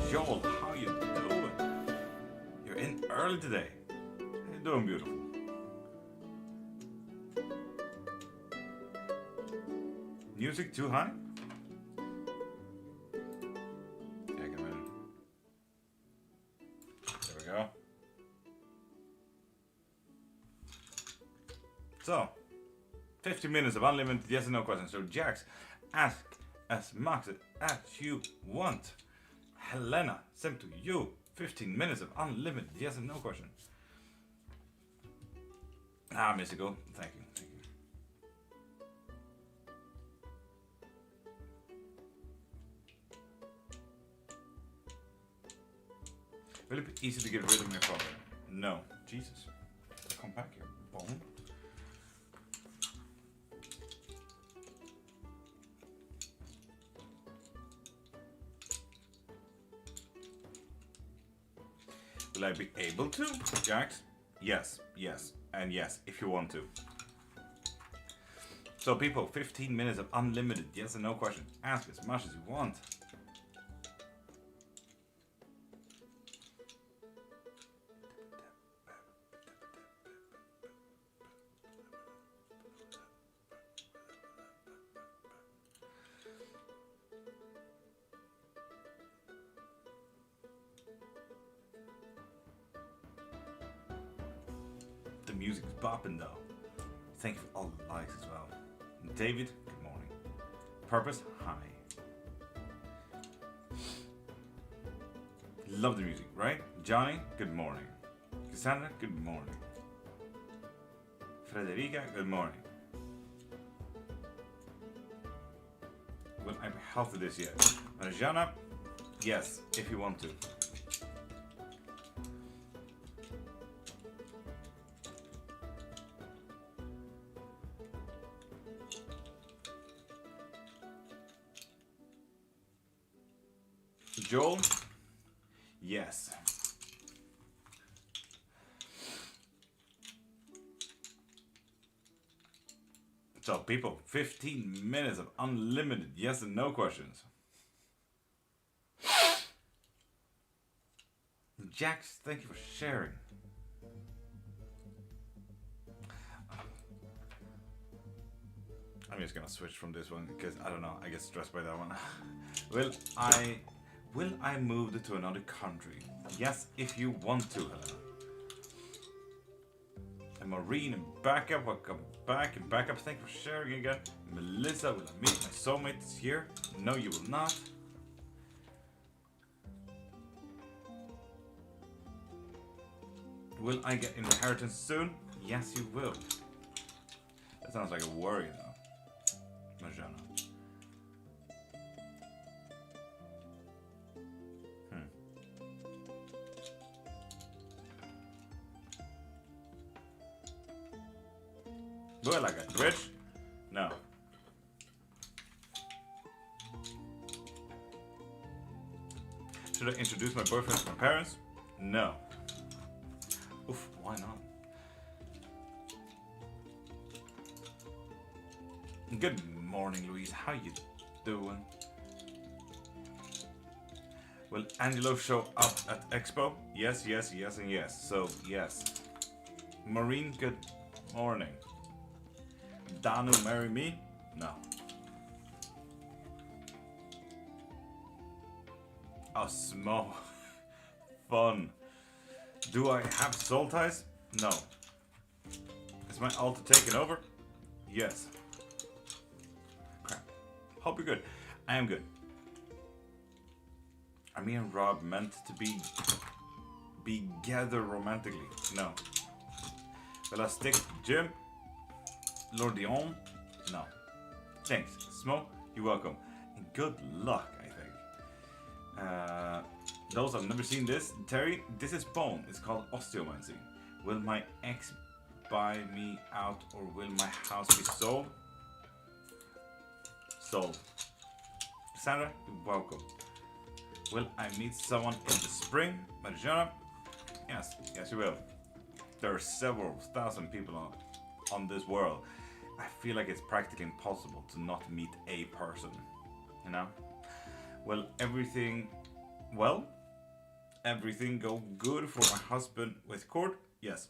Joel, how you doing? You're in early today. You're doing beautiful. Music too high? Yeah, I can imagine. There we go. So, 50 minutes of unlimited yes and no questions. So, Jax, ask as much as you want. Helena, same to you. 15 minutes of unlimited yes and no questions. Ah, mystical. Thank you. Thank you. Will it be easy to get rid of my father? No. Jesus. Come back here, bone. Will I be able to, Jax? Yes, yes, and yes, if you want to. So people, 15 minutes of unlimited yes and no questions. Ask as much as you want. The music's bopping though. Thank you for all the likes as well. David, good morning. Purpose, hi. Love the music, right? Johnny, good morning. Cassandra, good morning. Frederica, good morning. Will I be healthy this year? Marjana, yes, if you want to. Joel, yes. So people, 15 minutes of unlimited yes and no questions. Jax, thank you for sharing. I'm just gonna switch from this one because I don't know, I get stressed by that one. Will I move to another country? Yes, if you want to, Helena. And Maureen and Backup, welcome back. And Backup, thank you for sharing again. Melissa, will I meet my soulmate this year? No, you will not. Will I get inheritance soon? Yes, you will. That sounds like a worry, though. Marjana. Will I get rich? No. Should I introduce my boyfriend to my parents? No. Oof, why not? Good morning, Louise. How you doing? Will Angelo show up at Expo? Yes, yes, yes, and yes. So, yes. Maureen, good morning. Danu, marry me? No. Oh, Smo. Fun. Do I have soul ties? No. Is my altar taken over? Yes. Crap. Hope you're good. I am good. Are me and Rob meant to be together romantically? No. Will I stick to Jim? Lord.Cairnmark? No. Thanks. Smo, you're welcome. And good luck, I think. Those I've never seen this. Terry, this is Bone. It's called osteomancy. Will my ex buy me out or will my house be sold? Sold. Sandra, you're welcome. Will I meet someone in the spring? Marjana? Yes, yes you will. There are several thousand people on this world. I feel like it's practically impossible to not meet a person, you know? Well, everything... Well, Everything go good for my husband with court? Yes.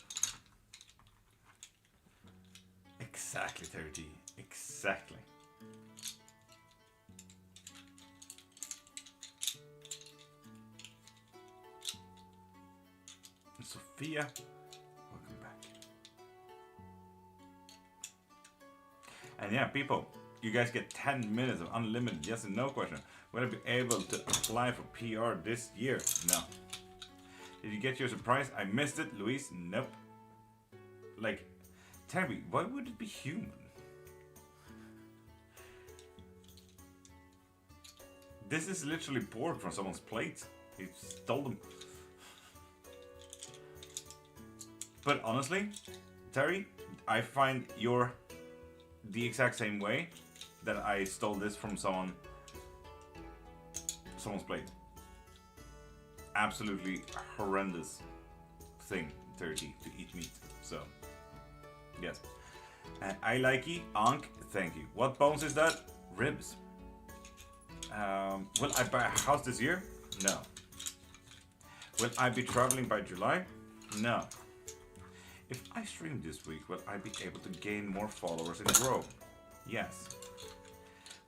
Exactly, Terry T. Exactly. And Sophia, welcome back. And yeah, people, you guys get 10 minutes of unlimited yes and no question. Will I be able to apply for PR this year? No. Did you get your surprise? I missed it, Luis. Nope. Like, tell me, why would it be human? This is literally poured from someone's plate. He stole them. But honestly, Terry, I find you're the exact same way that I stole this from someone's plate. Absolutely horrendous thing, Terry, to eat meat. So, yes. I likey, Ankh, thank you. What bones is that? Ribs. Will I buy a house this year? No. Will I be traveling by July? No. If I stream this week, will I be able to gain more followers and grow? Yes.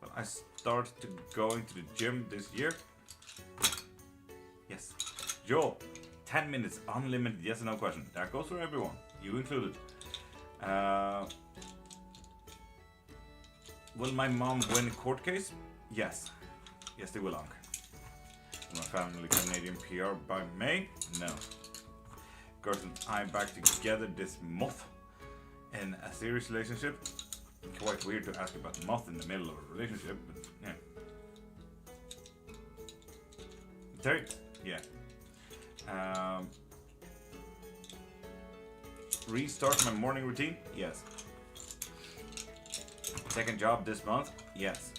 Will I start to going to the gym this year? Yes. Joel, 10 minutes, unlimited yes or no question. That goes for everyone, you included. Will my mom win a court case? Yes. Yes, they will, Uncle. My family Canadian PR by May? No. Gert and I back together this month in a serious relationship. Quite weird to ask about month in the middle of a relationship, but yeah. Terry? Yeah. Restart my morning routine? Yes. Second job this month? Yes.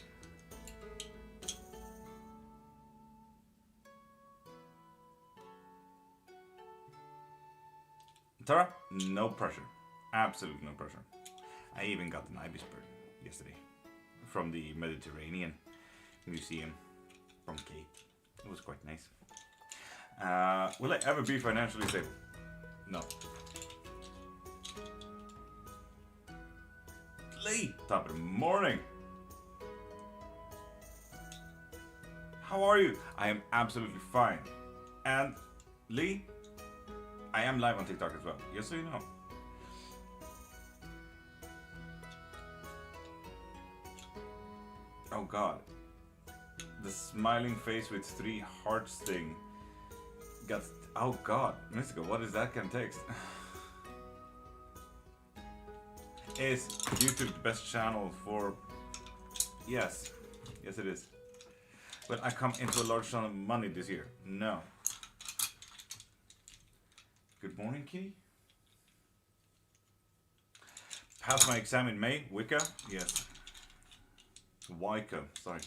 Tara? No pressure. Absolutely no pressure. I even got an ibis bird yesterday from the Mediterranean Museum from Kate. It was quite nice. Will I ever be financially stable? No. Lee, top of the morning. How are you? I am absolutely fine. And Lee, I am live on TikTok as well, just so you know. Oh god. The smiling face with 3 hearts thing got... Oh god, Mystical, what is that kind of text? Is YouTube the best channel for... Yes. Yes it is. Will I come into a large sum of money this year? No. Good morning, Kitty. Pass my exam in May. Wicca? Yes. Wicca, sorry.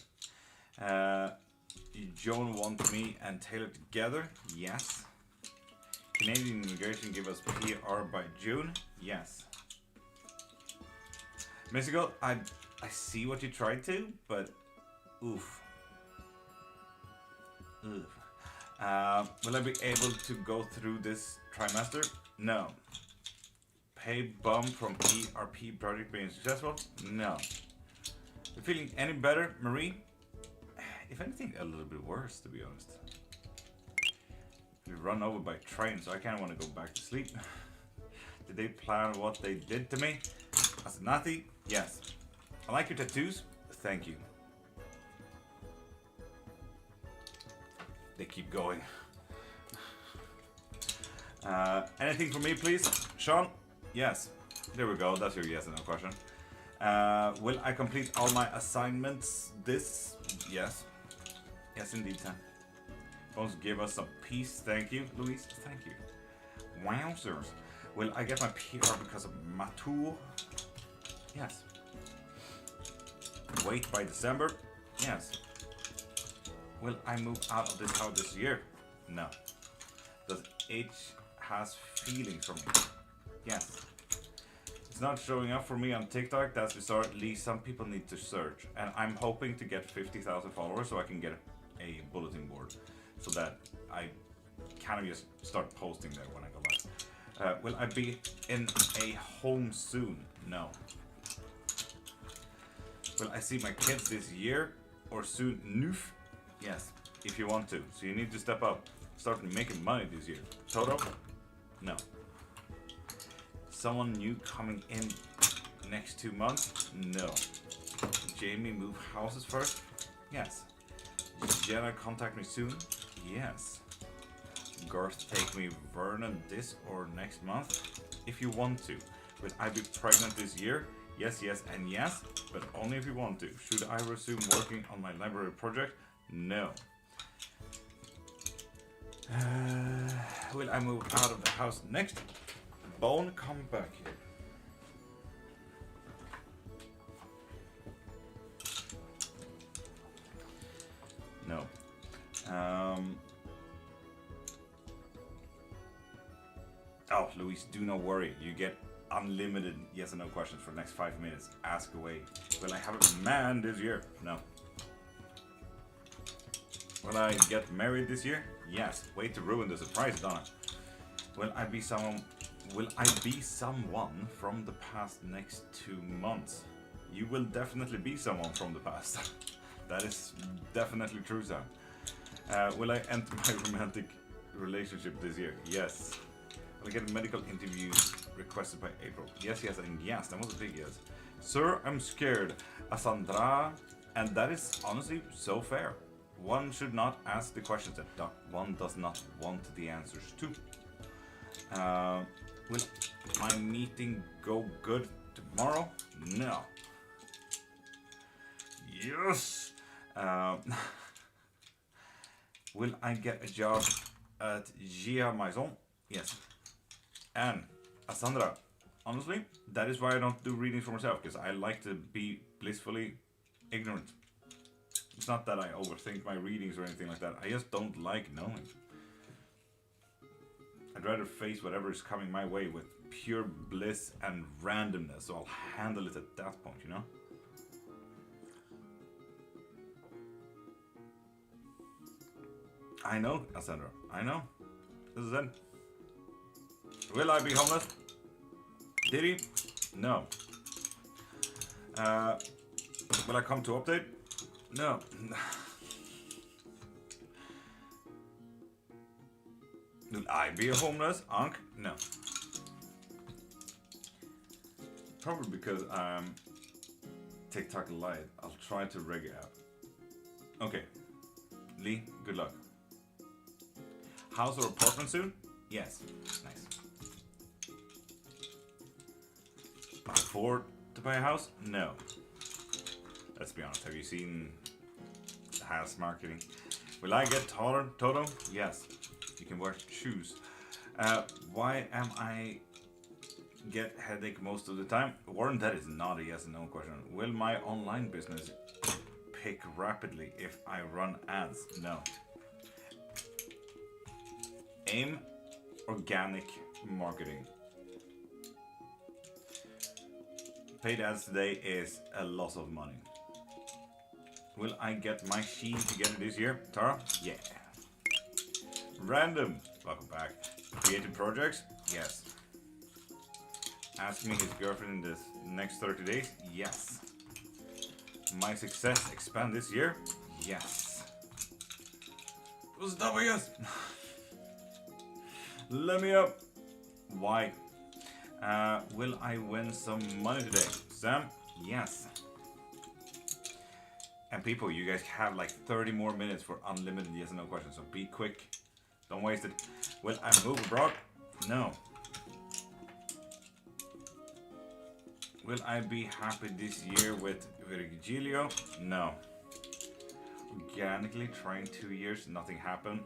Joan wants me and Taylor together? Yes. Canadian immigration give us PR by June? Yes. Mystical, I see what you tried to, but oof. Oof. Will I be able to go through this trimester? No. Pay bump from PRP project being successful? No. You feeling any better, Marie? If anything, a little bit worse, to be honest. We run over by train, so I kind of want to go back to sleep. Did they plan what they did to me? As a Nati? Yes. I like your tattoos. Thank you. They keep going. Anything for me, please? Sean? Yes. There we go. That's your yes and no question. Will I complete all my assignments this? Yes. Yes, indeed, Sam. Bones give us some peace. Thank you, Louise. Thank you. Wowzers. Will I get my PR because of Matou? Yes. Wait by December? Yes. Will I move out of this house this year? No. Does H has feelings for me? Yes. It's not showing up for me on TikTok. That's bizarre. At least some people need to search. And I'm hoping to get 50,000 followers so I can get a bulletin board. So that I kind of just start posting there when I go live. Will I be in a home soon? No. Will I see my kids this year or soon? Noof? Yes, if you want to. So you need to step up. Start making money this year. Toto? No. Someone new coming in next 2 months? No. Jamie move houses first? Yes. Jenna contact me soon? Yes. Garth take me Vernon this or next month? If you want to. Will I be pregnant this year? Yes, yes, and yes, but only if you want to. Should I resume working on my library project? No. Will I move out of the house next? Bone, come back here. No. Oh, Luis, do not worry. You get unlimited yes and no questions for the next 5 minutes. Ask away. Will I have a man this year? No. Will I get married this year? Yes. Wait to ruin the surprise, Donna. Will I be someone from the past next 2 months? You will definitely be someone from the past. That is definitely true, Sam. Will I enter my romantic relationship this year? Yes. Will I get a medical interview requested by April? Yes, yes, and yes. That was a big yes. Sir, I'm scared. Asandra, and that is honestly so fair. One should not ask the questions that one does not want the answers to. Will my meeting go good tomorrow? No. Yes. Will I get a job at Gia Maison? Yes. And Asandra, honestly, that is why I don't do readings for myself, because I like to be blissfully ignorant. It's not that I overthink my readings or anything like that. I just don't like knowing. I'd rather face whatever is coming my way with pure bliss and randomness, so I'll handle it at that point, you know? I know, Asandra. I know. This is it. Will I be homeless? Did he? No. Will I come to update? No. Will I be a homeless? Ankh? No. Probably because I'm TikTok light. I'll try to rig it out. Okay. Lee, good luck. House or apartment soon? Yes. Nice. Afford to buy a house? No. Let's be honest. Have you seen the house marketing? Will I get taller, Toto? Yes. You can wear shoes. Why am I get headache most of the time? Warren, that is not a yes and no question. Will my online business pick rapidly if I run ads? No. Aim organic marketing. Paid ads today is a loss of money. Will I get my sheen together this year? Tara? Yeah. Random. Welcome back. Creative projects? Yes. Ask me his girlfriend in the next 30 days? Yes. My success expand this year? Yes. It was a double yes. Let me up. Why? Will I win some money today? Sam? Yes. And people, you guys have like 30 more minutes for unlimited yes and no questions, so be quick. Don't waste it. Will I move abroad? No. Will I be happy this year with Virgilio? No. Organically trying 2 years, nothing happened.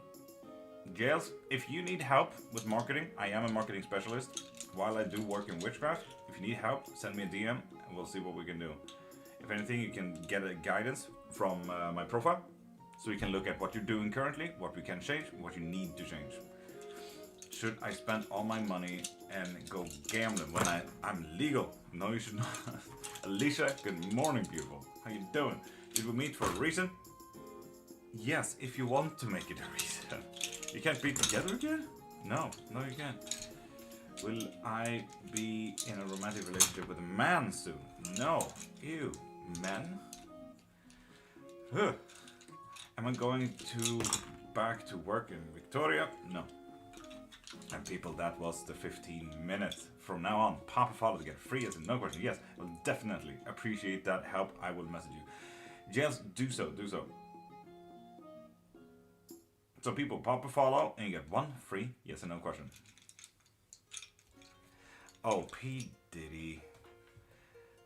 Gales, if you need help with marketing, I am a marketing specialist. While I do work in witchcraft, if you need help, send me a DM and we'll see what we can do. If anything, you can get a guidance from my profile, so you can look at what you're doing currently, what we can change, what you need to change. Should I spend all my money and go gambling when I'm legal? No, you should not. Alicia, good morning, beautiful. How you doing? Did we meet for a reason? Yes, if you want to make it a reason. You can't be together again? No, no you can't. Will I be in a romantic relationship with a man soon? No. Ew. Men? Huh. Am I going to back to work in Victoria? No. And people, that was the 15 minutes. From now on, pop a follow to get free as a no question. Yes, I will definitely appreciate that help. I will message you. Jails, do so, do so. So people, pop a follow and you get one free yes or no question. Oh, P. Diddy.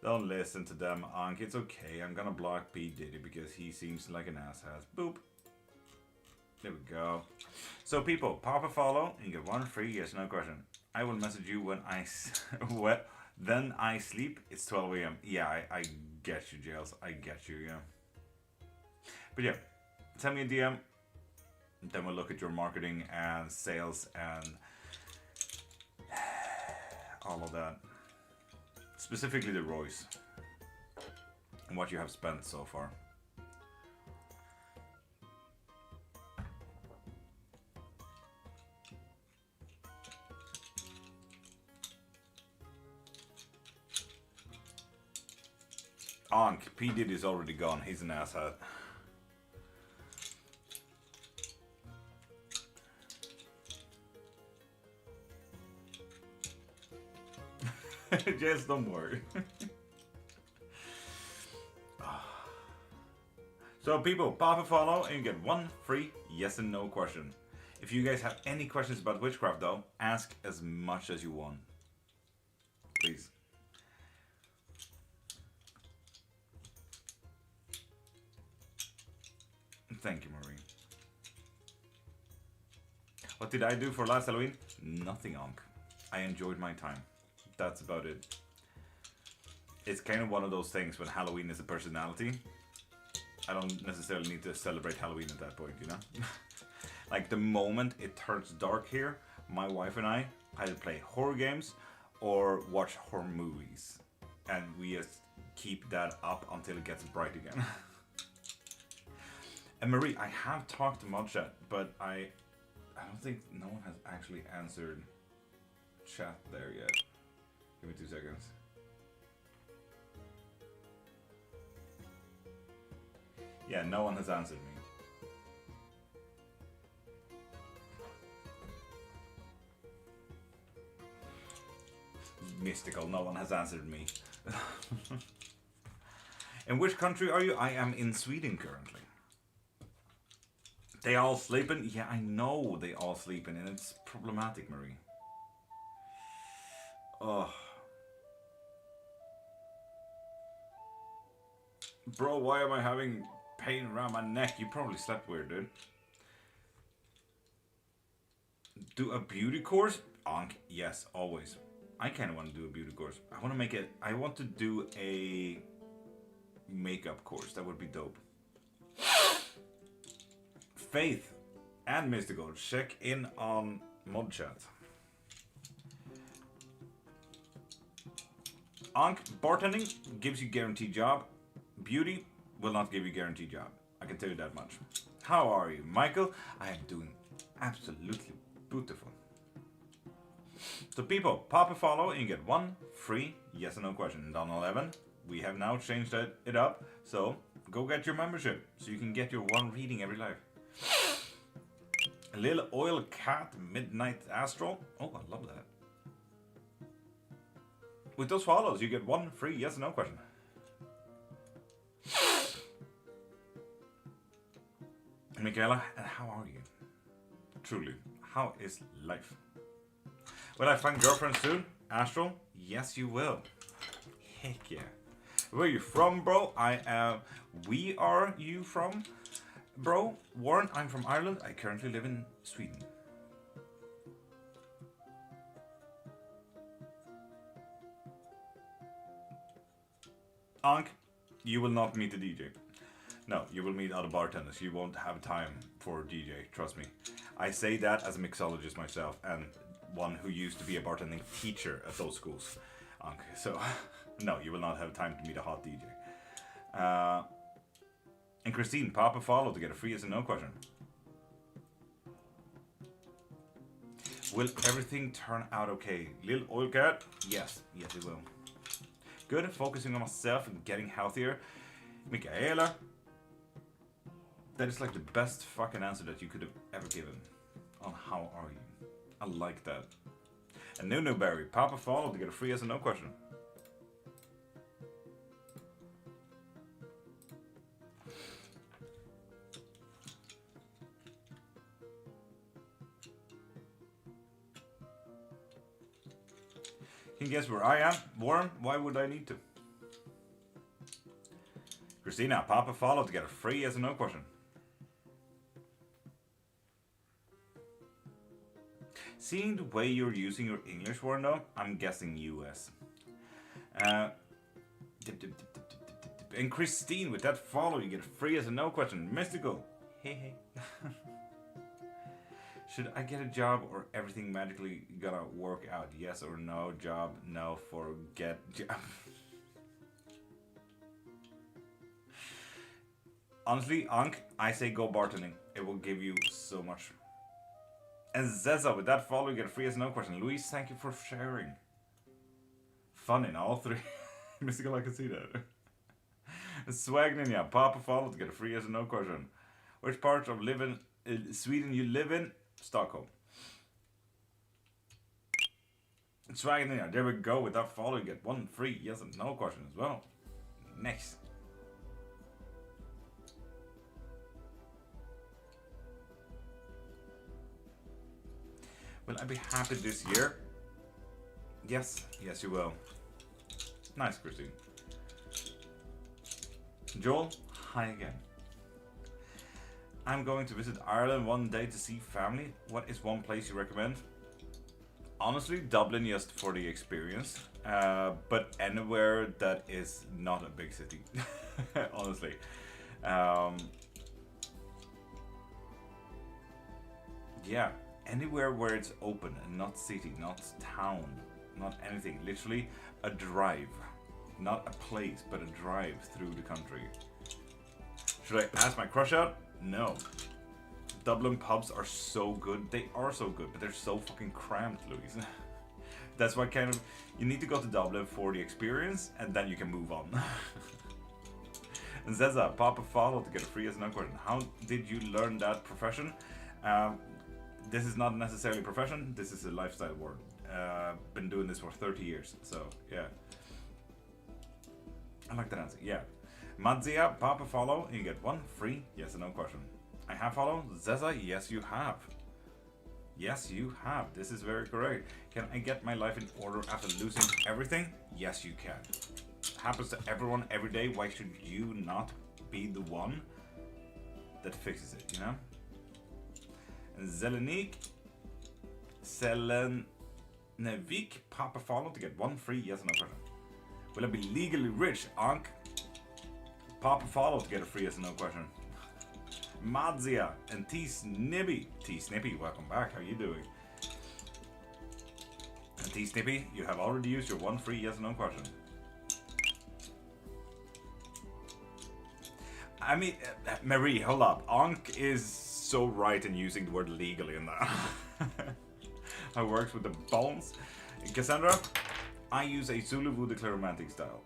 Don't listen to them, Ankh. It's okay. I'm gonna block P. Diddy because he seems like an asshole. Boop. There we go. So people, pop a follow and you get one free yes or no question. I will message you when then I sleep. It's 12 a.m. Yeah, I get you, Jails. I get you, yeah. But yeah, send me a DM. Then we'll look at your marketing and sales and all of that. Specifically the ROIs. And what you have spent so far. Ankh, P. Diddy's already gone. He's an asshat. Just don't worry. So people, pop a follow and you get one free yes and no question. If you guys have any questions about witchcraft though, ask as much as you want. Please. Thank you, Marie. What did I do for last Halloween? Nothing, Ankh. I enjoyed my time. That's about it. It's kind of one of those things when Halloween is a personality. I don't necessarily need to celebrate Halloween at that point, you know? Like the moment it turns dark here, my wife and I either play horror games or watch horror movies. And we just keep that up until it gets bright again. And Marie, I have talked to Modchat, but I don't think no one has actually answered chat there yet. Give me 2 seconds. Yeah, no one has answered me. Mystical, no one has answered me. In which country are you? I am in Sweden currently. They all sleeping? Yeah, I know they all sleeping and it's problematic, Marie. Oh. Bro, why am I having pain around my neck? You probably slept weird, dude. Do a beauty course? Ankh, yes, always. I kind of want to do a beauty course. I want to make it. I want to do a makeup course. That would be dope. Faith and Mystical, check in on Modchat. Ankh, bartending gives you guaranteed job. Beauty will not give you guaranteed job. I can tell you that much. How are you, Michael? I am doing absolutely beautiful. So people, pop a follow and you get one free yes or no question. And on 11, we have now changed it up. So go get your membership so you can get your one reading every live. A little oil cat midnight astral. Oh, I love that. With those follows, you get one free yes or no question. Michaela, how are you? Truly, how is life? Will I find girlfriend soon? Astral? Yes, you will. Heck yeah. Where are you from, bro? I am. We are you from? Bro, Warren, I'm from Ireland. I currently live in Sweden. Ankh, you will not meet the DJ. No, you will meet other bartenders. You won't have time for DJ, trust me. I say that as a mixologist myself and one who used to be a bartending teacher at those schools. Ankh, so no, you will not have time to meet a hot DJ. And Christine, pop a follow to get a free yes or no question. Will everything turn out okay? Little oil cat? Yes, yes it will. Good at focusing on myself and getting healthier. Michaela? That is like the best fucking answer that you could have ever given. On how are you? I like that. And Nunu Berry, Papa follow to get a free yes or no question. Can you guess where I am? Warm? Why would I need to? Christina, Papa follow to get a free yes or no question. Seeing the way you're using your English word though, I'm guessing US. And Christine, with that follow, you get a free yes or no question. Mystical. Hey, hey. Should I get a job or everything magically gonna work out? Yes or no? Job, no, forget job. Honestly, Ankh, I say go bartending. It will give you so much. And Zeza, with that follow, you get a free yes or no question. Luis, thank you for sharing. Fun in all three. Mystical, I can see that. Swag Ninja, Papa follow to get a free yes or no question. Which part of Sweden you live in? Stockholm. Swag Ninja, there we go. With that follow, you get one free yes or no question as well. Next. Will I be happy this year? Yes, yes you will. Nice, Christine. Joel, hi again. I'm going to visit Ireland one day to see family. What is one place you recommend? Honestly, Dublin just for the experience. But anywhere that is not a big city. Honestly. Yeah. Anywhere where it's open and not city, not town, not anything. Literally a drive. Not a place, but a drive through the country. Should I ask my crush out? No. Dublin pubs are so good. They are so good, but they're so fucking cramped, Louise. That's why kind of you need to go to Dublin for the experience, and then you can move on. And Zeza, Papa follow to get a free yes no question. How did you learn that profession? This is not necessarily a profession, this is a lifestyle word. Been doing this for 30 years, so yeah. I like that answer, yeah. Madzia, Papa follow, you get one free yes or no question. I have follow, Zeza, yes you have. Yes you have, this is very correct. Can I get my life in order after losing everything? Yes you can. Happens to everyone every day, why should you not be the one that fixes it, you know? And Zelenik, Papa follow to get one free yes or no question. Will I be legally rich? Ankh, Papa follow to get a free yes or no question. Madzia and T-Snippy. T-Snippy, welcome back. How you doing? And T-Snippy, you have already used your one free yes or no question. I mean, Marie, hold up. Ankh is so right in using the word legally in that. How it works with the bones. Cassandra, I use a Zulu Voodoo Romantic style.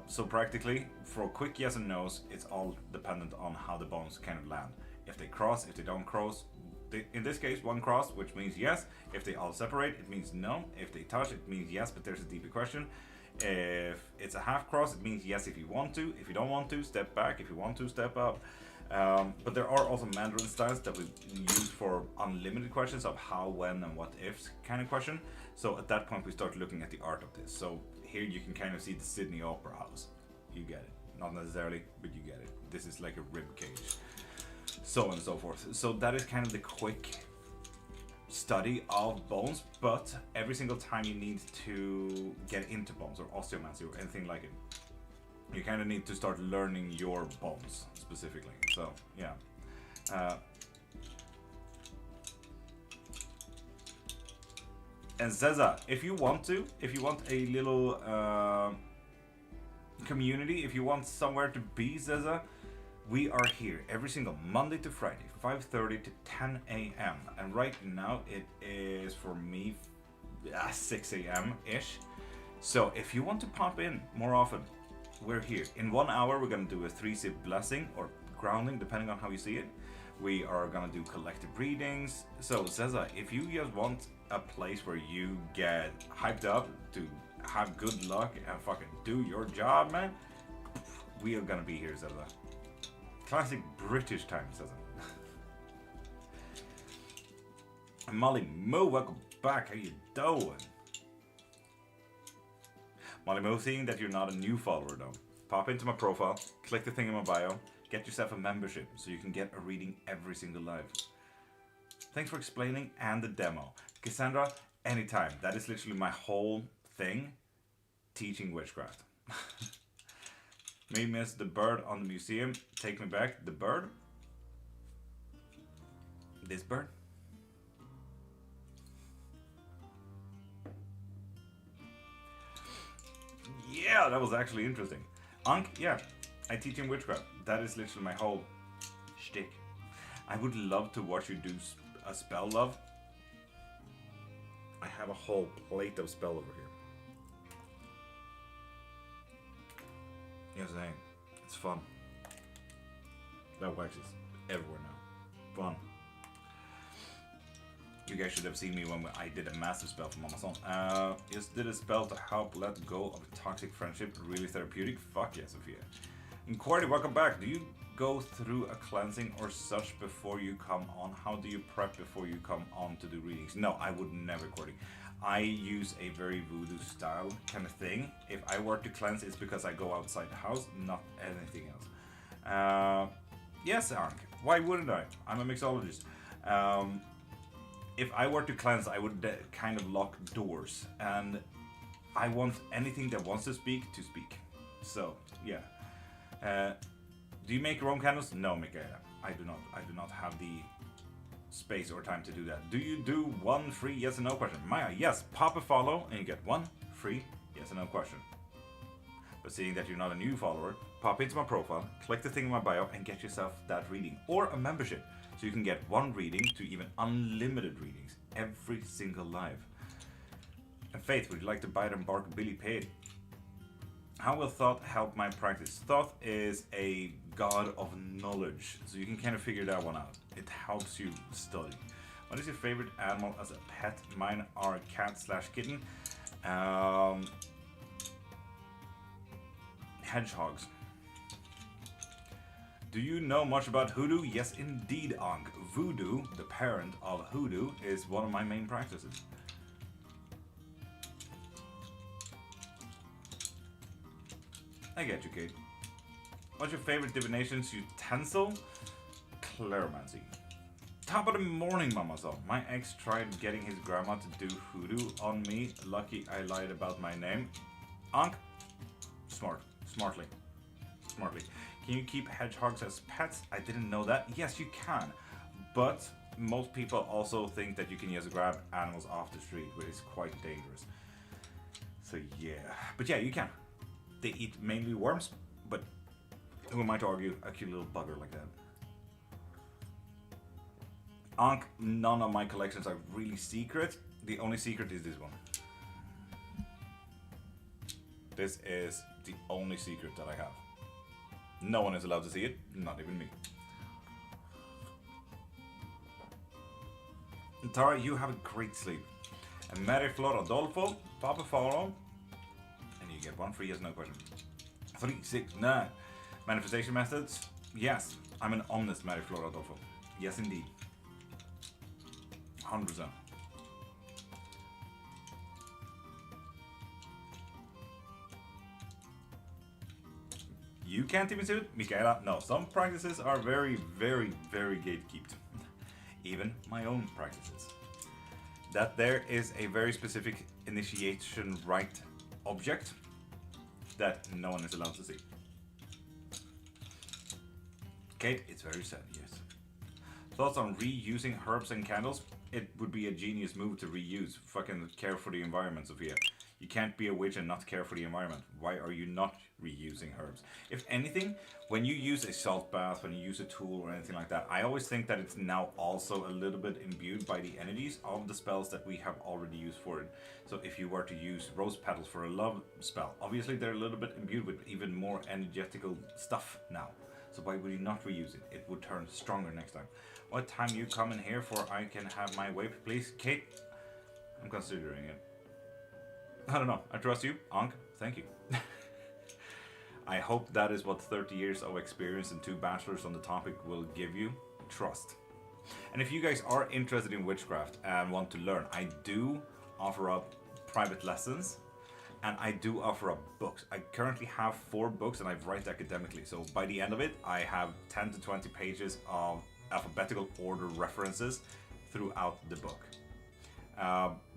So practically, for quick yes and no's, it's all dependent on how the bones kind of land. If they cross, if they don't cross. In this case, one cross, which means yes. If they all separate, it means no. If they touch, it means yes, but there's a deeper question. If it's a half cross, it means yes if you want to. If you don't want to, step back. If you want to, step up. But there are also Mandarin styles that we use for unlimited questions of how, when, and what ifs kind of question. So at that point, we start looking at the art of this. So here you can kind of see the Sydney Opera House. You get it. Not necessarily, but you get it. This is like a rib cage. So on and so forth. So that is kind of the quick study of bones, but every single time you need to get into bones or osteomancy or anything like it, you kind of need to start learning your bones specifically. So yeah. And Zeza, if you want a little community, if you want somewhere to be, Zeza, We are here every single Monday to Friday, 5:30 to 10 a.m. And right now it is for me 6 a.m. ish. So if you want to pop in more often, we're here. In 1 hour, we're gonna do a 3-sip blessing or grounding, depending on how you see it. We are gonna do collective readings. So Zeza, if you just want a place where you get hyped up to have good luck and fucking do your job, man, we are gonna be here, Zeza. Classic British time, Zeza. Molly Mo, welcome back. How you doing? Molly Mo, seeing that you're not a new follower though, pop into my profile, click the thing in my bio, get yourself a membership so you can get a reading every single live. Thanks for explaining and the demo. Cassandra, anytime. That is literally my whole thing, teaching witchcraft. May miss the bird on the museum. Take me back. The bird? This bird? Yeah, that was actually interesting. Ankh, yeah, I teach in witchcraft. That is literally my whole shtick. I would love to watch you do a spell, love. I have a whole plate of spell over here. Yes, I am. It's fun. That wax is everywhere now. Fun. You guys should have seen me when I did a massive spell for Mama Son. Just did a spell to help let go of a toxic friendship. Really therapeutic? Fuck yeah, Sophia. And Cordy, welcome back. Do you go through a cleansing or such before you come on? How do you prep before you come on to do readings? No, I would never, Cordy. I use a very voodoo style kind of thing. If I were to cleanse, it's because I go outside the house, not anything else. Yes, Ankh. Why wouldn't I? I'm a mixologist. If I were to cleanse, I would kind of lock doors, and I want anything that wants to speak. So yeah. Do you make your own candles? No, Michaela, I do not. I do not have the space or time to do that. Do you do one free yes or no question? Maya, yes. Pop a follow and you get one free yes or no question. But seeing that you're not a new follower, pop into my profile, click the thing in my bio, and get yourself that reading or a membership. So you can get one reading to even unlimited readings every single live. And Faith, would you like to bite and bark Billy Paid? How will thought help my practice? Thought is a god of knowledge, so you can kind of figure that one out. It helps you study. What is your favorite animal as a pet? Mine are cat/kitten. Hedgehogs. Do you know much about hoodoo? Yes, indeed, Ankh. Voodoo, the parent of hoodoo, is one of my main practices. I get you, Kate. What's your favorite divinations utensil? Clairmancy. Top of the morning, Mama Son. My ex tried getting his grandma to do hoodoo on me. Lucky I lied about my name. Ankh? Smartly. Can you keep hedgehogs as pets? I didn't know that. Yes, you can. But most people also think that you can just grab animals off the street, which is quite dangerous. So yeah. But yeah, you can. They eat mainly worms, but who am I to argue a cute little bugger like that? Ankh, none of my collections are really secret. The only secret is this one. This is the only secret that I have. No one is allowed to see it, not even me. And Tara, you have a great sleep. And Mary Flor Adolfo, Papa follow, and you get one free yes no question. 369. Manifestation methods? Yes, I'm an omnist, Mary Flor Adolfo. Yes, indeed. 100%. You can't even see it? Michaela, no. Some practices are very, very, very gatekept. Even my own practices. That there is a very specific initiation rite object that no one is allowed to see. Kate, it's very sad, yes. Thoughts on reusing herbs and candles? It would be a genius move to reuse. Fucking care for the environment, Sophia. You can't be a witch and not care for the environment. Why are you not reusing herbs. If anything, when you use a salt bath, when you use a tool or anything like that, I always think that it's now also a little bit imbued by the energies of the spells that we have already used for it. So if you were to use rose petals for a love spell, obviously they're a little bit imbued with even more energetical stuff now. So why would you not reuse it? It would turn stronger next time. What time you come in here for I can have my way, please? Kate, I'm considering it. I don't know. I trust you. Ankh, thank you. I hope that is what 30 years of experience and 2 bachelors on the topic will give you. Trust. And if you guys are interested in witchcraft and want to learn, I do offer up private lessons and I do offer up books. I currently have 4 books and I write academically. So by the end of it, I have 10 to 20 pages of alphabetical order references throughout the book.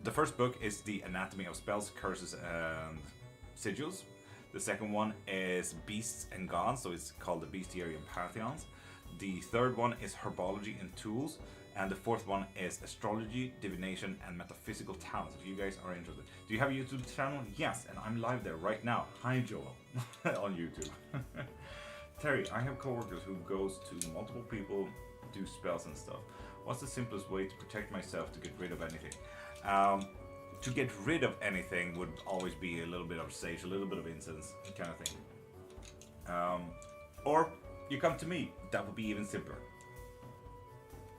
The first book is The Anatomy of Spells, Curses and Sigils. The second one is Beasts and Gods, so it's called the Bestiary and Pantheons. The third one is Herbology and Tools. And the fourth one is Astrology, Divination and Metaphysical Talents, if you guys are interested. Do you have a YouTube channel? Yes, and I'm live there right now. Hi Joel, on YouTube. Terry, I have coworkers who goes to multiple people, do spells and stuff. What's the simplest way to protect myself to get rid of anything? To get rid of anything would always be a little bit of sage, a little bit of incense, kind of thing. Or you come to me, that would be even simpler.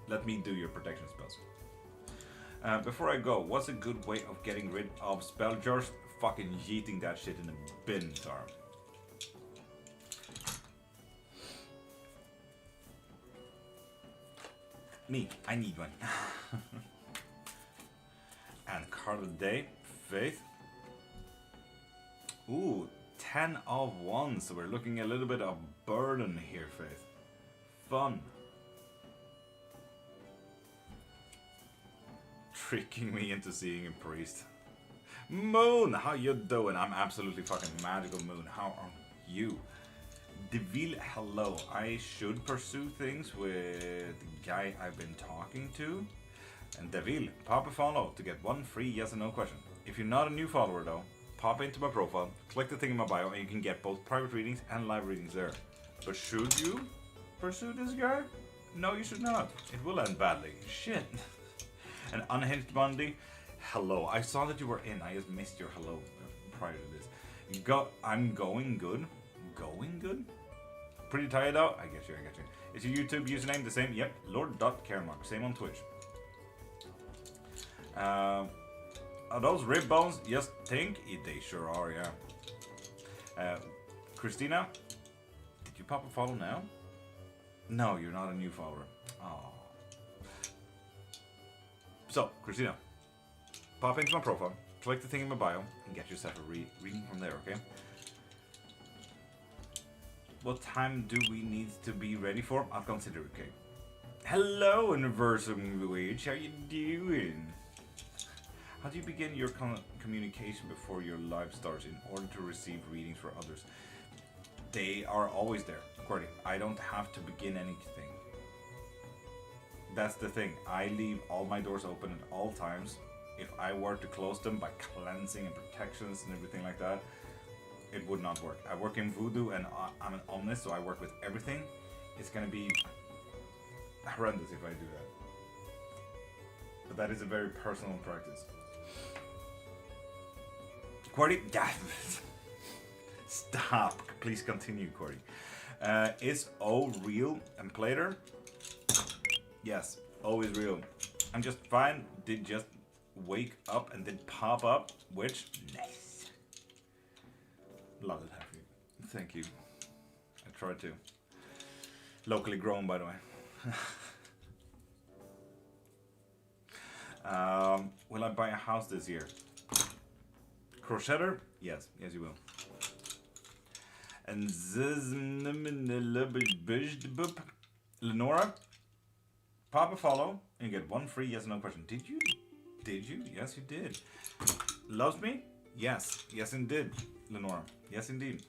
Let me do your protection spells. Before I go, what's a good way of getting rid of spell jars? Fucking yeeting that shit in the bin, Tar. Me, I need one. And card of the day, Faith. Ooh, 10 of wands. So we're looking a little bit of burden here, Faith. Fun. Tricking me into seeing a priest. Moon, how you doing? I'm absolutely fucking magical, Moon. How are you? Deville, hello. I should pursue things with the guy I've been talking to. And Deville, pop a follow to get 1 free yes or no question. If you're not a new follower though, pop into my profile, click the thing in my bio, and you can get both private readings and live readings there. But should you pursue this guy? No, you should not. It will end badly. Shit. And Unhinged Bundy, hello. I saw that you were in. I just missed your hello prior to this. I'm going good. Going good? Pretty tired out? I get you. Is your YouTube username the same? Yep, Lord.Cairnmark. Same on Twitch. Are those rib bones? Yes, think? They sure are, yeah. Christina, did you pop a follow now? No, you're not a new follower. Oh. So, Christina, pop into my profile, click the thing in my bio, and get yourself a reading from there, okay? What time do we need to be ready for? I'll consider it, okay? Hello, Universum Witch, how you doing? How do you begin your communication before your live starts in order to receive readings for others? They are always there, Cordy. I don't have to begin anything. That's the thing. I leave all my doors open at all times. If I were to close them by cleansing and protections and everything like that, it would not work. I work in voodoo and I'm an omnist, so I work with everything. It's gonna be horrendous if I do that. But that is a very personal practice. Cordy, stop. Please continue, Cordy. Is O real and Plater? Yes, O is real. I'm just fine. Did just wake up and did pop up, which nice. Love it, happy. Thank you. I tried to. Locally grown, by the way. Will I buy a house this year? Crocheter? Yes, yes you will. And Lenora, pop a follow and get 1 free yes or no question. Did you? Did you? Yes, you did. Loves me? Yes. Yes, indeed, Lenora. Yes, indeed.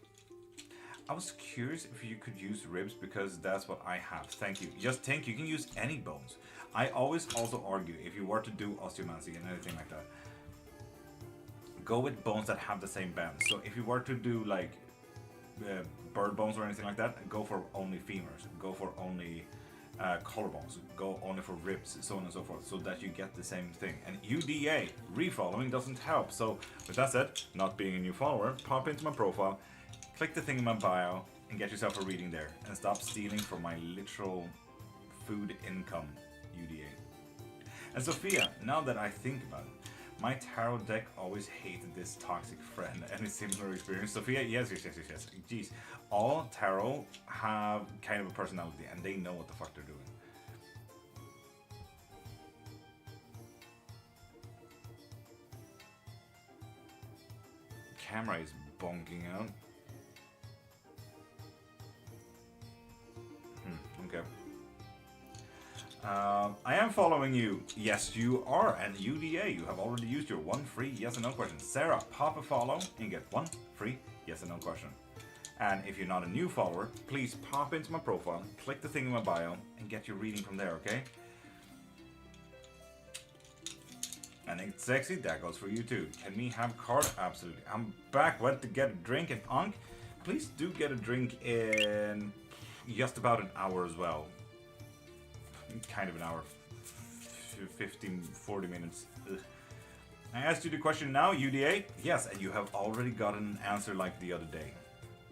I was curious if you could use ribs because that's what I have. Thank you. Just think you can use any bones. I always also argue if you were to do osteomancy and anything like that, go with bones that have the same band. So if you were to do like bird bones or anything like that, go for only femurs. Go for only collarbones. Go only for ribs, so on and so forth, so that you get the same thing. And UDA, refollowing, doesn't help. So with that said, not being a new follower, pop into my profile, click the thing in my bio, and get yourself a reading there. And stop stealing from my literal food income, UDA. And Sophia, now that I think about it, my tarot deck always hated this toxic friend. Any similar experience? Sophia, yes. Jeez. All tarot have kind of a personality and they know what the fuck they're doing. Camera is bonking out. Okay. I am following you. Yes, you are. And UDA, you have already used your one free yes or no question. Sarah, pop a follow and get one free yes or no question. And if you're not a new follower, please pop into my profile, click the thing in my bio, and get your reading from there, okay? And it's sexy, that goes for you too. Can we have card? Absolutely. I'm back, went to get a drink, and Ankh, please do get a drink in just about an hour as well. Kind of an hour, 15, 40 minutes. Ugh. I asked you the question now, UDA. Yes, and you have already gotten an answer like the other day.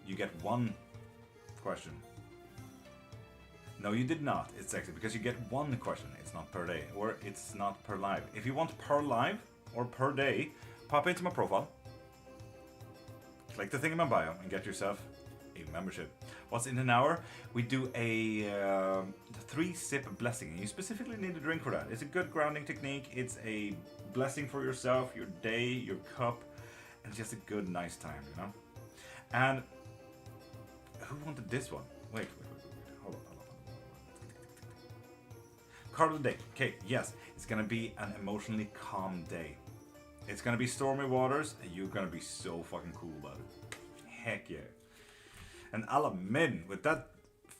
You get one question. No, you did not. It's sexy because you get one question. It's not per day, or it's not per live. If you want per live or per day, pop into my profile, click the thing in my bio, and get yourself a membership. What's in an hour? We do a 3-sip blessing, and you specifically need a drink for that. It's a good grounding technique. It's a blessing for yourself, your day, your cup, and it's just a good, nice time, you know? And who wanted this one? Wait. Hold on. Card of the day. Okay, yes, it's gonna be an emotionally calm day. It's gonna be stormy waters, and you're gonna be so fucking cool about it. Heck yeah. And Alamin, with that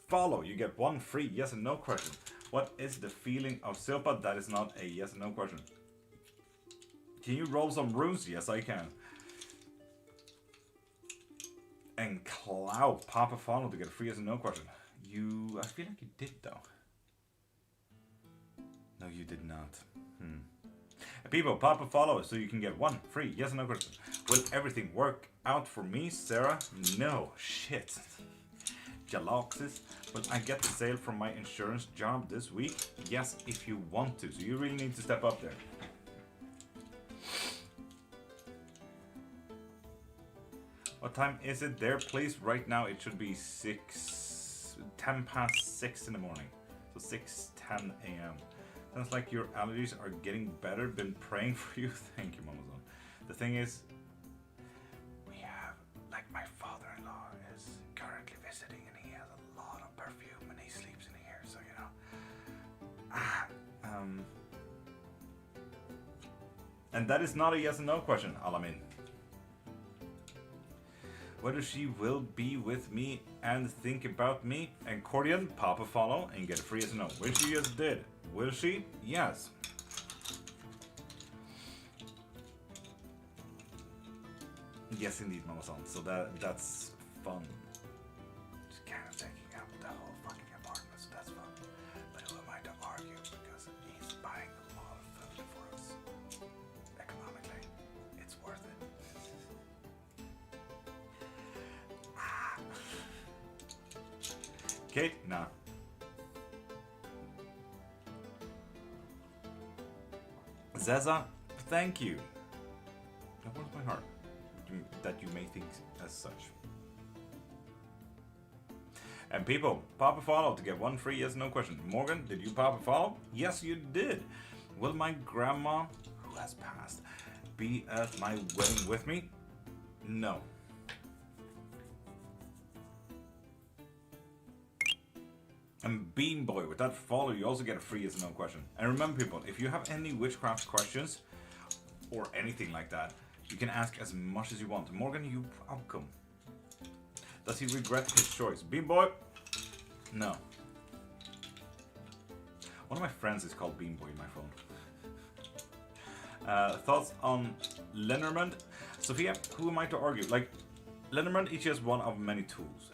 follow, you get one free yes and no question. What is the feeling of Silpa? That is not a yes and no question. Can you roll some runes? Yes, I can. And Cloud, pop a follow to get a free yes and no question. I feel like you did though. No, you did not. People, pop a follow so you can get one free yes and no question. Will everything work out for me, Sarah? No, shit. Jaloxis, will I get the sale from my insurance job this week? Yes, if you want to. So you really need to step up there. What time is it there, please? Right now it should be 10 past 6 in the morning. So 6:10 a.m. Sounds like your allergies are getting better. Been praying for you. Thank you, Mamazon. The thing is, we have, like, my father-in-law is currently visiting and he has a lot of perfume and he sleeps in here, so you know. And that is not a yes and no question, Alamin. Whether she will be with me and think about me. And Cordian, pop a follow and get a free yes and no. Which she just did. Will she? Yes. Yes, indeed, Mama-san. So that's fun. Just kind of taking up the whole fucking apartment, so that's fun. But who am I to argue? Because he's buying a lot of food for us. Economically, it's worth it. Okay, nah. Zaza, thank you. That warms my heart that you may think as such. And people, pop a follow to get one free yes no question. Morgan, did you pop a follow? Yes, you did. Will my grandma, who has passed, be at my wedding with me? No. And Bean Boy, with that follow, you also get a free yes no question. And remember, people, if you have any witchcraft questions or anything like that, you can ask as much as you want. Morgan, you welcome. Does he regret his choice? Bean Boy? No. One of my friends is called Bean Boy in my phone. Thoughts on Lenormand? Sophia, who am I to argue? Like, Lenderman is just one of many tools.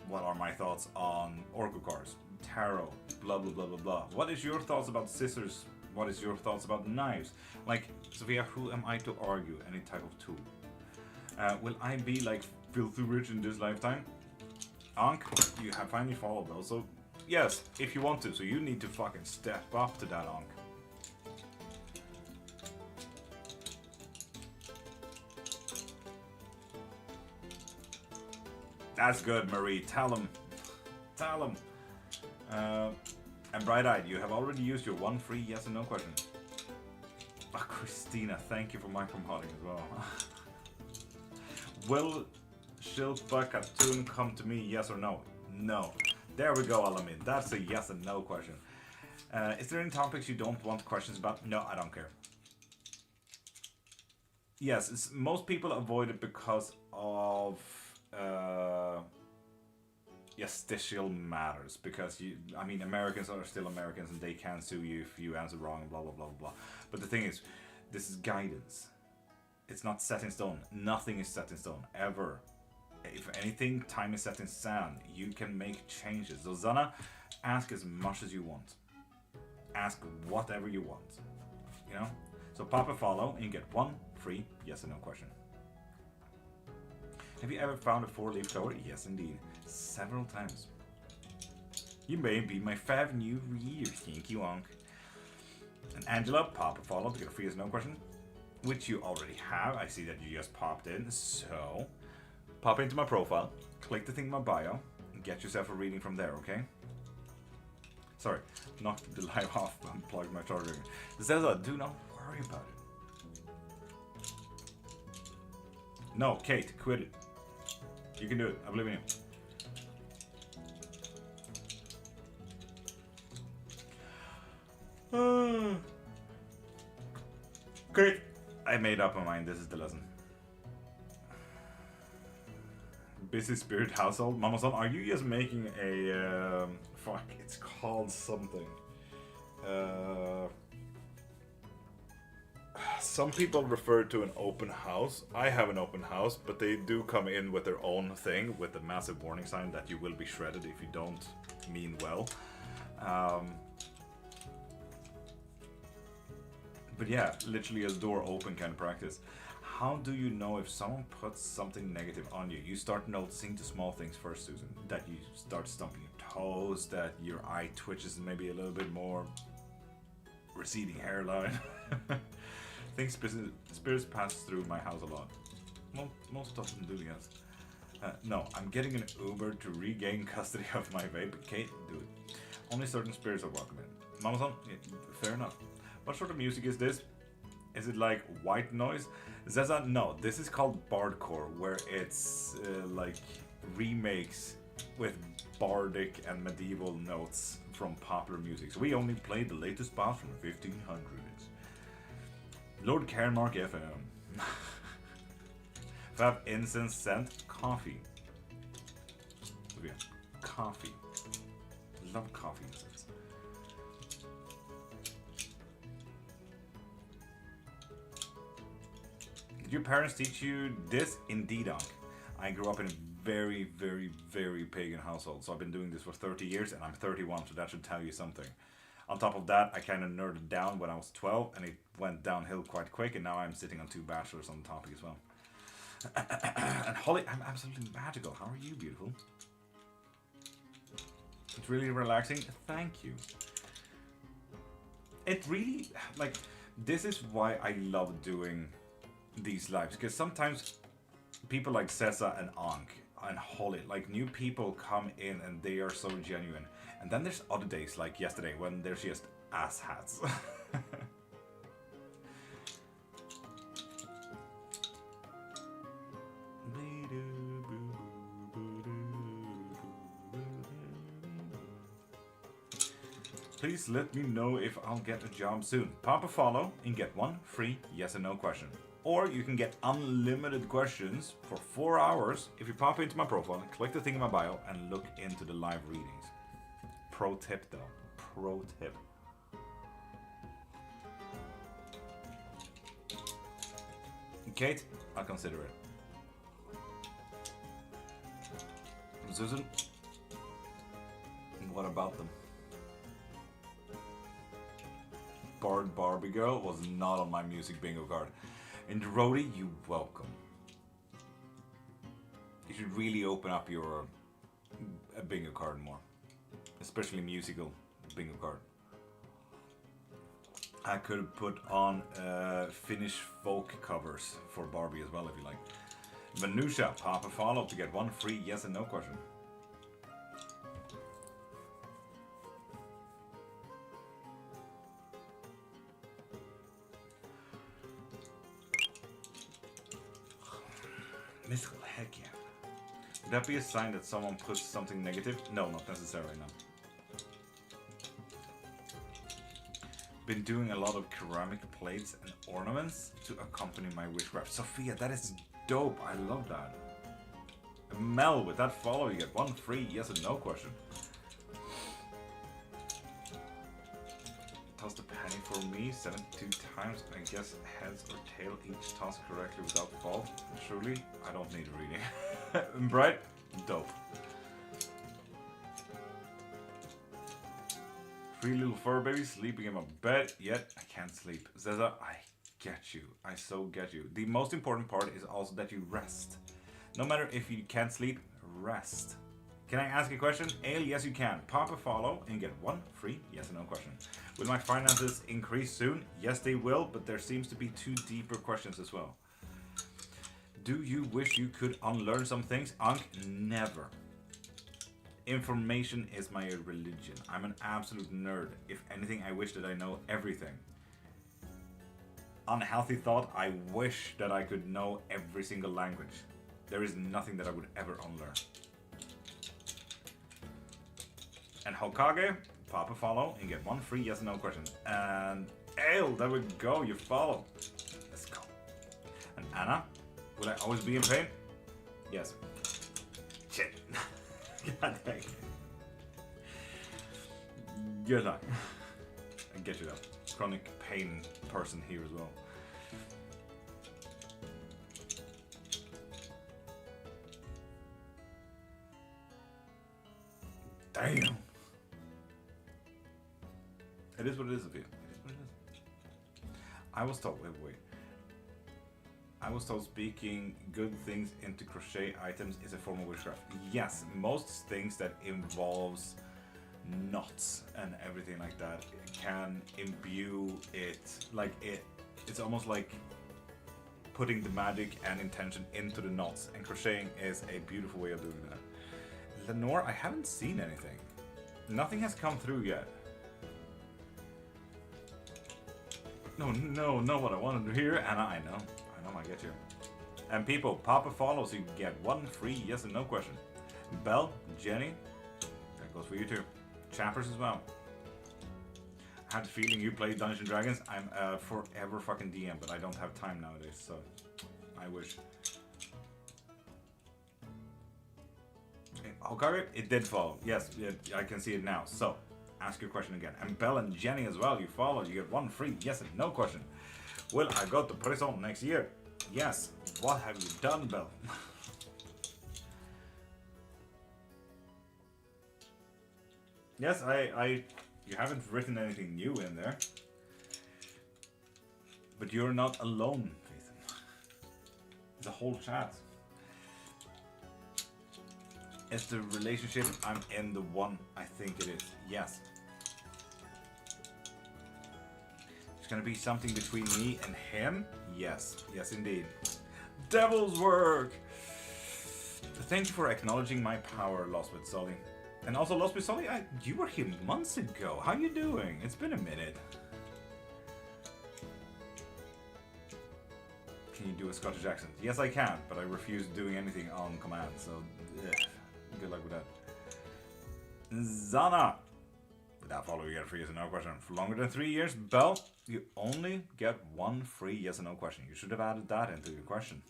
What are my thoughts on Oracle cards, tarot, blah blah blah blah blah. What is your thoughts about scissors? What is your thoughts about knives? Like, Sophia, who am I to argue any type of tool? Will I be like filthy rich in this lifetime? Ankh, you have finally followed those, so yes, if you want to, so you need to fucking step up to that, Ankh. That's good, Marie. Tell him. Tell him. And Bright-Eyed, you have already used your one free yes and no question. Oh, Christina, thank you for micro-modding as well. Will Shilpa Cartoon come to me, yes or no? No. There we go, Alamin. That's a yes and no question. Is there any topics you don't want questions about? No, I don't care. Yes, most people avoid it because of justicial matters, because I mean, Americans are still Americans and they can sue you if you answer wrong and blah blah blah blah. But the thing is, this is guidance. It's not set in stone. Nothing is set in stone ever. If anything, time is set in sand. You can make changes. So Zana, ask as much as you want. Ask whatever you want. You know. So pop a follow and you get one free yes or no question. Have you ever found a 4-leaf clover? Yes, indeed. Several times. You may be my 5 new years, Kinky Wonk. And Angela, pop a follow to get a free yes or no question, which you already have. I see that you just popped in. So, pop into my profile, click the thing in my bio, and get yourself a reading from there, okay? Sorry, knocked the live off and plugged my charger in. Zeza, do not worry about it. No, Kate, quit it. You can do it. I believe in you. Great. I made up my mind. This is the lesson. Busy spirit household. Mama-san, are you just making a... fuck, it's called something. Some people refer to an open house. I have an open house, but they do come in with their own thing with a massive warning sign that you will be shredded if you don't mean well. But yeah, literally a door open kind of practice. How do you know if someone puts something negative on you? You start noticing the small things first, Susan. That you start stumping your toes, that your eye twitches maybe a little bit more, receding hairline. I think spirits pass through my house a lot. Well, most of them do, yes. No, I'm getting an Uber to regain custody of my vape. Kate, do it. Only certain spirits are welcome in. Mama-san, yeah, fair enough. What sort of music is this? Is it like white noise? Zaza, no, this is called bardcore, where it's like remakes with bardic and medieval notes from popular music. So we only play the latest parts from the 1500s. Lord.Cairnmark FM. Fab incense scent coffee. So yeah, coffee. Love coffee incense. Did your parents teach you this? Indeed, Unc. I grew up in a very, very, very pagan household, so I've been doing this for 30 years, and I'm 31, so that should tell you something. On top of that, I kind of nerded down when I was 12, and it went downhill quite quick, and now I'm sitting on 2 bachelors on the topic as well. And Holly, I'm absolutely magical. How are you, beautiful? It's really relaxing. Thank you. It really, like, this is why I love doing these lives, because sometimes people like Cessa and Ankh and Holly, like, new people come in and they are so genuine. And then there's other days, like yesterday, when there's just ass hats. Please let me know if I'll get a job soon. Pop a follow and get 1 free yes and no question. Or you can get unlimited questions for 4 hours if you pop into my profile, click the thing in my bio, and look into the live readings. Pro tip though. Pro tip. Kate, I'll consider it. Susan. What about them? Bored Barbie Girl was not on my music bingo card. And Rody, you welcome. You should really open up your bingo card more. Especially musical bingo card. I could put on Finnish folk covers for Barbie as well if you like. Manusha, pop a follow to get one free yes and no question. Mystical, heck yeah. Would that be a sign that someone puts something negative? No, not necessarily, no. Been doing a lot of ceramic plates and ornaments to accompany my witchcraft. Sophia, that is dope. I love that. Mel, with that follow, you get one free yes and no question. Toss the penny for me 72 times. I guess heads or tail each toss correctly without fault. Truly, I don't need a reading. Bright, dope. Three little fur babies sleeping in my bed, yet I can't sleep. Zeza, I get you. I so get you. The most important part is also that you rest. No matter if you can't sleep, rest. Can I ask a question? Ale, yes you can. Pop a follow and get one free yes or no question. Will my finances increase soon? Yes they will, but there seems to be two deeper questions as well. Do you wish you could unlearn some things? Ankh, never. Information is my religion. I'm an absolute nerd. If anything, I wish that I know everything. Unhealthy thought, I wish that I could know every single language. There is nothing that I would ever unlearn. And Hokage, pop a follow and get one free yes or no question. And Ale, there we go, you follow. Let's go. And Anna, will I always be in pain? Yes. Shit. God dang. Good luck. I get you though. Chronic pain person here as well. Damn. It is what it is, Sophia. It is what it is. I was told, wait. I was told speaking good things into crochet items is a form of witchcraft. Yes, most things that involves knots and everything like that can imbue it. Like it's almost like putting the magic and intention into the knots, and crocheting is a beautiful way of doing that. Lenore, I haven't seen anything. Nothing has come through yet. No, not what I wanted to hear. Anna, I know, I get you. And people, pop a follow so you can get one free yes and no question. Belle, Jenny, that goes for you too. Chappers as well. I have the feeling you play Dungeons and Dragons. I'm forever fucking DM, but I don't have time nowadays, so I wish. Okay, it did follow. Yes, I can see it now. So, ask your question again. And Belle and Jenny as well, you follow. You get one free yes and no question. Will I go to prison next year? Yes. What have you done, Belle? Yes, you haven't written anything new in there. But you're not alone, Ethan. It's a whole chat. Is the relationship I'm in the one I think it is? Yes. It's gonna be something between me and him? Yes. Yes, indeed. Devil's work! Thank you for acknowledging my power, Lost with Sully. And also, Lost with Sully, you were here months ago. How you doing? It's been a minute. Can you do a Scottish accent? Yes, I can, but I refuse doing anything on command, so good luck with that. Zana! Without follow, you get a free yes or no question. For longer than 3 years, Belle, you only get one free yes or no question. You should have added that into your question.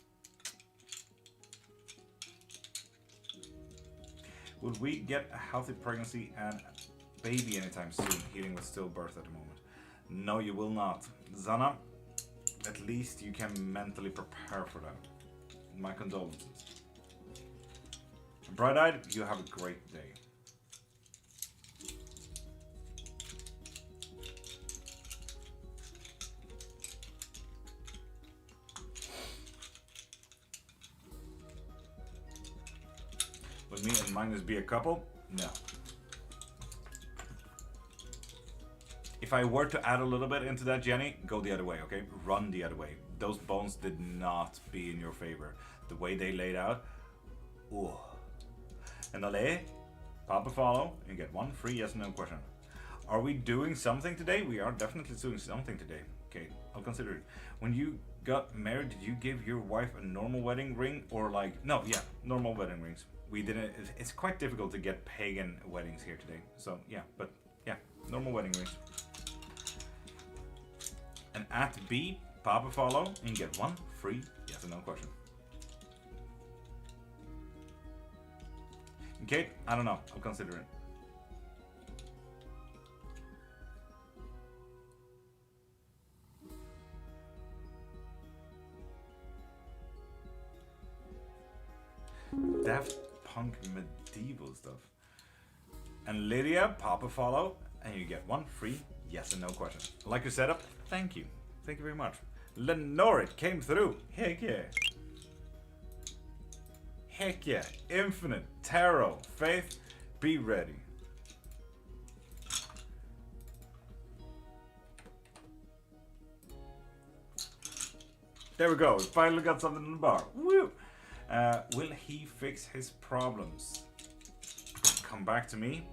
Will we get a healthy pregnancy and baby anytime soon? Healing with stillbirth at the moment. No, you will not. Zana, at least you can mentally prepare for that. My condolences. Bright-eyed, you have a great day. Would me and Magnus be a couple? No. If I were to add a little bit into that, Jenny, go the other way, okay? Run the other way. Those bones did not be in your favor. The way they laid out. Ooh. And Ale, pop a follow, and get one free yes or no question. Are we doing something today? We are definitely doing something today. Okay, I'll consider it. When you got married, did you give your wife a normal wedding ring? Or like, no, yeah, normal wedding rings. We didn't, it's quite difficult to get pagan weddings here today. So yeah, but yeah, normal wedding rings. And at B, pop a follow and get one free yes or no question. Okay, I don't know, I'll consider it. Daft Punk medieval stuff. And Lydia, pop a follow, and you get one free yes and no question. Like your setup? Thank you. Thank you very much. Lenore, it came through. Heck yeah. Heck yeah. Infinite, Tarot, Faith, be ready. There we go. We finally got something in the bar. Woo! Will he fix his problems? Come back to me.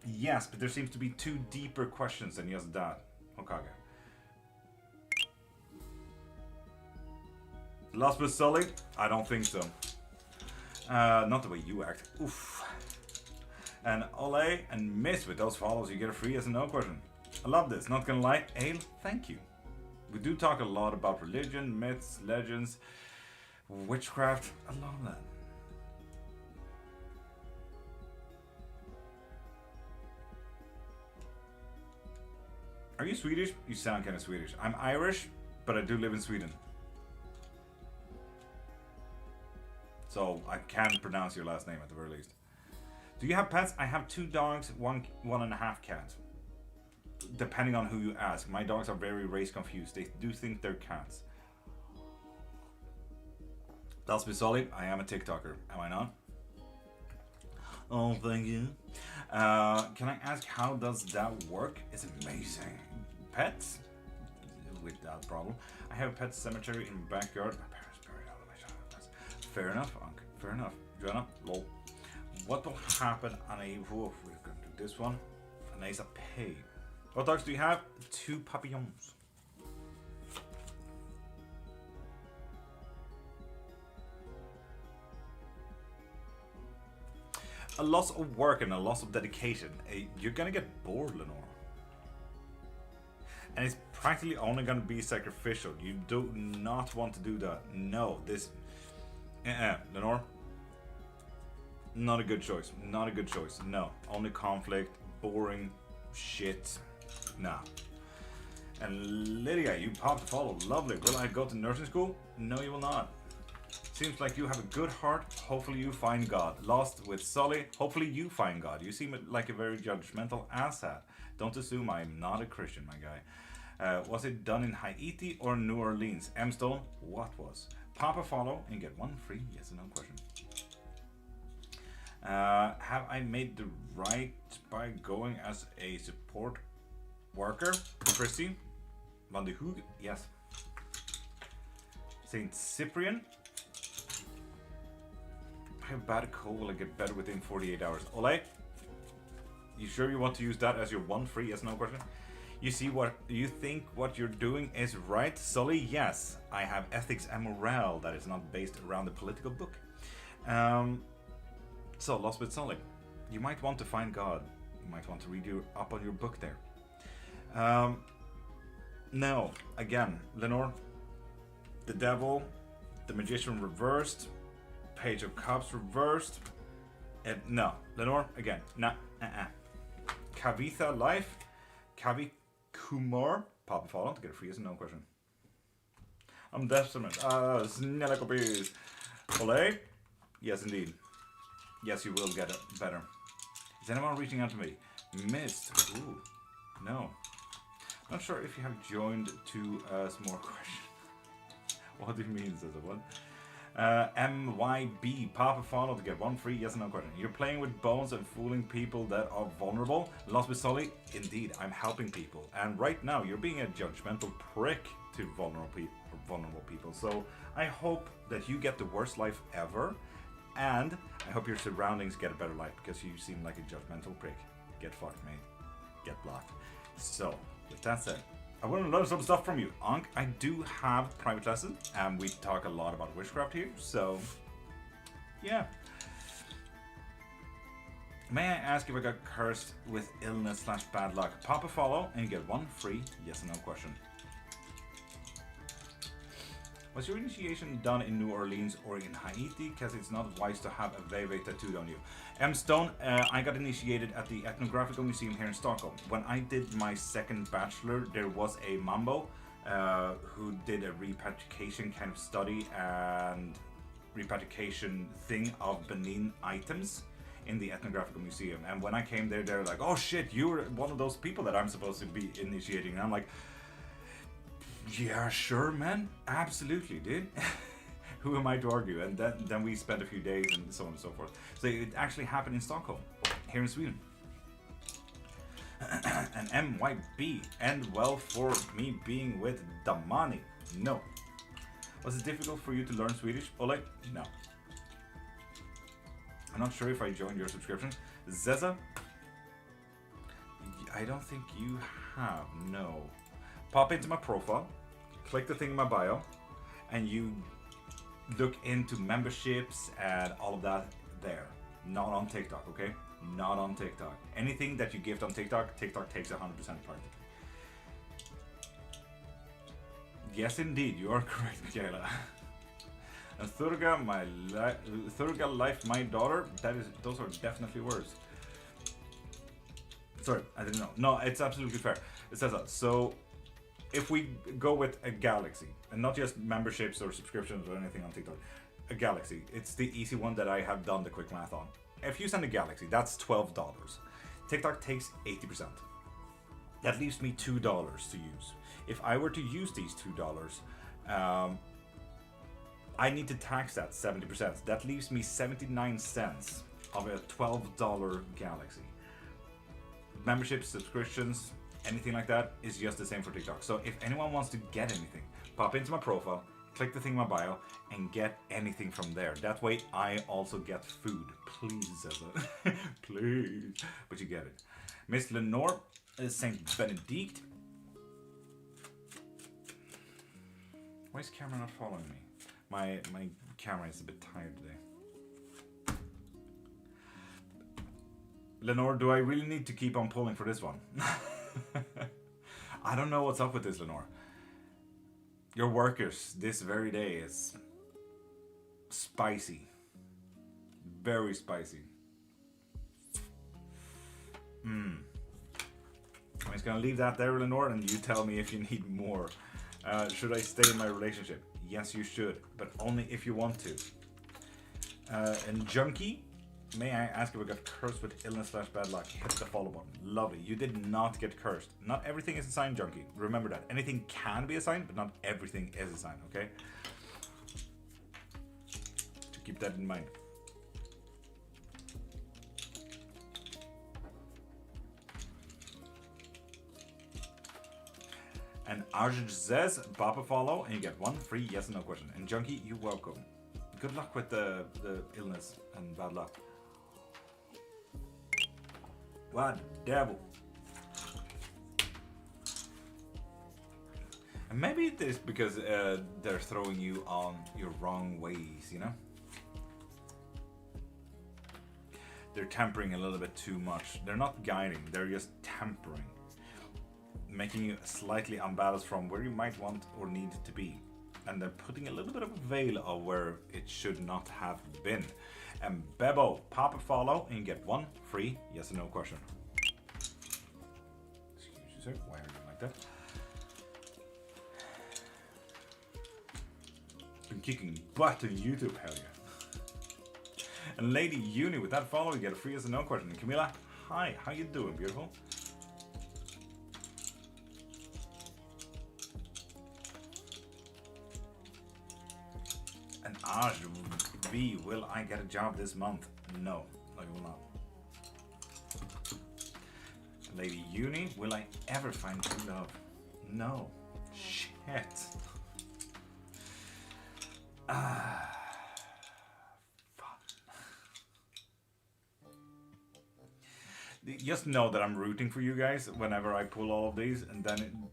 Yes, but there seems to be two deeper questions than just that. Hokage. Lost but Sully? I don't think so. Not the way you act. Oof. And Ole and Miss, with those follows you get a free yes and no question. I love this, not gonna lie. Ale, thank you. We do talk a lot about religion, myths, legends, witchcraft. I love that. Are you Swedish? You sound kind of Swedish. I'm Irish, but I do live in Sweden. So I can pronounce your last name at the very least. Do you have pets? I have 2 dogs, one and a half cats. Depending on who you ask. My dogs are very race confused. They do think they're cats. Let's be solid. I am a TikToker. Am I not? Oh, thank you. Can I ask how does that work? It's amazing. Pets? Without problem. I have a pet cemetery in my backyard. My parents buried all of my childhood pets. Fair enough, Unc. Fair enough. Joanna, lol. What will happen on a... We're going to do this one. An ace of pay. What dogs do you have? 2 papillons. A loss of work and a loss of dedication. You're gonna get bored, Lenore. And it's practically only gonna be sacrificial. You do not want to do that. No, this... Lenore. Not a good choice. Not a good choice. No. Only conflict, boring shit. Nah. And Lydia, you popped a follow. Lovely. Will I go to nursing school? No, you will not. Seems like you have a good heart. Hopefully you find God. Lost with Sully. Hopefully you find God. You seem like a very judgmental asshat. Don't assume I'm not a Christian, my guy. Was it done in Haiti or New Orleans? M-Stone, what was? Pop a follow and get 1 free yes or no question. Have I made the right by going as a support worker? Christy? Van de Hoog? Yes. Saint Cyprian? I have bad cold. Will I get better within 48 hours? Ole? You sure you want to use that as your 1 free yes no question? You see what you think what you're doing is right, Sully? Yes, I have ethics and morale that is not based around the political book. So, Lost with Sully. You might want to find God. You might want to read up on your book there. No, again, Lenore, the devil, the magician reversed, Page of Cups reversed. No, Lenore, again, nah, Kavitha Life, Kavi Kumar, pop a follow to get a free yes and no question. I'm desperate. Snälla kopies. Olé? Yes, indeed. Yes, you will get it better. Is anyone reaching out to me? Missed. Ooh. No. Not sure if you have joined to some more questions. What do you mean, says it? What? MYB, Papa follow to get 1 free yes or no question. You're playing with bones and fooling people that are vulnerable. Lost with Sully? Indeed, I'm helping people. And right now, you're being a judgmental prick to vulnerable people. So I hope that you get the worst life ever. And I hope your surroundings get a better life because you seem like a judgmental prick. Get fucked, mate. Get blocked. So, with that said, I want to learn some stuff from you, Ankh. I do have private lessons, and we talk a lot about witchcraft here, so yeah. May I ask if I got cursed with illness / bad luck? Pop a follow, and you get 1 free yes or no question. Was your initiation done in New Orleans or in Haiti? Because it's not wise to have a Veve tattooed on you. M. Stone, I got initiated at the Ethnographical Museum here in Stockholm. When I did my second bachelor, there was a Mambo who did a repatriation kind of study and repatriation thing of Benin items in the Ethnographical Museum. And when I came there, they were like, oh shit, you're one of those people that I'm supposed to be initiating. And I'm like, yeah, sure, man. Absolutely, dude. Who am I to argue? And then we spent a few days and so on and so forth. So it actually happened in Stockholm, here in Sweden. And MYB, end well for me being with Damani. No. Was it difficult for you to learn Swedish, Oleg? No. I'm not sure if I joined your subscription. Zeza? I don't think you have, no. Pop into my profile, click the thing in my bio, and you look into memberships and all of that there. Not on TikTok, okay? Not on TikTok. Anything that you gift on TikTok, TikTok takes 100% practically. Yes, indeed, you are correct, Michaela. And Thurga life, my daughter. Those are definitely words. Sorry, I didn't know. No, it's absolutely fair. It says that. So, if we go with a galaxy, and not just memberships or subscriptions or anything on TikTok, a galaxy, it's the easy one that I have done the quick math on. If you send a galaxy, that's $12. TikTok takes 80%. That leaves me $2 to use. If I were to use these $2, I need to tax that 70%. That leaves me 79 cents of a $12 galaxy. Memberships, subscriptions, anything like that is just the same for TikTok. So if anyone wants to get anything, pop into my profile, click the thing in my bio, and get anything from there. That way I also get food. Please, Zeza. Please. But you get it. Miss Lenore, Saint Benedict. Why is camera not following me? My camera is a bit tired today. Lenore, do I really need to keep on pulling for this one? I don't know what's up with this, Lenore. Your workers this very day is spicy. Very spicy. I'm just gonna leave that there, Lenore, and you tell me if you need more. Should I stay in my relationship? Yes, you should, but only if you want to. And Junkie, may I ask if I got cursed with illness / bad luck? Hit the follow button. Lovely. You did not get cursed. Not everything is a sign, Junkie. Remember that. Anything can be a sign, but not everything is a sign, okay? To keep that in mind. And Arj says, Papa follow, and you get 1 free yes or no question. And Junkie, you're welcome. Good luck with the illness and bad luck. What devil? And maybe it is because they're throwing you on your wrong ways, you know? They're tempering a little bit too much. They're not guiding, they're just tempering. Making you slightly unbalanced from where you might want or need to be. And they're putting a little bit of a veil of where it should not have been. And Bebo, pop a follow and you get 1 free yes or no question. Excuse me, sir. Why are you like that? Been kicking butt on YouTube, hell yeah. And Lady Uni, with that follow, you get a free yes or no question. And Camilla, hi, how you doing, beautiful? And Aj V, will I get a job this month? No, you will not. Lady Uni, will I ever find true love? No. Shit. Just know that I'm rooting for you guys whenever I pull all of these, and then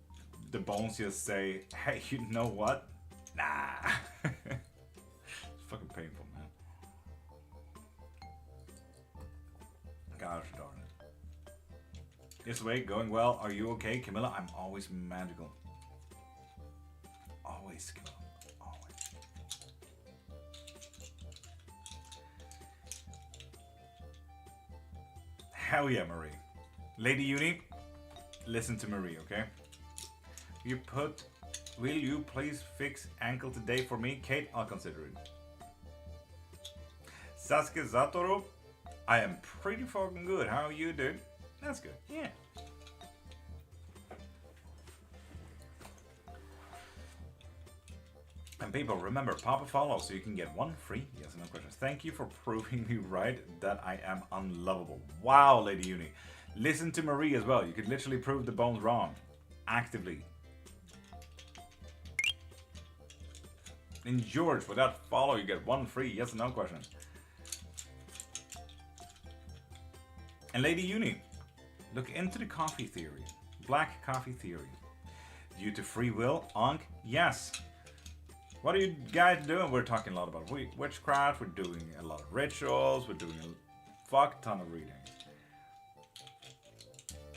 the bones just say, hey, you know what? Nah. It's fucking painful, man. Gosh darn it. Yes, wait, going well. Are you okay, Camilla? I'm always magical. Always, Camilla. Always. Hell yeah, Marie. Lady Uni, listen to Marie, okay? Will you please fix ankle today for me? Kate, I'll consider it. Sasuke Satoru, I am pretty fucking good. How are you, dude? That's good, yeah. And people, remember, pop a follow so you can get one free yes or no questions. Thank you for proving me right that I am unlovable. Wow, Lady Uni. Listen to Marie as well. You could literally prove the bones wrong. Actively. And George, with that follow, you get one free yes or no question. And Lady Uni, look into the coffee theory. Black coffee theory. Due to free will, Ankh, yes. What are you guys doing? We're talking a lot about witchcraft, we're doing a lot of rituals, we're doing a fuck ton of reading.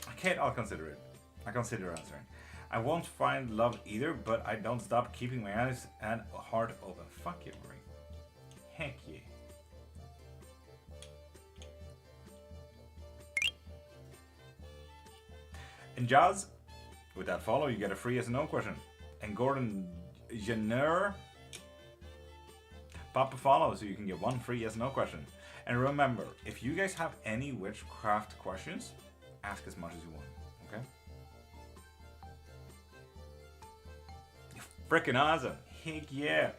Okay, I'll consider it. I consider answering. I won't find love either, but I don't stop keeping my eyes and heart open. Fuck you, Marie. Heck yeah. And Jazz, with that follow, you get a free yes or no question. And Gordon Jenner, pop a follow so you can get one free yes or no question. And remember, if you guys have any witchcraft questions, ask as much as you want, okay? You're freaking awesome. Heck yeah.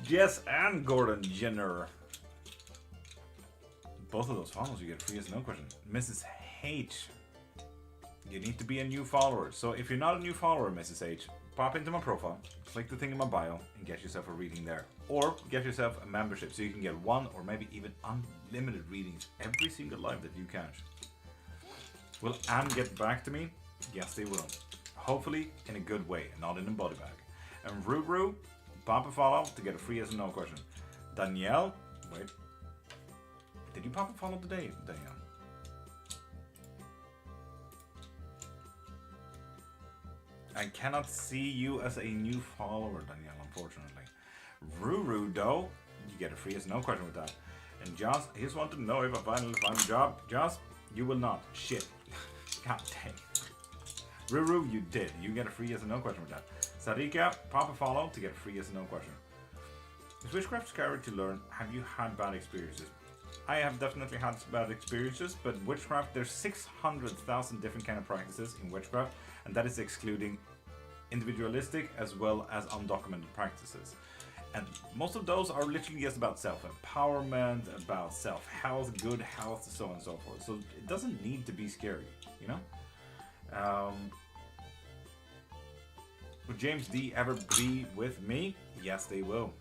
Jess and Gordon Jenner. Both of those follows you get free yes no question. Mrs. H, you need to be a new follower. So if you're not a new follower, Mrs. H, pop into my profile, click the thing in my bio, and get yourself a reading there. Or get yourself a membership so you can get one or maybe even unlimited readings every single live that you catch. Will Anne get back to me? Yes, they will. Hopefully in a good way, not in a body bag. And Ruru, pop a follow to get a free yes or no question. Danielle, wait. Did you pop a follow today, Danielle? I cannot see you as a new follower, Danielle, unfortunately. Ruru, though, you get a free yes or no question with that. And Joss, I just want to know if I finally find a job. Joss, you will not. Shit. God dang. Ruru, you did. You get a free yes or no question with that. Sarika, pop a follow to get a free yes or no question. Is witchcraft scary to learn? Have you had bad experiences? I have definitely had bad experiences, but witchcraft, there's 600,000 different kind of practices in witchcraft, and that is excluding individualistic as well as undocumented practices. And most of those are literally just about self-empowerment, about self-health, good health, so on and so forth. So it doesn't need to be scary, you know? Would James D ever be with me? Yes, they will.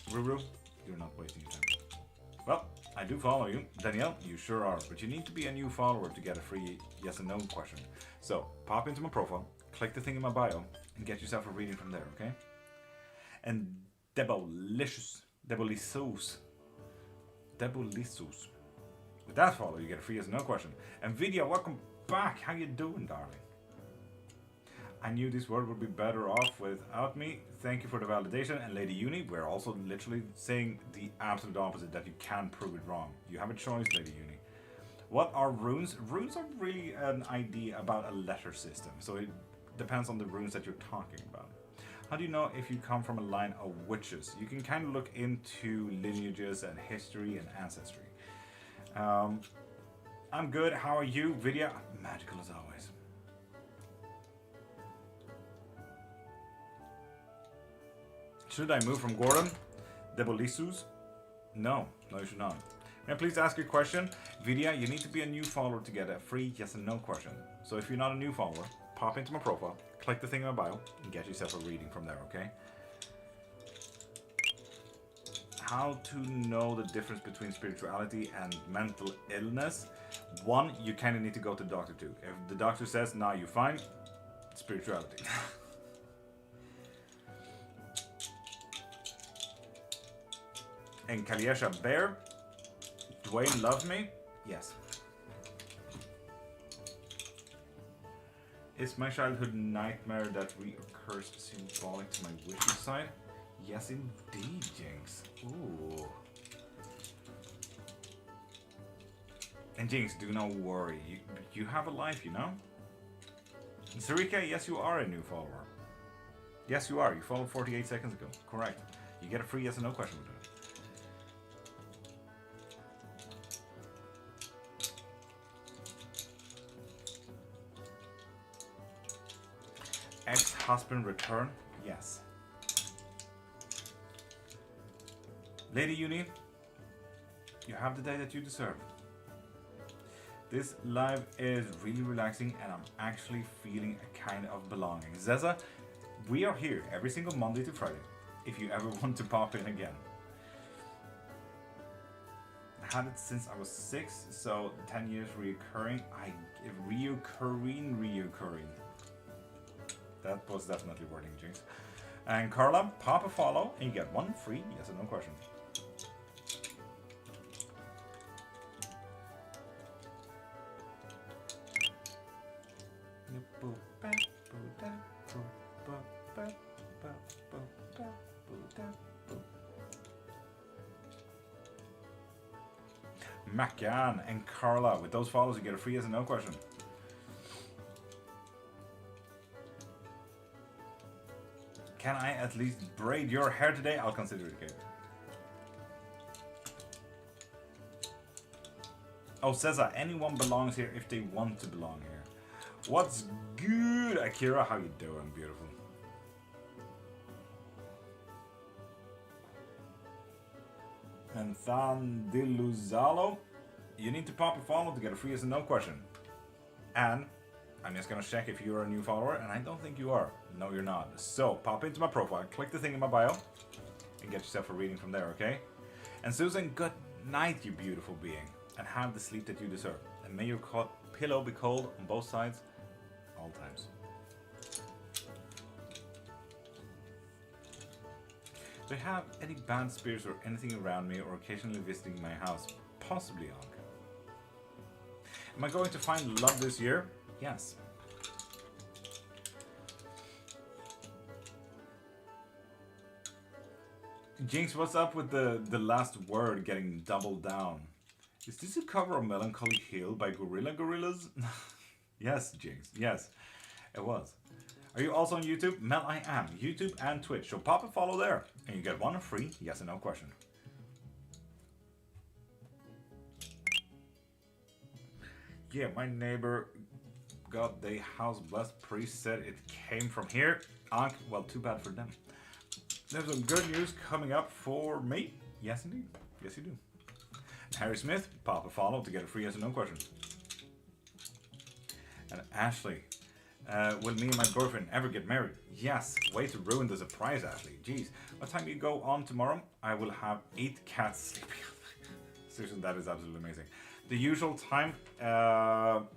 Ruru, you're not wasting your time. Well, I do follow you. Danielle, you sure are. But you need to be a new follower to get a free yes and no question. So, pop into my profile, click the thing in my bio, and get yourself a reading from there, okay? And Debolicious. With that follow, you get a free yes and no question. And Vidya, welcome back. How you doing, darling? I knew this world would be better off without me. Thank you for the validation. And Lady Uni, we're also literally saying the absolute opposite, that you can prove it wrong. You have a choice, Lady Uni. What are runes? Runes are really an idea about a letter system, so it depends on the runes that you're talking about. How do you know if you come from a line of witches? You can kind of look into lineages and history and ancestry. I'm good. How are you, Vidya? Magical as always. Should I move from Gordon? Debolisus? No, you should not. May I please ask you a question? Vidya, you need to be a new follower to get a free yes and no question. So if you're not a new follower, pop into my profile, click the thing in my bio, and get yourself a reading from there, okay? How to know the difference between spirituality and mental illness? One, you kind of need to go to the doctor too. If the doctor says, nah, you're fine, spirituality. And Kaliesha Bear, Dwayne loves me? Yes. Is my childhood nightmare that reoccurs symbolic to my witchy side? Yes, indeed, Jinx. Ooh. And Jinx, do not worry. You have a life, you know? And Sarika, yes, you are a new follower. Yes, you are. You followed 48 seconds ago. Correct. You get a free yes or no question with it. Ex-husband return? Yes. Lady Uni, you have the day that you deserve. This live is really relaxing and I'm actually feeling a kind of belonging. Zeza, we are here every single Monday to Friday if you ever want to pop in again. I had it since I was 6, so 10 years reoccurring. Reoccurring. That was definitely wording, Jinx. And Carla, pop a follow and you get one free yes or no question. Macan and Carla, with those follows you get a free yes or no question. Can I at least braid your hair today? I'll consider it, okay. Oh, Cesar, anyone belongs here if they want to belong here. What's good, Akira? How you doing, beautiful? And Thandiluzalo, you need to pop a follow to get a free yes or no question. And I'm just gonna check if you're a new follower, and I don't think you are. No, you're not. So, pop into my profile, click the thing in my bio, and get yourself a reading from there, okay? And Susan, good night, you beautiful being, and have the sleep that you deserve. And may your pillow be cold on both sides, all times. Do I have any bad spirits or anything around me, or occasionally visiting my house? Possibly, Ankh. Am I going to find love this year? Yes. Jinx, what's up with the last word getting doubled down? Is this a cover of Melancholy Hill by Gorillas? Yes, Jinx. Yes, it was. Are you also on YouTube? Mel, I am. YouTube and Twitch. So pop a follow there, and you get one free yes or no question. Yeah, my neighbor got the house blessed. Priest said it came from here. Ankh, well, too bad for them. There's some good news coming up for me. Yes, indeed. Yes, you do. Harry Smith, pop a follow to get a free yes or no question. And Ashley, will me and my girlfriend ever get married? Yes. Way to ruin the surprise, Ashley. Jeez. What time do you go on tomorrow? I will have 8 cats sleeping. Seriously, that is absolutely amazing. The usual time, an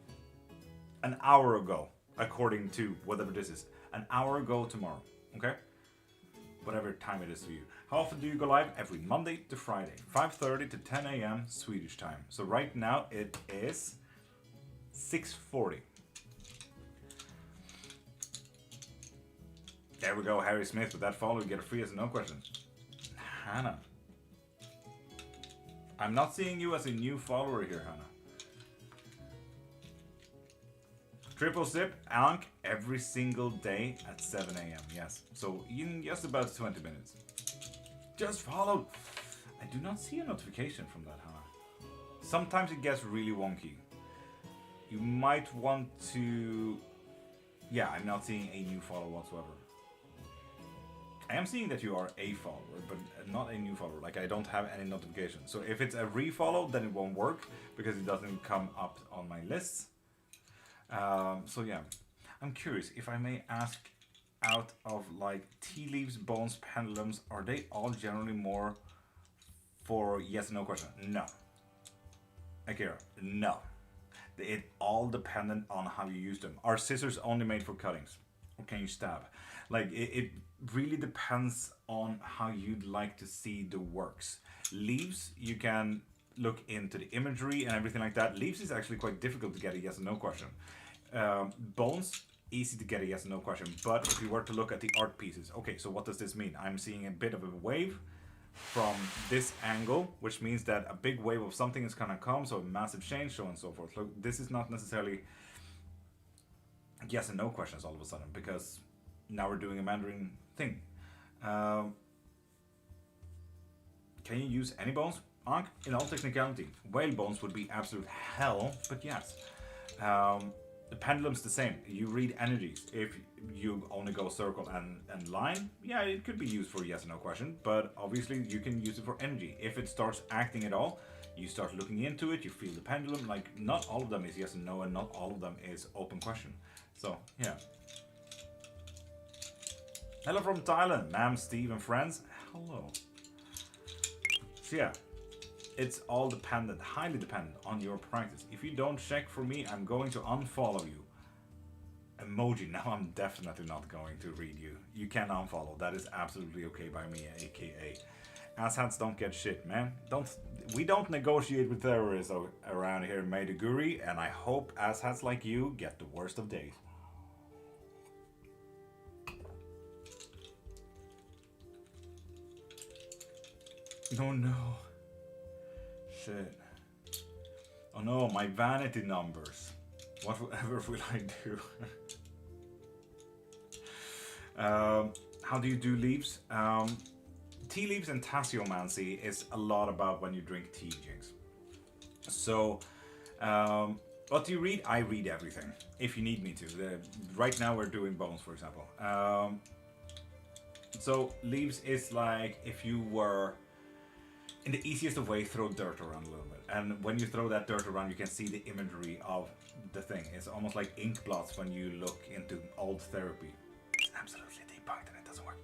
hour ago, according to whatever this is. An hour ago tomorrow, okay? Whatever time it is for you. How often do you go live? Every Monday to Friday, 5:30 to 10 a.m. Swedish time. So right now it is 6:40. There we go, Harry Smith. With that follow, you get a free yes or no question. Hannah. I'm not seeing you as a new follower here, Hannah. Triple sip, Ankh, every single day at 7 a.m. Yes, so in just about 20 minutes. Just follow. I do not see a notification from that, huh? Sometimes it gets really wonky. You might want to... Yeah, I'm not seeing a new follower whatsoever. I am seeing that you are a follower, but not a new follower. Like, I don't have any notification. So if it's a refollow, then it won't work because it doesn't come up on my lists. So yeah, I'm curious if I may ask, out of like tea leaves, bones, pendulums, are they all generally more for yes and no question? No. Akira, no. It all dependent on how you use them. Are scissors only made for cuttings? Or can you stab? Like, it really depends on how you'd like to see the works. Leaves, you can look into the imagery and everything like that. Leaves is actually quite difficult to get a yes and no question. Bones, easy to get a yes and no question. But if you were to look at the art pieces, okay, so what does this mean? I'm seeing a bit of a wave from this angle, which means that a big wave of something is gonna come, so a massive change, so on and so forth. So this is not necessarily yes and no questions all of a sudden, because now we're doing a Mandarin thing. Can you use any bones? Ankh, in all technicality, whale bones would be absolute hell, but yes. The pendulum's the same. You read energies. If you only go circle and line, yeah, it could be used for yes or no question, but obviously you can use it for energy. If it starts acting at all, you start looking into it, you feel the pendulum. Like, not all of them is yes and no, and not all of them is open question. So, yeah. Hello from Thailand, ma'am, Steve, and friends. Hello. So yeah, it's all dependent, highly dependent on your practice. If you don't check for me, I'm going to unfollow you. Emoji, now I'm definitely not going to read you. You can unfollow, that is absolutely okay by me, aka. Asshats don't get shit, man. We don't negotiate with terrorists around here in Maiduguri, and I hope asshats like you get the worst of days. Oh no. Shit. Oh no, my vanity numbers. Whatever will I do? How do you do leaves? Tea leaves and tasseomancy is a lot about when you drink tea, Jinx. So, what do you read? I read everything, if you need me to. Right now we're doing bones, for example. So, leaves is like if you were... in the easiest of way, throw dirt around a little bit. And when you throw that dirt around, you can see the imagery of the thing. It's almost like ink blots when you look into old therapy. It's absolutely debunked and it doesn't work.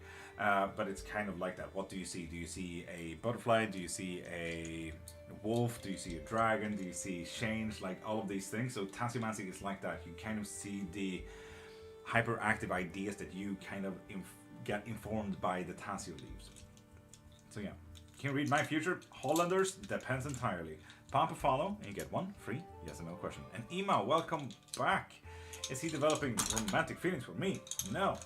But it's kind of like that. What do you see? Do you see a butterfly? Do you see a wolf? Do you see a dragon? Do you see change? Like all of these things. So tasseomancy is like that. You kind of see the hyperactive ideas that you kind of get informed by the tassio leaves. So yeah. Can you read my future? Hollanders, depends entirely. Pump a follow and you get one free yes or no question. And Ima, welcome back. Is he developing romantic feelings for me? No.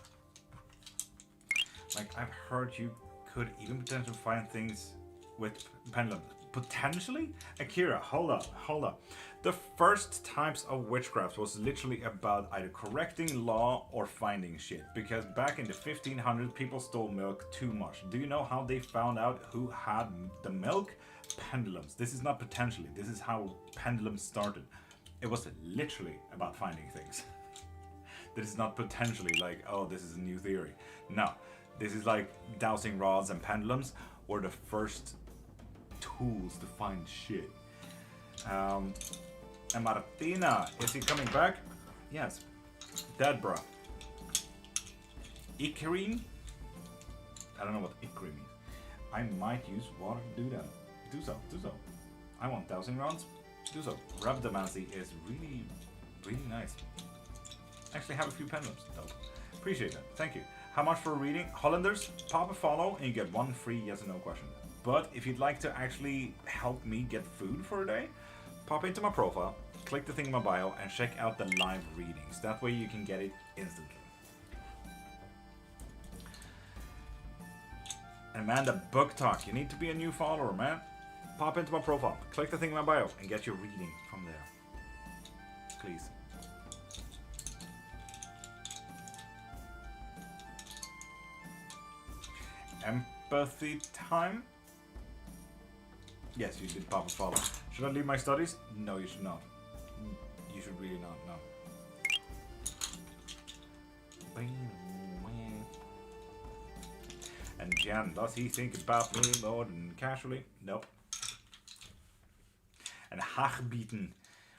Like, I've heard you could even potentially find things with pendulum. Potentially? Akira, hold up. The first types of witchcraft was literally about either correcting law or finding shit. Because back in the 1500s, people stole milk too much. Do you know how they found out who had the milk? Pendulums. This is not potentially. This is how pendulums started. It was literally about finding things. This is not potentially like, oh, this is a new theory. No. This is like dowsing rods and pendulums were the first tools to find shit. And Martina, is he coming back? Yes. Dead, bro. Ikarim? I don't know what Ikarim means. I might use water to do that. Do so. I want dowsing rods. Do so. Rhabdomancy is really, really nice. Actually have a few pendulums, though. Appreciate that. Thank you. How much for reading? Hollanders, pop a follow and you get one free yes or no question. But if you'd like to actually help me get food for a day, pop into my profile, click the thing in my bio, and check out the live readings. That way you can get it instantly. Amanda Book Talk, you need to be a new follower, man. Pop into my profile, click the thing in my bio, and get your reading from there. Please. Empathy time? Yes, you did pop a follow. Should I leave my studies? No, you should not. You should really not, no. And Jan, does he think about me more than casually? Nope. And Hachbieten.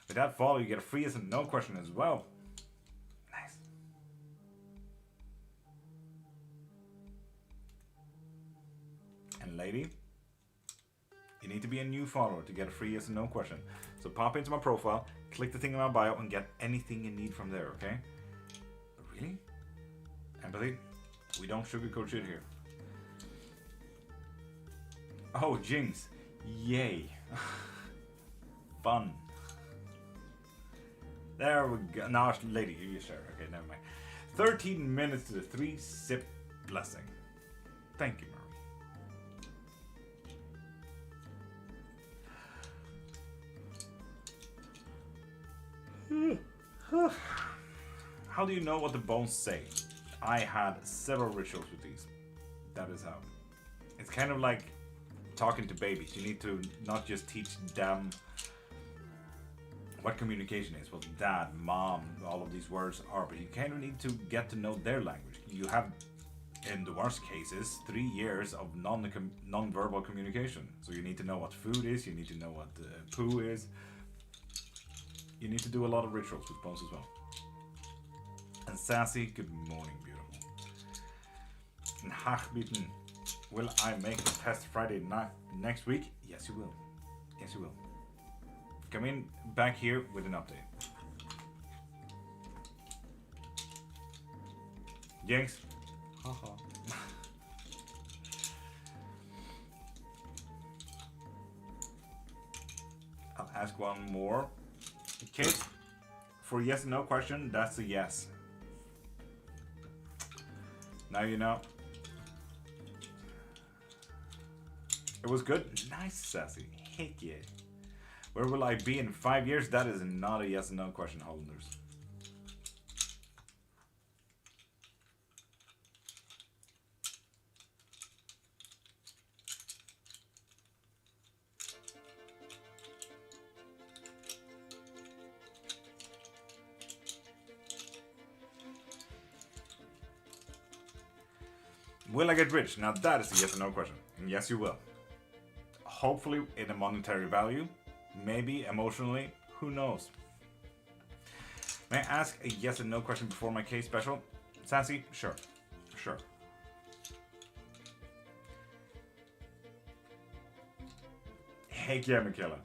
With that follow, you get a free yes and no question as well. Nice. And lady, you need to be a new follower to get a free yes and no question. So pop into my profile, click the thing in my bio, and get anything you need from there, okay? But really? Empathy? We don't sugarcoat shit here. Oh, Jinx. Yay. Fun. There we go. Now, lady, you share. Okay, never mind. 13 minutes to the 3-sip blessing. Thank you, Marie. How do you know what the bones say? I had several rituals with these. That is how. It's kind of like talking to babies. You need to not just teach them what communication is, what dad, mom, all of these words are, but you kind of need to get to know their language. You have, in the worst cases, 3 years of non-verbal communication. So you need to know what food is, you need to know what poo is. You need to do a lot of rituals with bones as well. And Sassy, good morning, beautiful. And Hachbitten, will I make the test Friday night next week? Yes, you will. Yes, you will. Come in back here with an update. Jinx. Haha. I'll ask one more. Okay. For yes and no question, that's a yes. Now you know. It was good. Nice, Sassy. Heck yeah. Where will I be in 5 years? That is not a yes and no question, Hollanders. Will I get rich? Now that is a yes or no question. And yes, you will. Hopefully in a monetary value. Maybe emotionally. Who knows? May I ask a yes and no question before my case special? Sassy? Sure. Sure. Heck yeah, Michaela.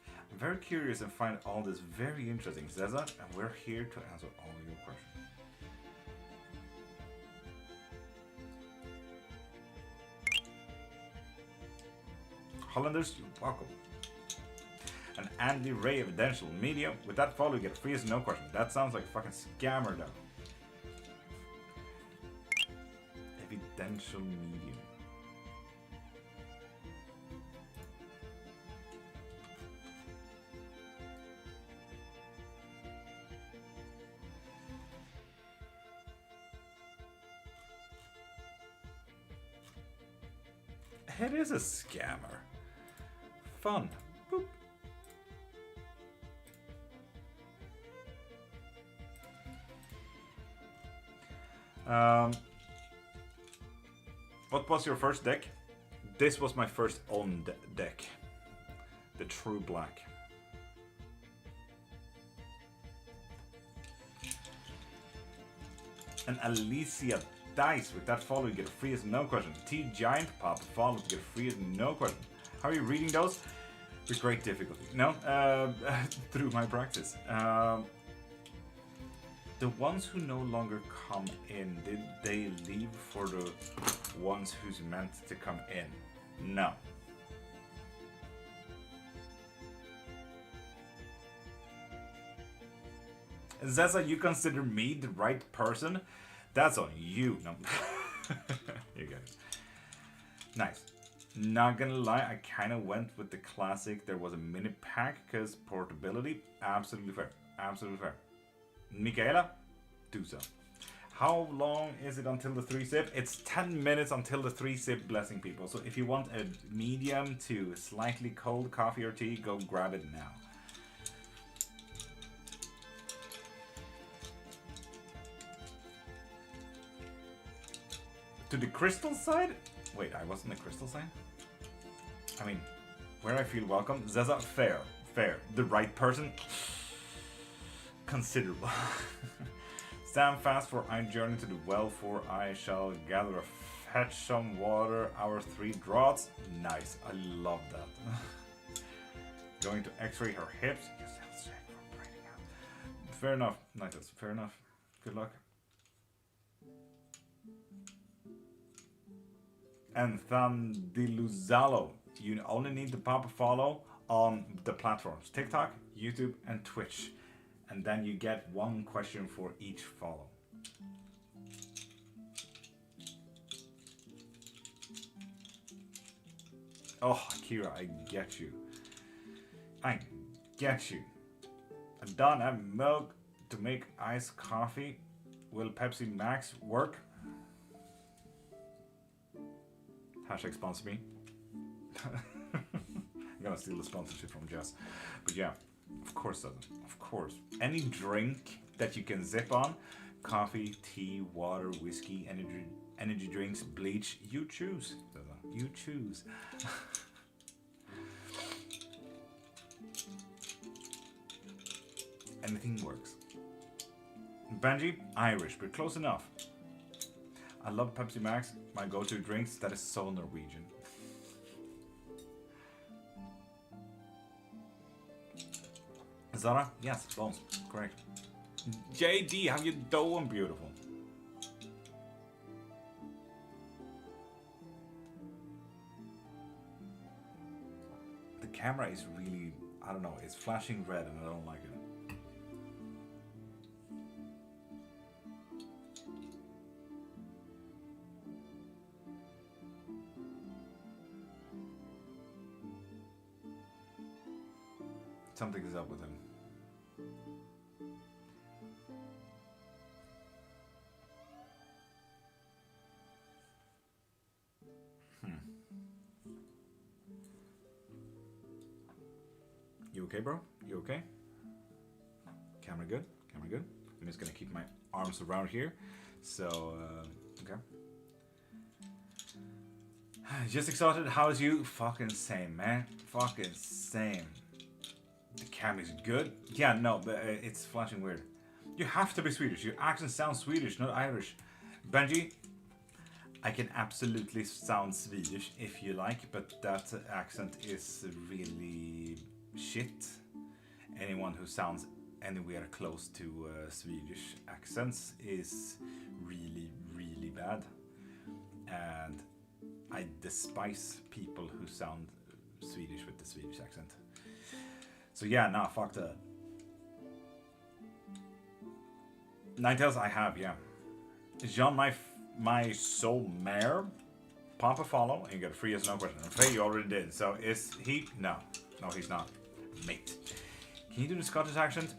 I'm very curious and find all this very interesting, Zeza, and we're here to answer all your questions. Hollanders, you're welcome. And Andy Ray Evidential Media. With that follow, you get free as no question. That sounds like a fucking scammer, though. Evidential Medium. It is a scammer. Fun. Boop. What was your first deck? This was my first own deck. The True Black. And Alicia Dice, with that follow you get a free as no question. T Giant Pop follow to get a free as no question. How are you reading those? With great difficulty. No, through my practice. The ones who no longer come in, did they leave for the ones who's meant to come in? No. Zeza, you consider me the right person? That's on you. No. You get it. Nice. Not gonna lie, I kind of went with the classic. There was a mini pack because portability. Absolutely fair. Absolutely fair. Michaela, do so. How long is it until the 3-sip? It's 10 minutes until the 3-sip blessing, people. So if you want a medium to slightly cold coffee or tea, go grab it now. To the crystal side? Wait, I wasn't the crystal side? I mean, where I feel welcome. Zaza, fair. Fair. The right person? Considerable. Stand fast, for I journey to the well, for I shall gather fetch some water, our 3 draughts. Nice, I love that. Going to x-ray her hips. Yes, check for breathing out. Fair enough, Nightos, fair enough. Good luck. And Thandiluzalo, you only need to pop a follow on the platforms TikTok, YouTube, and Twitch. And then you get 1 question for each follow. Oh, Akira, I get you. I get you. I don't have milk to make iced coffee. Will Pepsi Max work? Hashtag sponsor me. I'm gonna steal the sponsorship from Jess. But yeah. Of course doesn't. Of course. Any drink that you can zip on, coffee, tea, water, whiskey, energy drinks, bleach, you choose. You choose. Anything works. Benji, Irish, but close enough. I love Pepsi Max, my go-to drinks. That is so Norwegian. Zara? Yes, bones. Correct. JD, how you doing, beautiful? The camera is really, I don't know, it's flashing red and I don't like it. Something is up with him. You okay, bro? You okay? Camera good? Camera good? I'm just gonna keep my arms around here. So, okay. Just excited. How's you? Fucking same, man. Fucking same. The cam is good. Yeah, no, but it's flashing weird. You have to be Swedish. Your accent sounds Swedish, not Irish. Benji, I can absolutely sound Swedish if you like, but that accent is really shit. Anyone who sounds anywhere close to Swedish accents is really, really bad. And I despise people who sound Swedish with the Swedish accent. So yeah, nah, fuck that. Ninetales I have, yeah. Is John my soul mare? Pop a follow and you get a free yes no question. And Faye, you already did. So is he? No. No, he's not. Mate. Can you do the Scottish accent?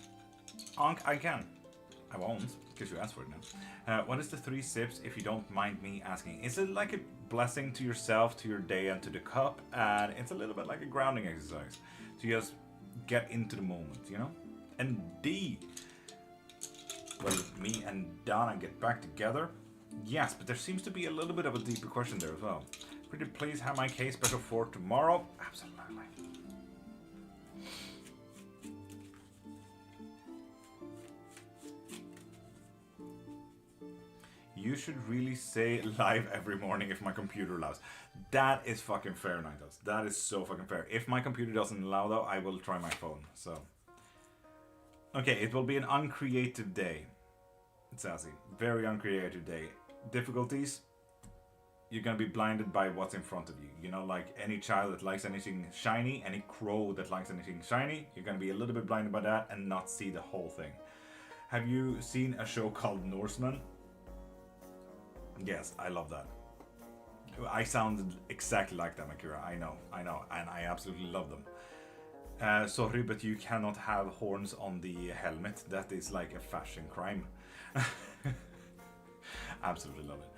Onk, I can. I won't, because you asked for it now. What is the 3 sips, if you don't mind me asking? Is it like a blessing to yourself, to your day, and to the cup? And it's a little bit like a grounding exercise. To just get into the moment, you know? And D. Will me and Donna get back together? Yes, but there seems to be a little bit of a deeper question there as well. Pretty please have my case special for tomorrow? Absolutely. You should really say live every morning if my computer allows. That is fucking fair, Nightos. That is so fucking fair. If my computer doesn't allow though, I will try my phone, so. Okay, it will be an uncreative day. It's sassy. Very uncreative day. Difficulties? You're gonna be blinded by what's in front of you. You know, like any child that likes anything shiny, any crow that likes anything shiny, you're gonna be a little bit blinded by that and not see the whole thing. Have you seen a show called Norseman? Yes, I love that. I sounded exactly like them, Akira. I know, and I absolutely love them. Sorry, but you cannot have horns on the helmet. That is like a fashion crime. Absolutely love it.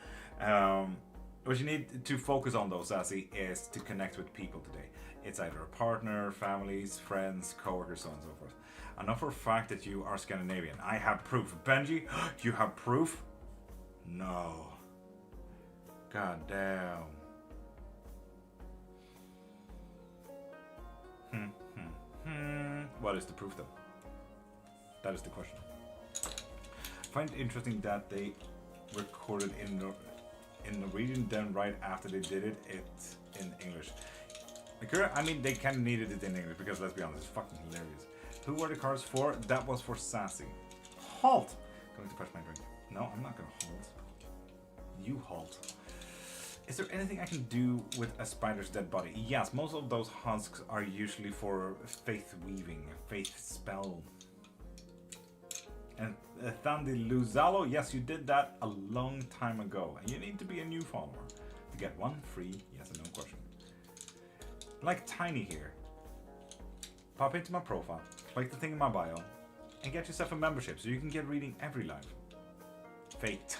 What you need to focus on though, Sassy, is to connect with people today. It's either a partner, families, friends, co-workers, so on and so forth. I know for a fact that you are Scandinavian. I have proof. Benji, you have proof? No. God damn. What is the proof though? That is the question. I find it interesting that they recorded in Norwegian, then right after they did it, it's in English. I mean, they kind of needed it in English because let's be honest, it's fucking hilarious. Who were the cards for? That was for Sassy. Halt! Going to fetch my drink. No, I'm not gonna halt. You halt. Is there anything I can do with a spider's dead body? Yes, most of those husks are usually for faith weaving, faith spell. And Thandi Luzalo, yes, you did that a long time ago. And you need to be a new follower to get one free yes or no question. Like Tiny here. Pop into my profile, click the thing in my bio, and get yourself a membership so you can get reading every live. Fate.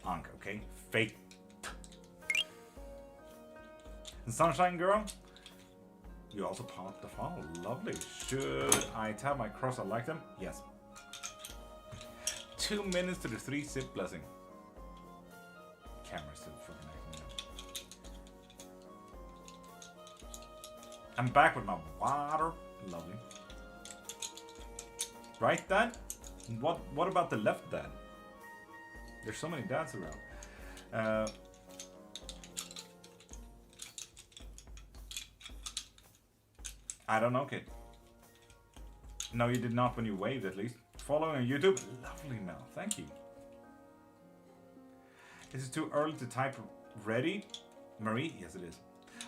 Ankh, okay? Fate. And Sunshine Girl, you also popped the follow. Lovely. Should I tap my cross? I like them? Yes. 2 minutes to the 3-sip blessing. Camera's still fucking acting up. I'm back with my water. Lovely. Right, Dad? What about the left, Dad? There's so many dads around. I don't know, kid. No, you did not when you waved, at least. Following on YouTube? Lovely, Mel. Thank you. Is it too early to type ready? Marie? Yes, it is.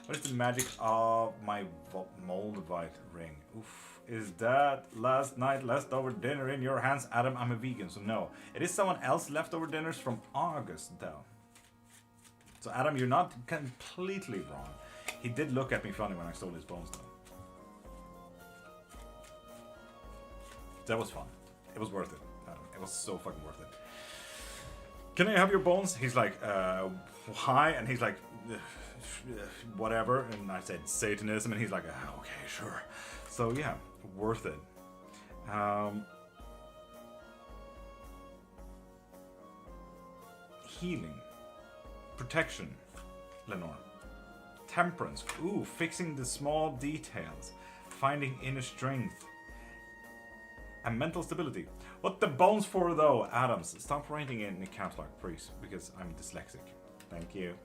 What is the magic of my Moldavite ring? Oof. Is that last night leftover dinner in your hands? Adam, I'm a vegan, so no. It is someone else leftover dinners from August, though. So, Adam, you're not completely wrong. He did look at me funny when I stole his bones, though. That was fun. It was worth it. It was so fucking worth it. Can I have your bones? He's like, why? And he's like, whatever. And I said Satanism, and he's like, okay, sure. So yeah, worth it. Healing, protection, Lenore. Temperance. Ooh, fixing the small details, finding inner strength. And mental stability. What the bones for though, Adams? Stop writing it in the caps lock, please, because I'm dyslexic. Thank you.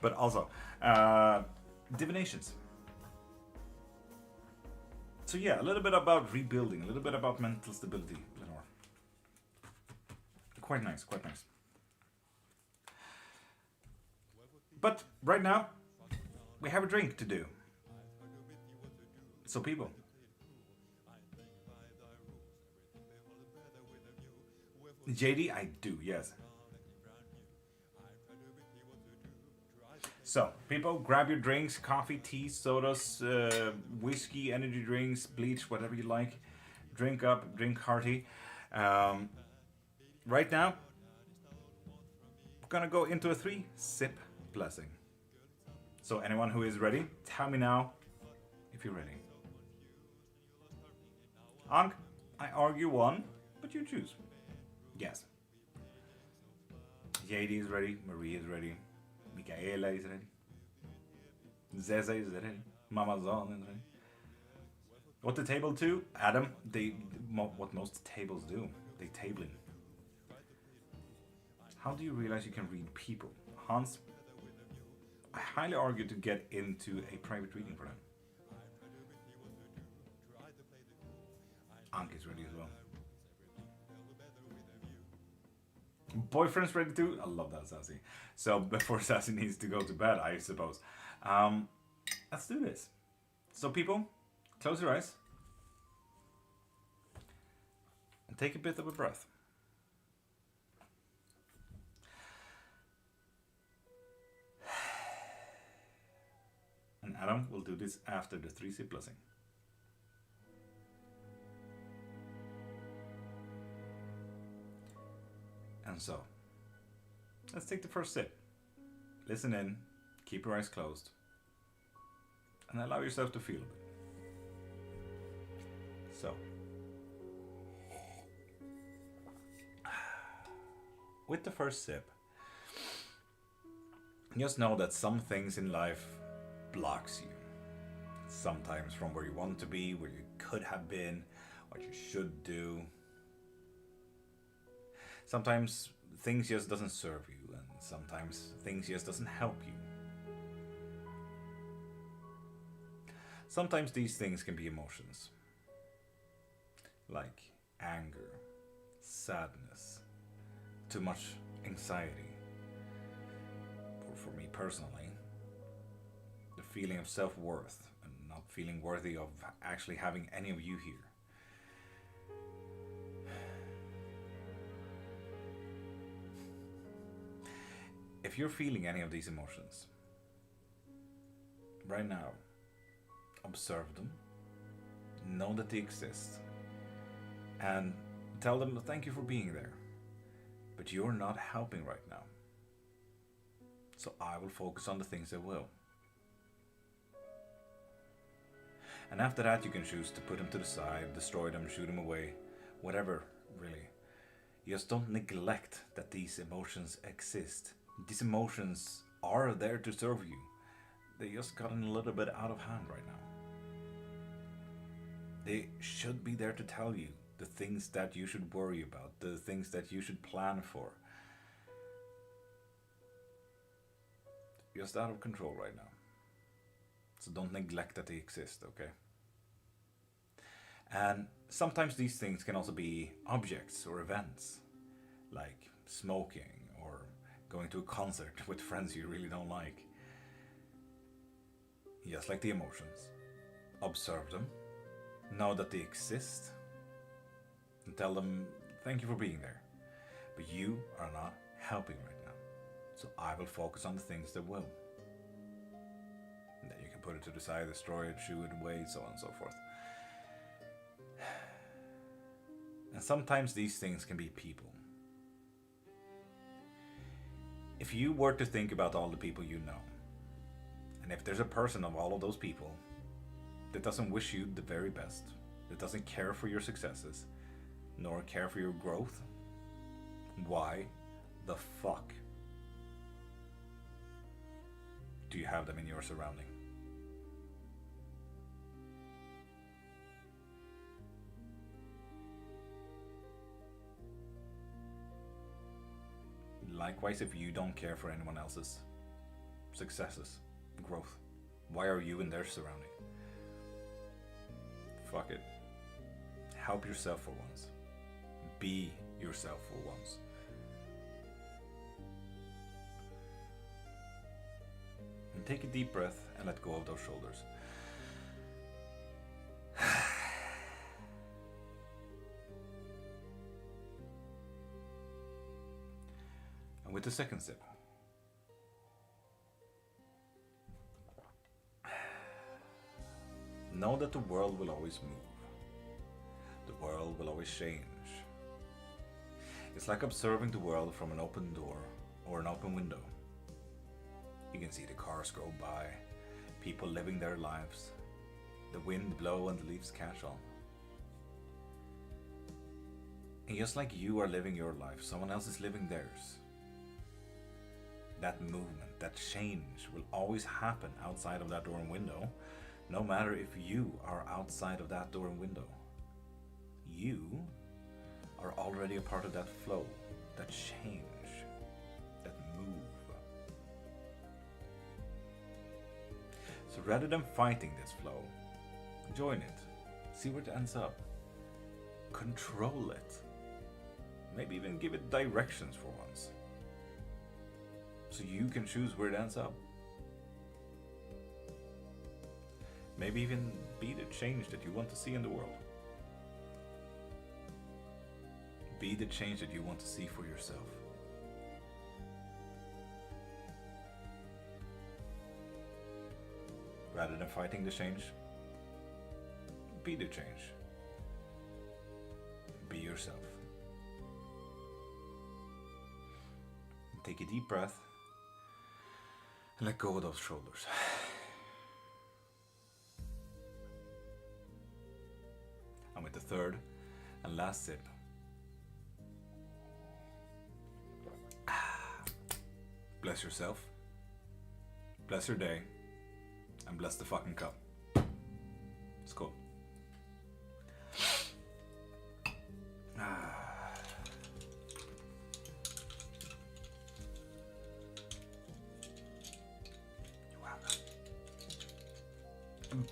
But also, divinations. So yeah, a little bit about rebuilding, a little bit about mental stability, Lenore. Quite nice, quite nice. But right now, we have a drink to do. So people. JD, I do, yes. So, people, grab your drinks, coffee, tea, sodas, whiskey, energy drinks, bleach, whatever you like. Drink up, drink hearty. Right now, we're gonna go into a 3-sip blessing. So, anyone who is ready, tell me now if you're ready. Ankh, I argue one, but you choose. Yes. JD is ready. Marie is ready. Michaela is ready. Zeza is ready. Mama Zon is ready. What the table do? Adam, what most tables do. They tabling. How do you realize you can read people? Hans, I highly argue to get into a private reading for them. Ankh is ready as well. Boyfriend's ready too? I love that, Sassy. So before Sassy needs to go to bed, I suppose. Let's do this. So people, close your eyes. And take a bit of a breath. And Adam will do this after the 3-sip blessing. And so, let's take the first sip. Listen in, keep your eyes closed, and allow yourself to feel it. So, with the first sip, just know that some things in life blocks you. Sometimes from where you want to be, where you could have been, what you should do. Sometimes things just doesn't serve you, and sometimes things just doesn't help you. Sometimes these things can be emotions, like anger, sadness, too much anxiety, or for me personally, the feeling of self-worth and not feeling worthy of actually having any of you here. If you're feeling any of these emotions right now, observe them, know that they exist, and tell them thank you for being there, but you're not helping right now. So I will focus on the things that will. And after that, you can choose to put them to the side, destroy them, shoot them away, whatever, really. Just don't neglect that these emotions exist. These emotions are there to serve you. They just gotten a little bit out of hand right now. They should be there to tell you the things that you should worry about, the things that you should plan for. Just out of control right now. So don't neglect that they exist, okay? And sometimes these things can also be objects or events, like smoking or going to a concert with friends you really don't like. Just like the emotions. Observe them, know that they exist, and tell them thank you for being there. But you are not helping right now. So I will focus on the things that will. And then you can put it to the side, destroy it, shoo it away, so on and so forth. And sometimes these things can be people. If you were to think about all the people you know, and if there's a person of all of those people that doesn't wish you the very best, that doesn't care for your successes, nor care for your growth, why the fuck do you have them in your surrounding? Likewise, if you don't care for anyone else's successes, growth, why are you in their surrounding? Fuck it. Help yourself for once. Be yourself for once. And take a deep breath and let go of those shoulders. And with the second sip, know that the world will always move. The world will always change. It's like observing the world from an open door or an open window. You can see the cars go by, people living their lives, the wind blow and the leaves catch on. And just like you are living your life, someone else is living theirs. That movement, that change will always happen outside of that door and window, no matter if you are outside of that door and window. You are already a part of that flow, that change, that move. So rather than fighting this flow, join it, see where it ends up, control it, maybe even give it directions for once, so you can choose where it ends up. Maybe even be the change that you want to see in the world. Be the change that you want to see for yourself. Rather than fighting the change, be the change. Be yourself. Take a deep breath and let go of those shoulders. And with the third and last sip, bless yourself, bless your day, and bless the fucking cup. It's cool.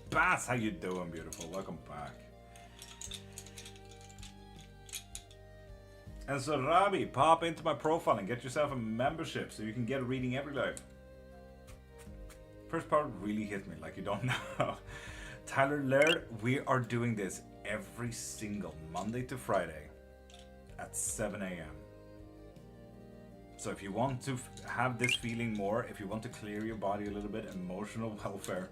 Bass, how you doing, beautiful? Welcome back. And so Rabi, pop into my profile and get yourself a membership so you can get a reading every live. First part really hit me like you don't know. Tyler Laird, we are doing this every single Monday to Friday at 7 a.m. So if you want to have this feeling more, if you want to clear your body a little bit, emotional welfare,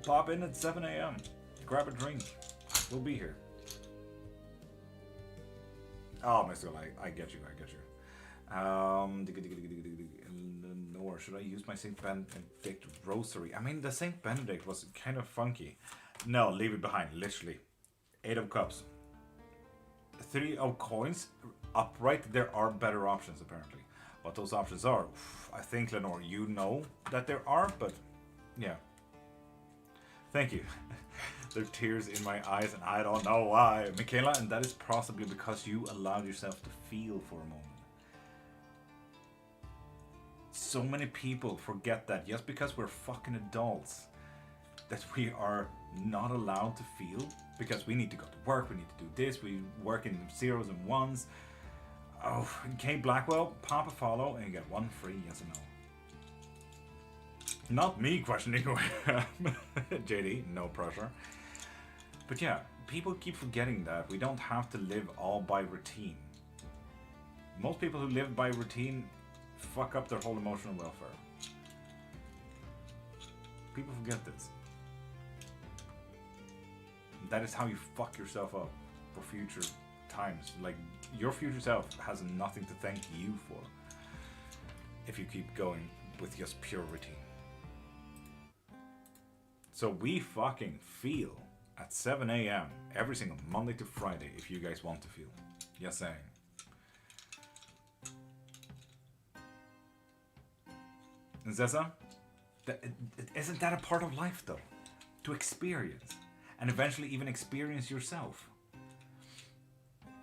pop in at 7 a.m. Grab a drink. We'll be here. Oh, Mystical, I get you, Or should I use my St. Benedict rosary? I mean, the St. Benedict was kind of funky. No, leave it behind, literally. 8 of cups. 3 of coins. Upright, there are better options, apparently. What those options are, I think, Lenore, you know that there are, but yeah. Thank you. There are tears in my eyes and I don't know why. Michaela, and that is possibly because you allowed yourself to feel for a moment. So many people forget that just because we're fucking adults, that we are not allowed to feel because we need to go to work, we need to do this, we work in zeros and ones. Oh, K Blackwell, pop a follow and you get 1 free yes or no. Not me questioning JD, no pressure. But yeah, people keep forgetting that we don't have to live all by routine. Most people who live by routine fuck up their whole emotional welfare. People forget this. That is how you fuck yourself up for future times. Like, your future self has nothing to thank you for if you keep going with just pure routine. So we fucking feel at 7 a.m. every single Monday to Friday if you guys want to feel. Just saying. And Zeza, isn't that a part of life though? To experience. And eventually even experience yourself.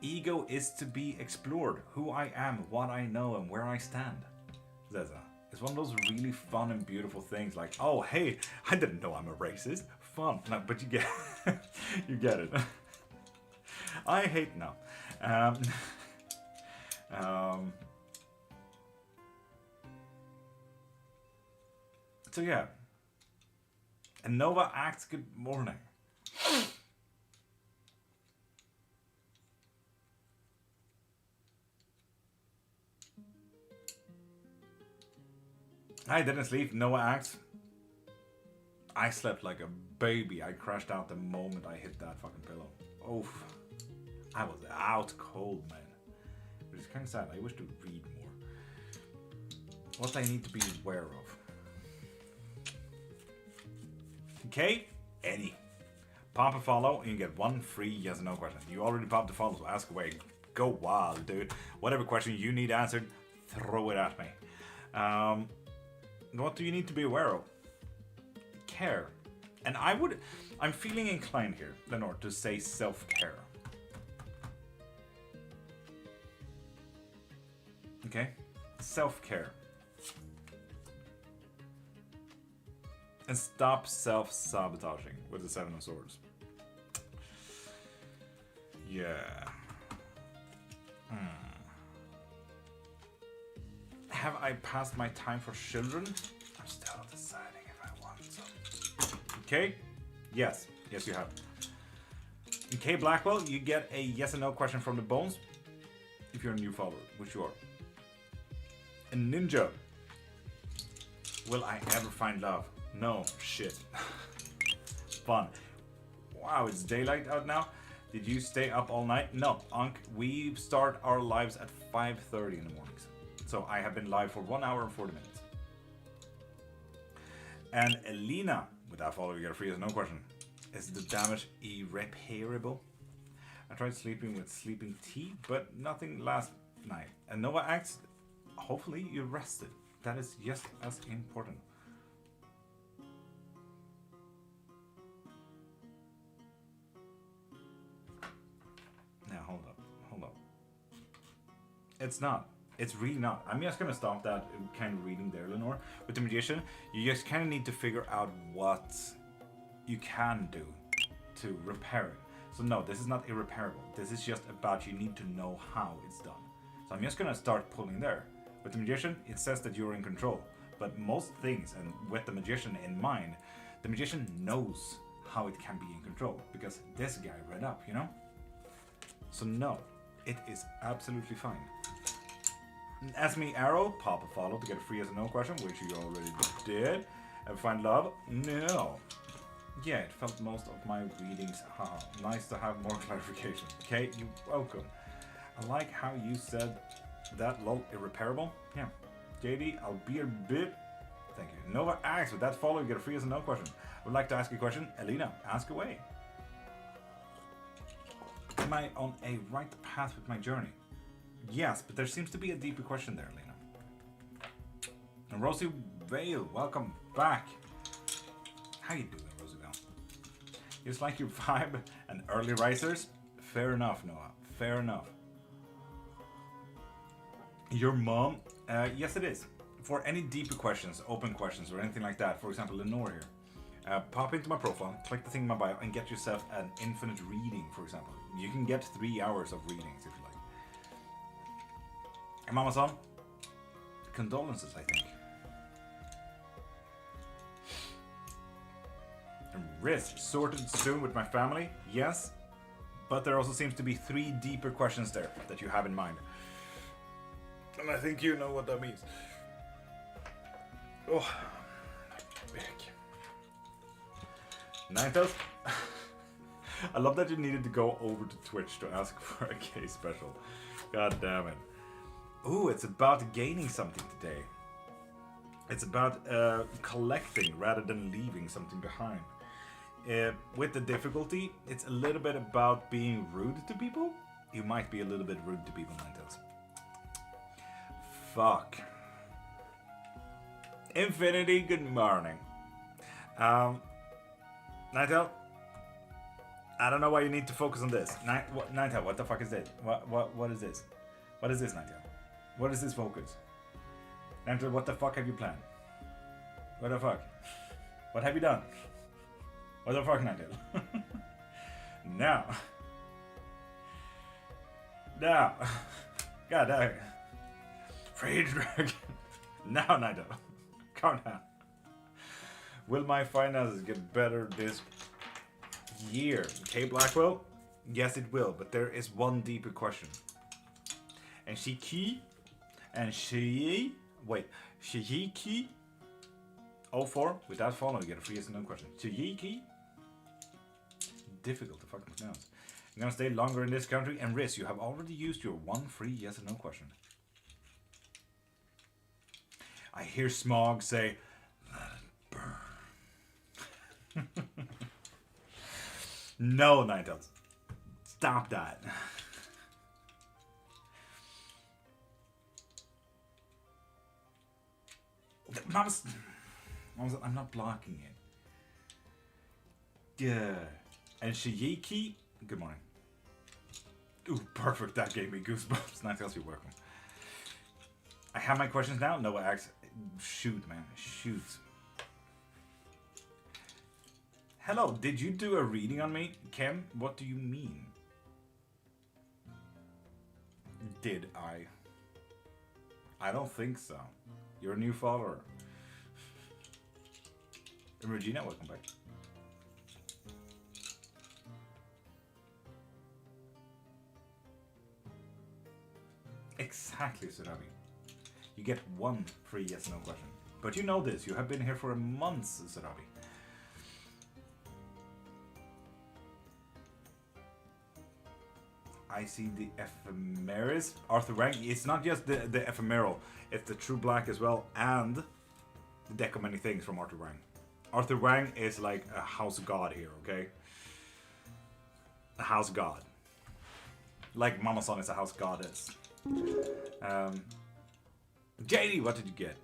Ego is to be explored. Who I am, what I know, and where I stand. Zeza. It's one of those really fun and beautiful things like, oh, hey, I didn't know I'm a racist. Fun. No, but you get you get it. I hate no. So yeah. And Nova Acts, good morning. I didn't sleep, Noah Acts. I slept like a baby. I crashed out the moment I hit that fucking pillow. Oof. I was out cold, man. Which is kind of sad. I wish to read more. What I need to be aware of. Okay? Any. Pop a follow and you get 1 free yes or no question. You already popped the follow, so ask away. Go wild, dude. Whatever question you need answered, throw it at me. What do you need to be aware of? Care. And I'm feeling inclined here, Lenore, to say self-care. Okay? Self-care. And stop self-sabotaging with the 7 of Swords. Yeah. Have I passed my time for children? I'm still deciding if I want some. Okay? Yes. Yes, you have. In K Blackwell, you get a yes and no question from the bones if you're a new follower, which you are. And Ninja. Will I ever find love? No. Shit. Fun. Wow, it's daylight out now. Did you stay up all night? No, Unc. We start our lives at 5:30 in the mornings. So I have been live for 1 hour and 40 minutes. And Elena, with that follow, you get a free as no question. Is the damage irreparable? I tried sleeping with sleeping tea, but nothing last night. And Nova acts, hopefully you rested. That is just as important. Now, hold up. It's not. It's really not. I'm just gonna stop that kind of reading there, Lenore. With the Magician, you just kind of need to figure out what you can do to repair it. So no, this is not irreparable. This is just about you need to know how it's done. So I'm just gonna start pulling there. With the Magician, it says that you're in control. But most things, and with the Magician in mind, the Magician knows how it can be in control. Because this guy read up, you know? So no, it is absolutely fine. Ask me Arrow, pop a follow to get a free as a no question, which you already did. And find love? No. Yeah, it felt most of my readings. Haha, nice to have more clarification. Okay, you're welcome. I like how you said that, lol, irreparable. Yeah. JD, I'll be a bit. Thank you. Nova asks, with that follow, you get a free as a no question. Would like to ask a question? Elena, ask away. Am I on a right path with my journey? Yes, but there seems to be a deeper question there, Lena. And Rosie Vale, welcome back. How you doing, Rosie Vale? Just like your vibe and early risers? Fair enough, Noah. Fair enough. Your mom? Yes, it is. For any deeper questions, open questions, or anything like that, for example, Lenore here, pop into my profile, click the thing in my bio, and get yourself an infinite reading, for example. You can get 3 hours of readings if you like. And Mama-san, condolences, I think. And Riz, sorted soon with my family? Yes. But there also seems to be 3 deeper questions there that you have in mind. And I think you know what that means. Oh, big. Ninetales? I love that you needed to go over to Twitch to ask for a K special. God damn it. Ooh, it's about gaining something today. It's about collecting rather than leaving something behind. With the difficulty, it's a little bit about being rude to people. You might be a little bit rude to people, Ninetales. Fuck. Infinity, good morning. Ninetale, I don't know why you need to focus on this. Ninetale, what the fuck is this? What is this? What is this, Ninetale? What is this focus? Ninetale, what the fuck have you planned? What the fuck? What have you done? What the fuck, Ninetale? Now. Now. God damn it. Free dragon. Now, Ninetale. Calm down. Will my finances get better this year? Okay, Blackwell? Yes, it will, but there is one deeper question. And Shiki and Shiki 04, without following, you get a free yes and no question. Shiki, difficult to fucking pronounce. I'm gonna stay longer in this country, and Riz, you have already used your one free yes and no question. I hear Smog say, let it burn. No, Ninetales. Stop that. Mama's, I'm not blocking it. Yeah. And Shiyiki, good morning. Ooh, perfect. That gave me goosebumps. Ninetales, you're welcome. I have my questions now. Noah asks, shoot, man. Shoot. Hello, did you do a reading on me? Kim, what do you mean? Did I? I don't think so. You're a new follower. And Regina, welcome back. Exactly, Tsunami. You get one free yes no question. But you know this, you have been here for a month, Tsunami. I see the ephemeris. Arthur Wang. It's not just the ephemeral. It's the true black as well, and the deck of many things from Arthur Wang. Arthur Wang is like a house god here, okay? A house god. Like Mama Son is a house goddess. JD, what did you get?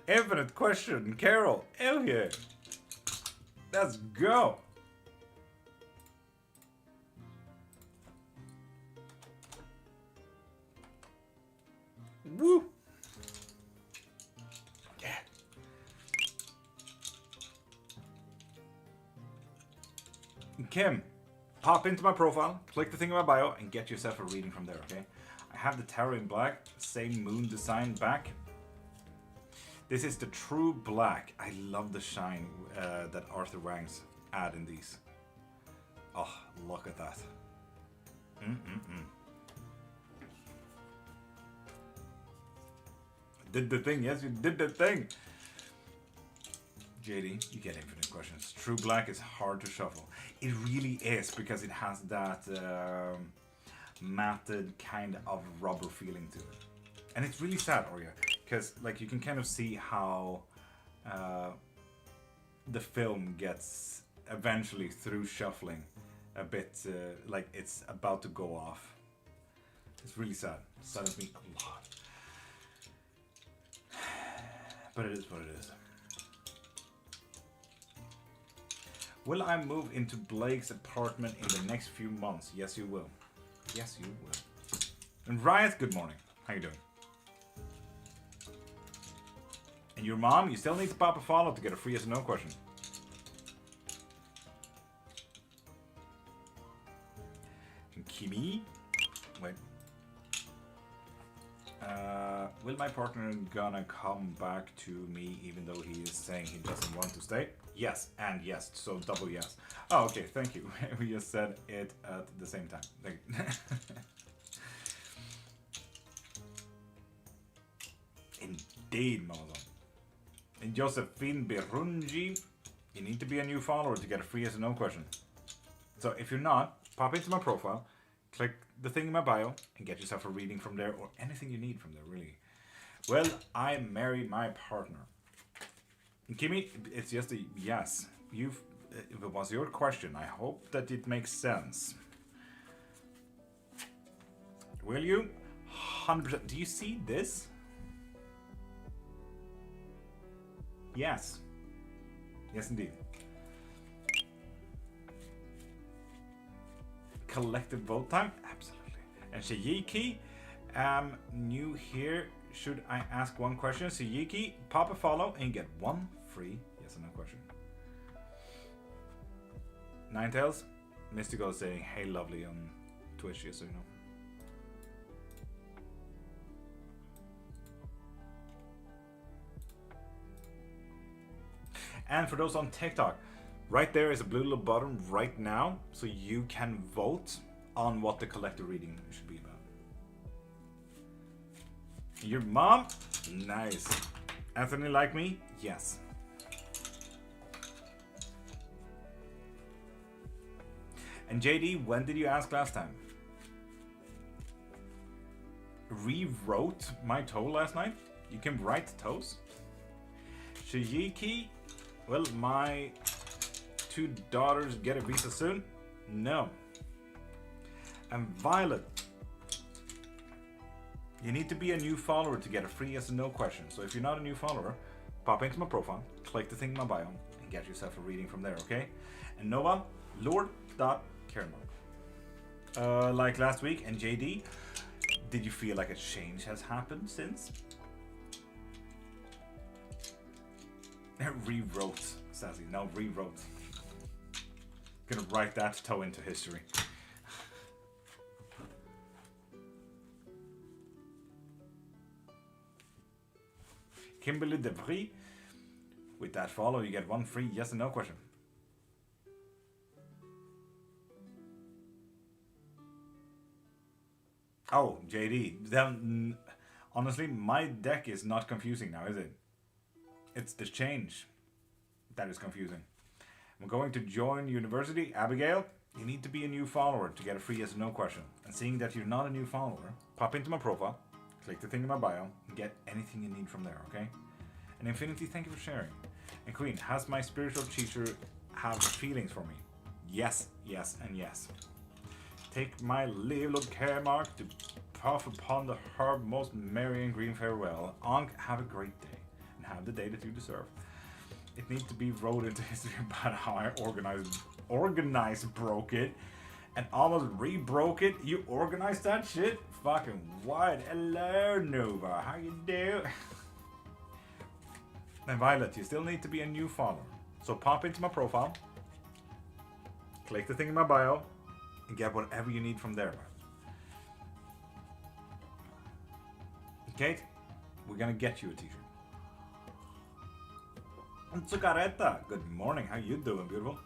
Infinite question, Carol. Hell yeah. Let's go. Woo. Yeah. Kim, pop into my profile, click the thing in my bio, and get yourself a reading from there, okay? I have the tarot in black, same moon design back. This is the true black. I love the shine that Arthur Wang's add in these. Oh, look at that. Did the thing, yes, you did the thing. JD, you get infinite questions. True black is hard to shuffle. It really is, because it has that matted kind of rubber feeling to it. And it's really sad, Orya, because like you can kind of see how the film gets eventually through shuffling a bit like it's about to go off. It's really sad. It saddens me a lot. But it is what it is. Will I move into Blake's apartment in the next few months? Yes, you will. Yes, you will. And Riot, good morning. How you doing? And your mom, you still need to pop a follow to get a free yes or no question. And Kimi, wait. Will my partner gonna come back to me even though he is saying he doesn't want to stay? Yes, and yes, so double yes. Oh, okay, thank you. We just said it at the same time. Indeed, Mama. And Josephine Berunji, you need to be a new follower to get a free yes or no question. So if you're not, pop into my profile, click the thing in my bio, and get yourself a reading from there, or anything you need from there, really. Well, I married my partner. And Kimi, it's just a yes. If it was your question, I hope that it makes sense. Will you? 100%. Do you see this? Yes. Yes, indeed. Collective vote time? Absolutely. And Shayiki, new here. Should I ask one question? Shayiki, pop a follow and get one free yes or no question. Ninetails, Mystical is saying, hey lovely on Twitch, yes or no. And for those on TikTok, right there is a blue little button right now, so you can vote on what the collective reading should be about. Your mom? Nice. Anthony, like me? Yes. And JD, when did you ask last time? Rewrote my toe last night? You can write toes? Shijiki? Will my 2 daughters get a visa soon? No. And Violet, you need to be a new follower to get a free yes or no question. So if you're not a new follower, pop into my profile, click the thing in my bio, and get yourself a reading from there, okay? And Nova, Lord.Cairnmark. Like last week, and JD, did you feel like a change has happened since? Rewrote, Sassy. No, rewrote. Gonna write that toe into history. Kimberly DeVry, with that follow, you get one free yes and no question. Oh, JD. Then, honestly, my deck is not confusing now, is it? It's the change that is confusing. I'm going to join university. Abigail, you need to be a new follower to get a free yes or no question. And seeing that you're not a new follower, pop into my profile, click the thing in my bio, and get anything you need from there, okay? And Infinity, thank you for sharing. And Queen, has my spiritual teacher have feelings for me? Yes, yes, and yes. Take my Lord.Cairnmark to puff upon the herb most merry and green farewell. Ankh, have a great day, and have the day that you deserve. It needs to be wrote into history about how I organized broke it, and almost re-broke it. You organized that shit? Fucking what? Hello, Nova. How you do? And Violet, you still need to be a new follower. So pop into my profile, click the thing in my bio, and get whatever you need from there. Kate, we're gonna get you a t-shirt. And Zucaretta, good morning. How you doing, beautiful?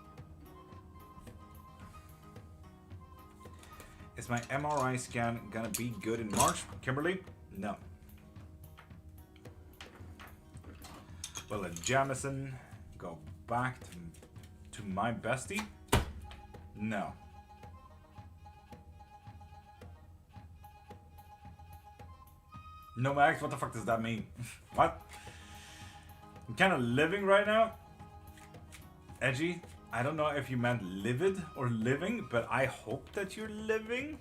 Is my MRI scan gonna be good in March, Kimberly? No. Will a Jamison go back to my bestie? No. No, Max, what the fuck does that mean? What? I'm kind of living right now? Edgy, I don't know if you meant livid or living, but I hope that you're living.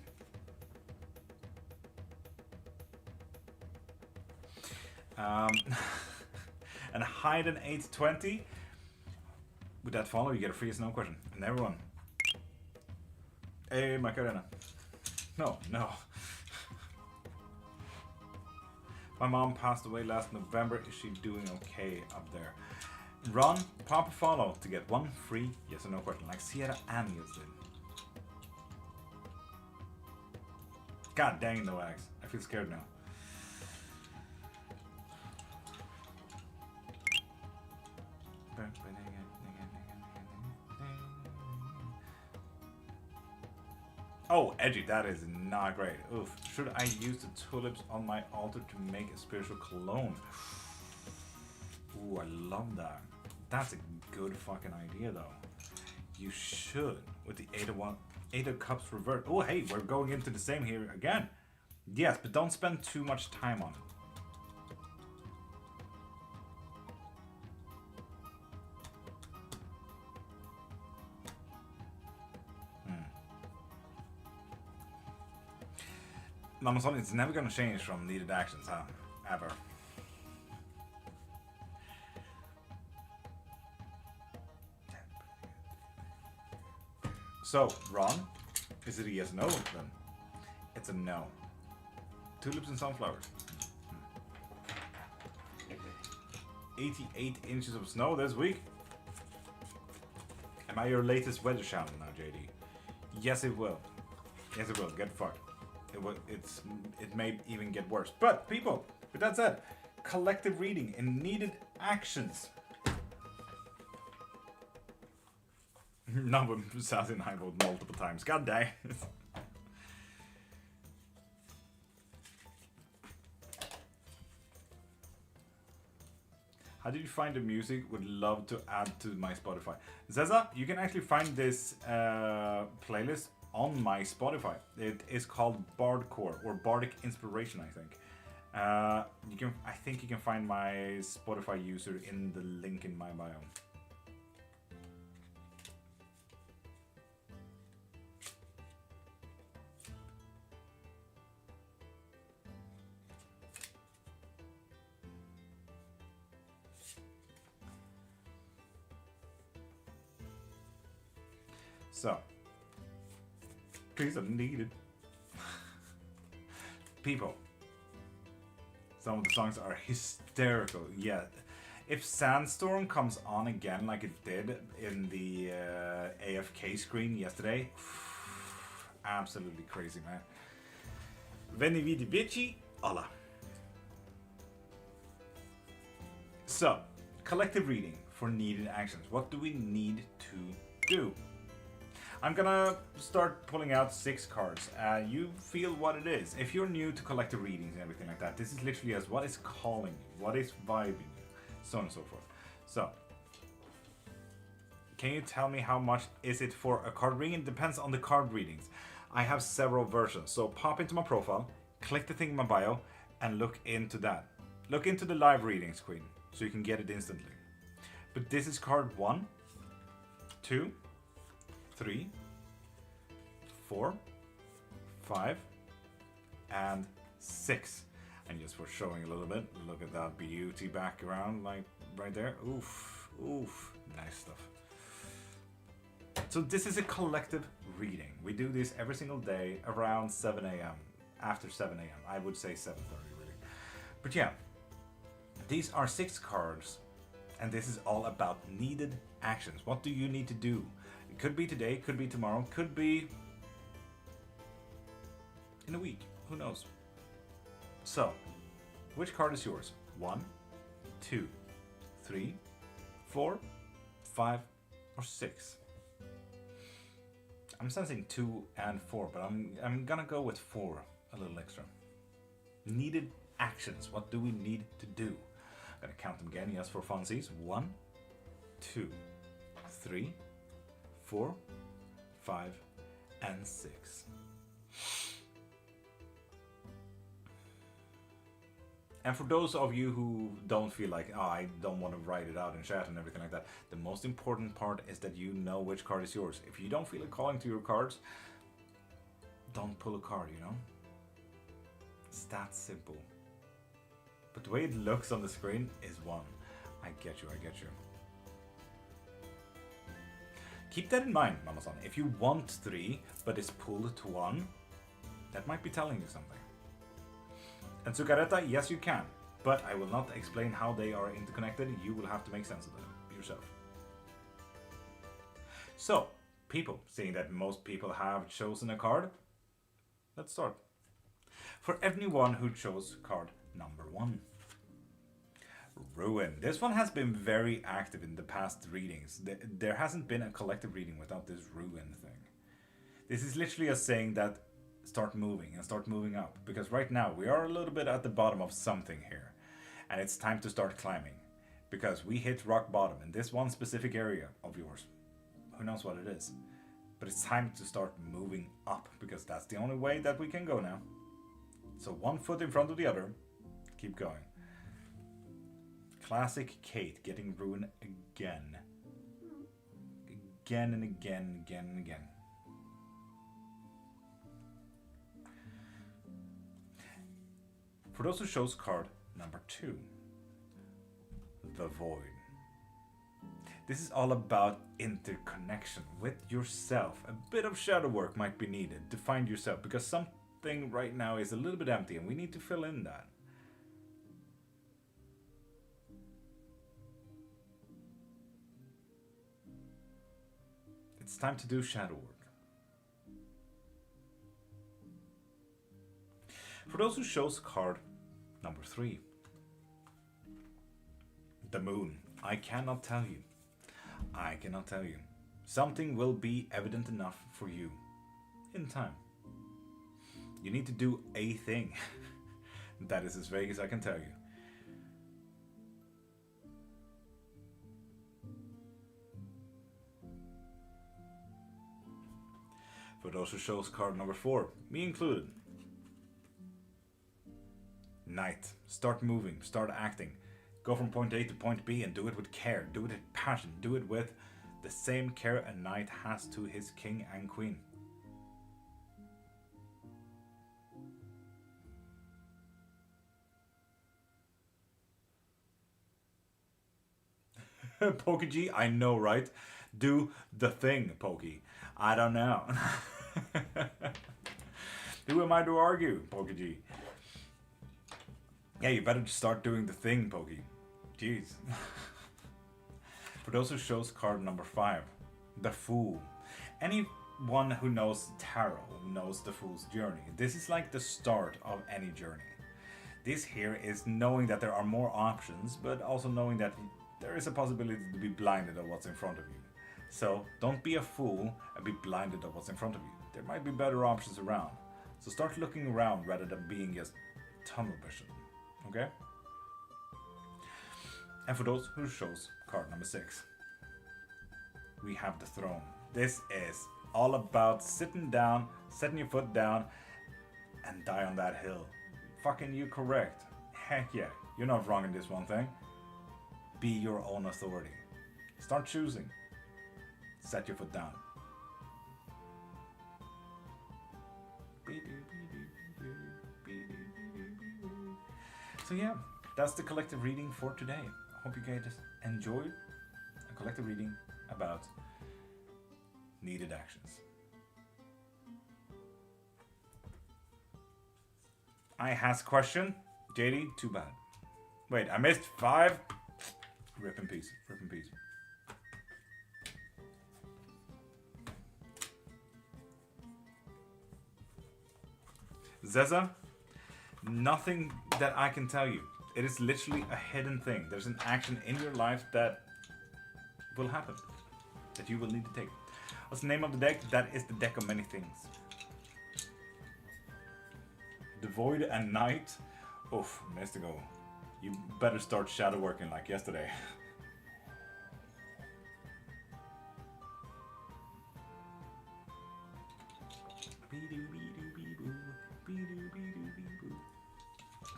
And hide an 820. With that follow, you get a free no question. And everyone. Hey, Macarena. No, no. My mom passed away last November. Is she doing okay up there? Ron, pop a follow to get one free yes or no question, like Sierra Anius did. God dang, no Alex. I feel scared now. Oh, edgy, that is not great. Oof. Should I use the tulips on my altar to make a spiritual cologne? Ooh, I love that. That's a good fucking idea, though. You should, with the Eight of Cups reversed. Oh, hey, we're going into the same here again. Yes, but don't spend too much time on it. Amazon, it's never gonna change from needed actions, huh? Ever. So, Ron, is it a yes or no then? It's a no. Tulips and sunflowers. 88 inches of snow this week. Am I your latest weather channel now, JD? Yes, it will. Yes, it will. Get fucked. It may even get worse. But people, with that said, collective reading and needed actions. No, but Sassy and I vote multiple times. God dang. How did you find the music? Would love to add to my Spotify. Zaza, you can actually find this playlist on my Spotify. It is called Bardcore or Bardic Inspiration, I think. I think you can find my Spotify user in the link in my bio. So, trees are needed. People, some of the songs are hysterical. Yeah, if Sandstorm comes on again like it did in the AFK screen yesterday, absolutely crazy, man. Veni vidi vici, alla. So, collective reading for needed actions. What do we need to do? I'm gonna start pulling out 6 cards. You feel what it is. If you're new to collective readings and everything like that, this is literally as what is calling you, what is vibing you. so on and so forth. So, can you tell me how much is it for a card reading? It depends on the card readings. I have several versions, so pop into my profile, click the thing in my bio, and look into that. Look into the live readings, Queen, so you can get it instantly. But this is card 1, 2, 3, 4, 5, and 6. And just for showing a little bit, look at that beauty background, like right there. Oof, oof, nice stuff. So this is a collective reading. We do this every single day around 7 a.m. After 7 a.m. I would say 7:30 really. But yeah, these are 6 cards, and this is all about needed actions. What do you need to do? It could be today, could be tomorrow, could be in a week. Who knows? So, which card is yours? 1, 2, 3, 4, 5, or 6? I'm sensing 2 and 4, but I'm gonna go with 4, a little extra. Needed actions. What do we need to do? I'm gonna count them again, yes, for funsies. 1, 2, 3, 4, 5, and 6. And for those of you who don't feel like, oh, I don't want to write it out in chat and everything like that, the most important part is that you know which card is yours. If you don't feel like calling to your cards, don't pull a card, you know? It's that simple. But the way it looks on the screen is 1. I get you, I get you. Keep that in mind, Mama-san. If you want 3, but it's pulled to 1, that might be telling you something. And Tsukareta, yes you can, but I will not explain how they are interconnected. You will have to make sense of them yourself. So, people, seeing that most people have chosen a card, let's start. For anyone who chose card number 1. Ruin. This one has been very active in the past readings. There hasn't been a collective reading without this ruin thing. This is literally a saying that start moving and start moving up, because right now we are a little bit at the bottom of something here, and it's time to start climbing, because we hit rock bottom in this one specific area of yours. Who knows what it is, but it's time to start moving up, because that's the only way that we can go now. So 1 foot in front of the other, keep going. Classic Kate getting ruined again and again and again. For those who chose card number 2, the Void. This is all about interconnection with yourself. A bit of shadow work might be needed to find yourself, because something right now is a little bit empty and we need to fill in that. It's time to do shadow work. For those who chose card number 3, the Moon. I cannot tell you. I cannot tell you. Something will be evident enough for you in time. You need to do a thing. That is as vague as I can tell you. For those who chose card number 4, me included. Night. Start moving, start acting. Go from point A to point B and do it with care, do it with passion, do it with the same care a knight has to his king and queen. Pokey, I know, right? Do the thing, Pokey. I don't know. Who am I to argue, Pokey? Yeah, you better just start doing the thing, Pokey. Jeez. For those who chose card number 5, the Fool. Anyone who knows tarot knows the Fool's journey. This is like the start of any journey. This here is knowing that there are more options, but also knowing that there is a possibility to be blinded of what's in front of you. So don't be a fool and be blinded of what's in front of you. There might be better options around. So start looking around rather than being just tunnel vision. Okay? And for those who chose card number 6, we have the throne. This is all about sitting down, setting your foot down, and die on that hill. Fucking you correct. Heck yeah, you're not wrong in this one thing. Be your own authority. Start choosing. Set your foot down. So yeah, that's the collective reading for today. I hope you guys enjoyed a collective reading about needed actions. I has question. JD, too bad. Wait, I missed 5. Rip in peace. Rip in peace. Zeza, nothing that I can tell you. It is literally a hidden thing. There's an action in your life that will happen, that you will need to take. What's the name of the deck? That is the deck of many things. The Void and Night. Oof, missed to go. You better start shadow working like yesterday.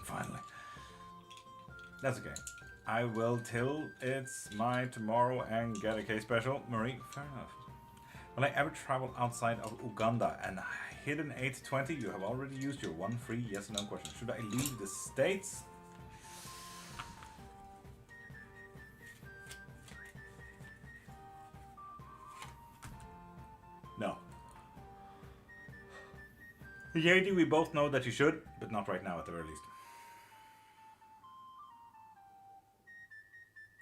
Finally. That's okay. I will till it's my tomorrow and get a K special. Marie, fair enough. Will I ever travel outside of Uganda and hit an 820? You have already used your one free yes or no question. Should I leave the States? No. JD, we both know that you should, but not right now at the very least.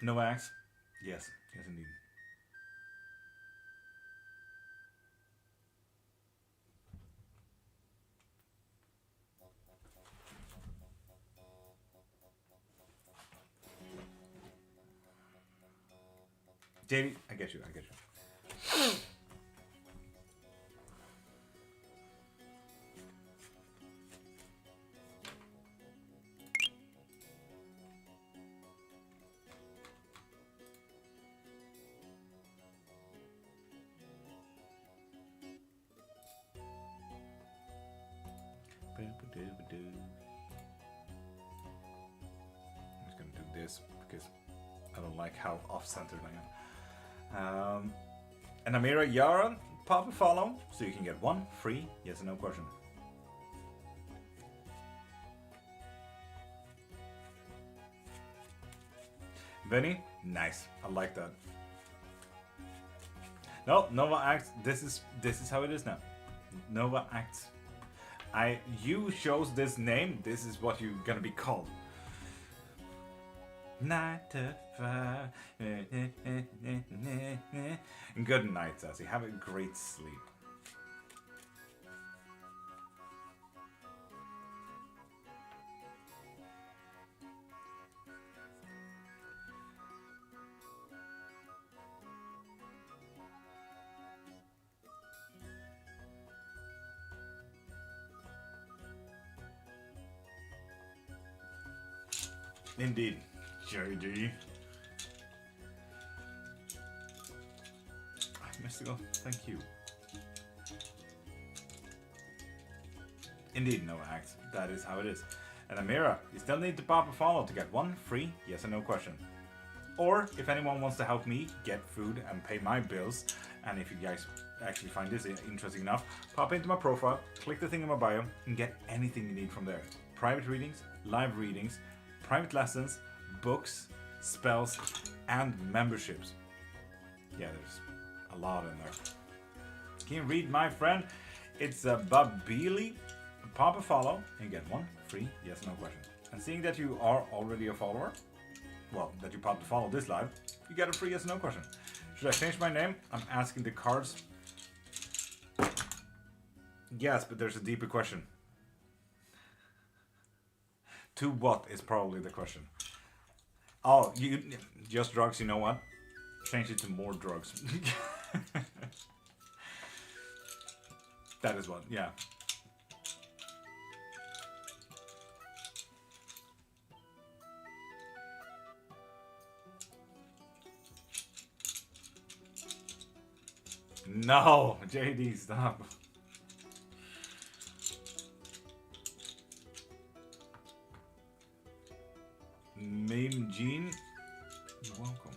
No axe? Yes, yes indeed. JD, I get you, I get you. I'm just gonna do this because I don't like how off-centered I am. And Amira Yara, pop a follow so you can get one free yes or no question. Vinny, nice. I like that. No, Nova Acts. This is how it is now. Nova Acts. You chose this name. This is what you're gonna be called. 9 to 5. Good night, Sassy. Have a great sleep. Indeed, JD. Mystical, thank you. Indeed, no act. That is how it is. And Amira, you still need to pop a follow to get one free yes or no question. Or if anyone wants to help me get food and pay my bills, and if you guys actually find this interesting enough, pop into my profile, click the thing in my bio, and get anything you need from there. Private readings, live readings, private lessons, books, spells, and memberships. Yeah, there's a lot in there. Can you read, my friend? It's a Babili. Pop a follow and get one free yes or no question. And seeing that you are already a follower, well, that you popped to follow this live, you get a free yes or no question. Should I change my name? I'm asking the cards. Yes, but there's a deeper question. To what is probably the question. Oh, you just drugs, you know what? Change it to more drugs. That is what, yeah. No, JD, stop. Meme Gene, you're welcome.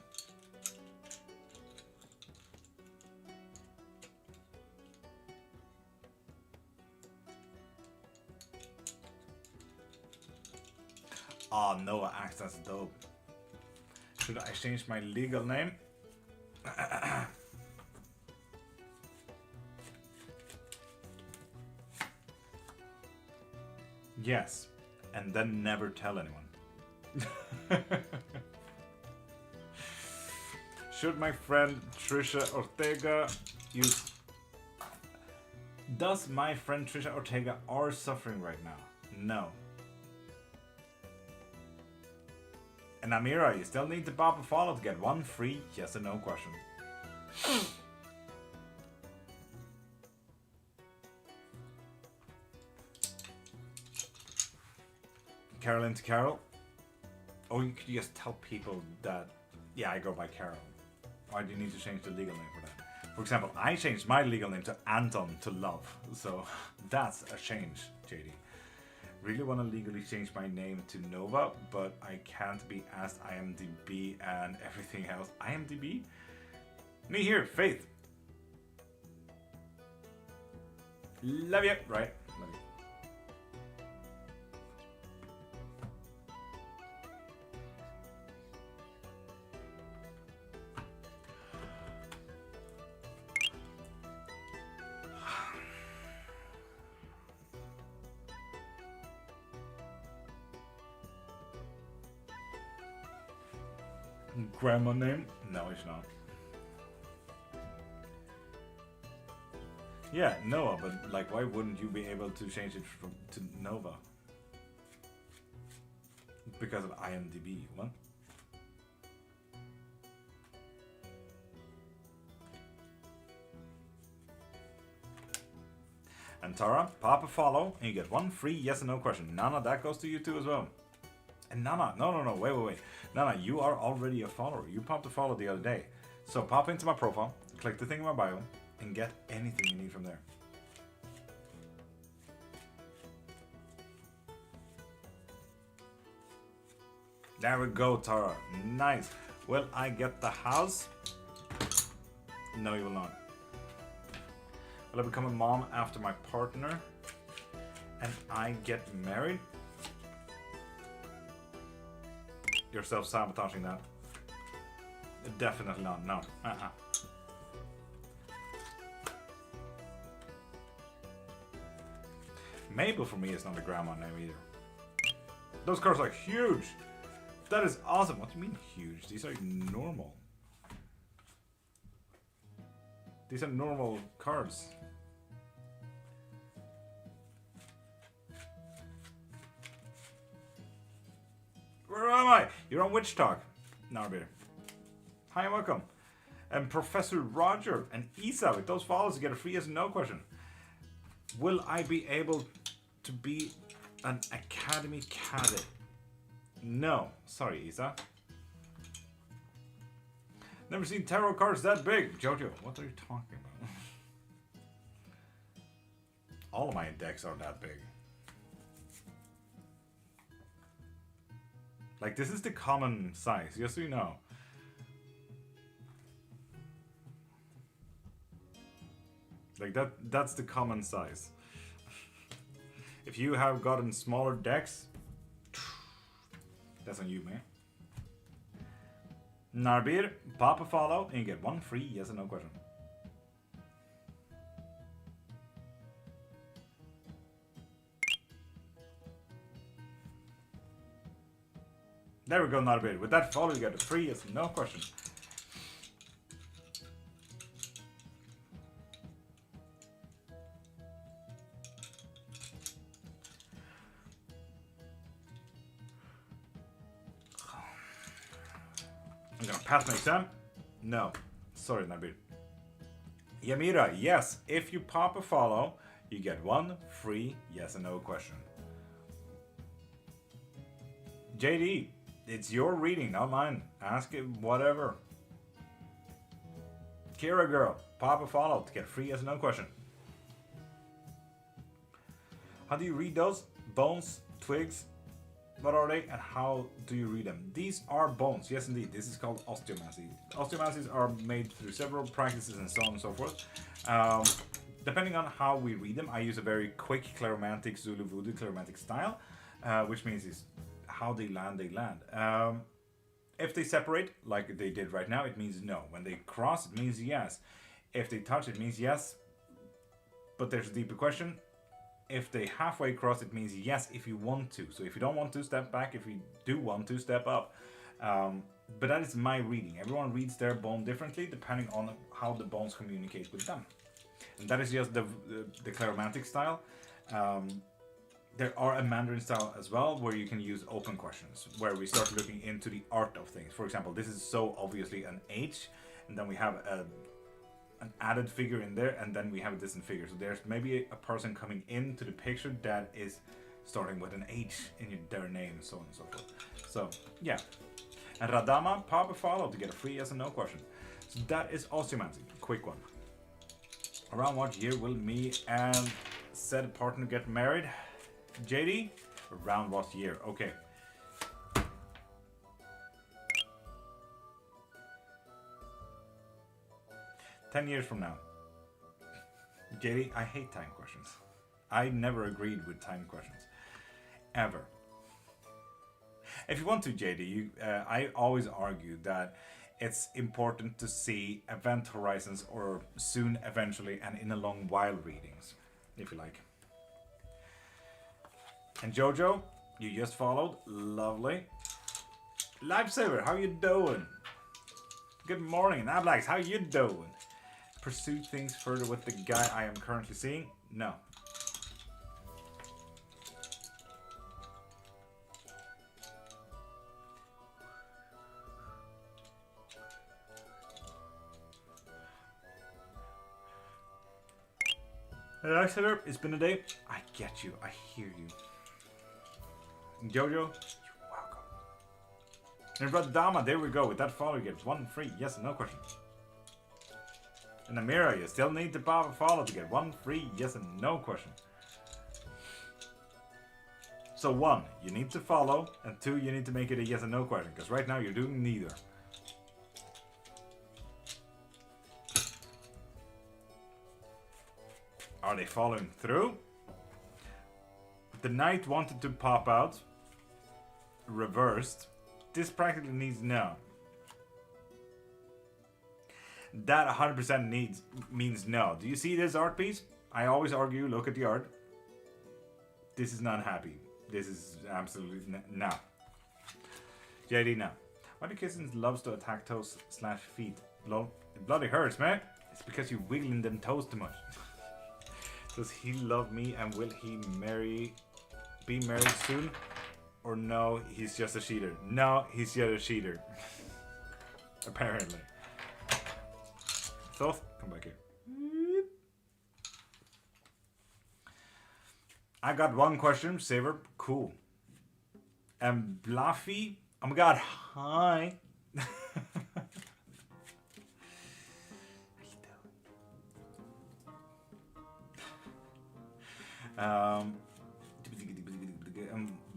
Oh, Noah Axe, that's dope. Should I change my legal name? Yes, and then never tell anyone. Should my friend Trisha Ortega use... Does my friend Trisha Ortega are suffering right now? No. And Amira, you still need to pop a follow to get one free yes or no question. Carolyn to Carol. Oh, you could just tell people that, yeah, I go by Carol. Why do you need to change the legal name for that? For example, I changed my legal name to Anton to Love. So that's a change, JD. Really want to legally change my name to Nova, but I can't be asked IMDb and everything else. IMDb? Me here, Faith. Love you. Right. Love you. Grandma name? No, it's not. Yeah, Noah, but like, why wouldn't you be able to change it to Nova? Because of IMDb, what? And Tara, pop a follow, and you get one free yes or no question. Nana, that goes to you too as well. And Nana, no, wait. Nana, you are already a follower. You popped a follow the other day. So pop into my profile, click the thing in my bio, and get anything you need from there. There we go, Tara. Nice. Will I get the house? No, you will not. Will I become a mom after my partner and I get married? You're self-sabotaging that. Definitely not. No. Mabel for me is not a grandma name either. Those cards are huge. That is awesome. What do you mean huge? These are normal. These are normal cards. Where am I? You're on Witch Talk. Narbeer. Hi and welcome. And Professor Roger and Isa with those follows to get a free yes and no question. Will I be able to be an academy cadet? No. Sorry, Isa. Never seen tarot cards that big. Jojo, what are you talking about? All of my decks are that big. Like, this is the common size, just so you know. Like, that's the common size. If you have gotten smaller decks, that's on you, man. Narbir, pop a follow, and you get one free yes or no question. There we go, Narbir. With that follow, you get a free yes or no question. I'm gonna pass my exam. No, sorry, Narbir. Yamira, yes, if you pop a follow, you get one free yes or no question. JD, it's your reading, not mine. Ask it whatever. Kira girl, pop a follow to get a free yes or no question. How do you read those? Bones, twigs, what are they and how do you read them? These are bones, yes indeed. This is called osteomancy. Osteomancies are made through several practices and so on and so forth. Depending on how we read them, I use a very quick Claromantic Zulu Voodoo Claromantic style, which means is how they land, they land. If they separate, like they did right now, it means no. When they cross, it means yes. If they touch, it means yes. But there's a deeper question. If they halfway cross, it means yes if you want to. So if you don't want to, step back. If you do want to, step up. But that is my reading. Everyone reads their bone differently depending on how the bones communicate with them. And that is just the Claromantic style. There are a Mandarin style as well, where you can use open questions, where we start looking into the art of things. For example, this is so obviously an H, and then we have an added figure in there, and then we have a distant figure. So there's maybe a person coming into the picture that is starting with an H in their name, and so on and so forth. So, yeah. And Radama, pop a follow to get a free yes or no question. So that is osteomancy. Quick one. Around what year will me and said partner get married? JD? Around what year? Okay. "10 years from now." JD, I hate time questions. I never agreed with time questions. Ever. If you want to, JD, I always argue that it's important to see event horizons or soon, eventually, and in a long while readings, if you like. And Jojo, you just followed. Lovely. Lifesaver, how you doing? Good morning. Ablax, how you doing? Pursue things further with the guy I am currently seeing? No. Lifesaver, it's been a day. I get you. I hear you. Jojo, you're welcome. And brother Dama, there we go. With that follow, you get 1 free yes and no question. And Amira, you still need to pop a follow to get 1 free yes and no question. So 1, you need to follow, and 2, you need to make it a yes and no question, because right now you're doing neither. Are they following through? The knight wanted to pop out. Reversed. This practically needs no. That 100% means no. Do you see this art piece? I always argue, look at the art. This is not happy. This is absolutely no. JD, no. Why do kittens loves to attack toes / feet? Lol, it bloody hurts, man. It's because you wiggling them toes too much. Does he love me and will he be married soon? Or no, he's just a cheater? No, he's just a cheater. Apparently. Thoth, come back here. I got 1 question, Saver. Cool. And Bluffy, oh my god, hi.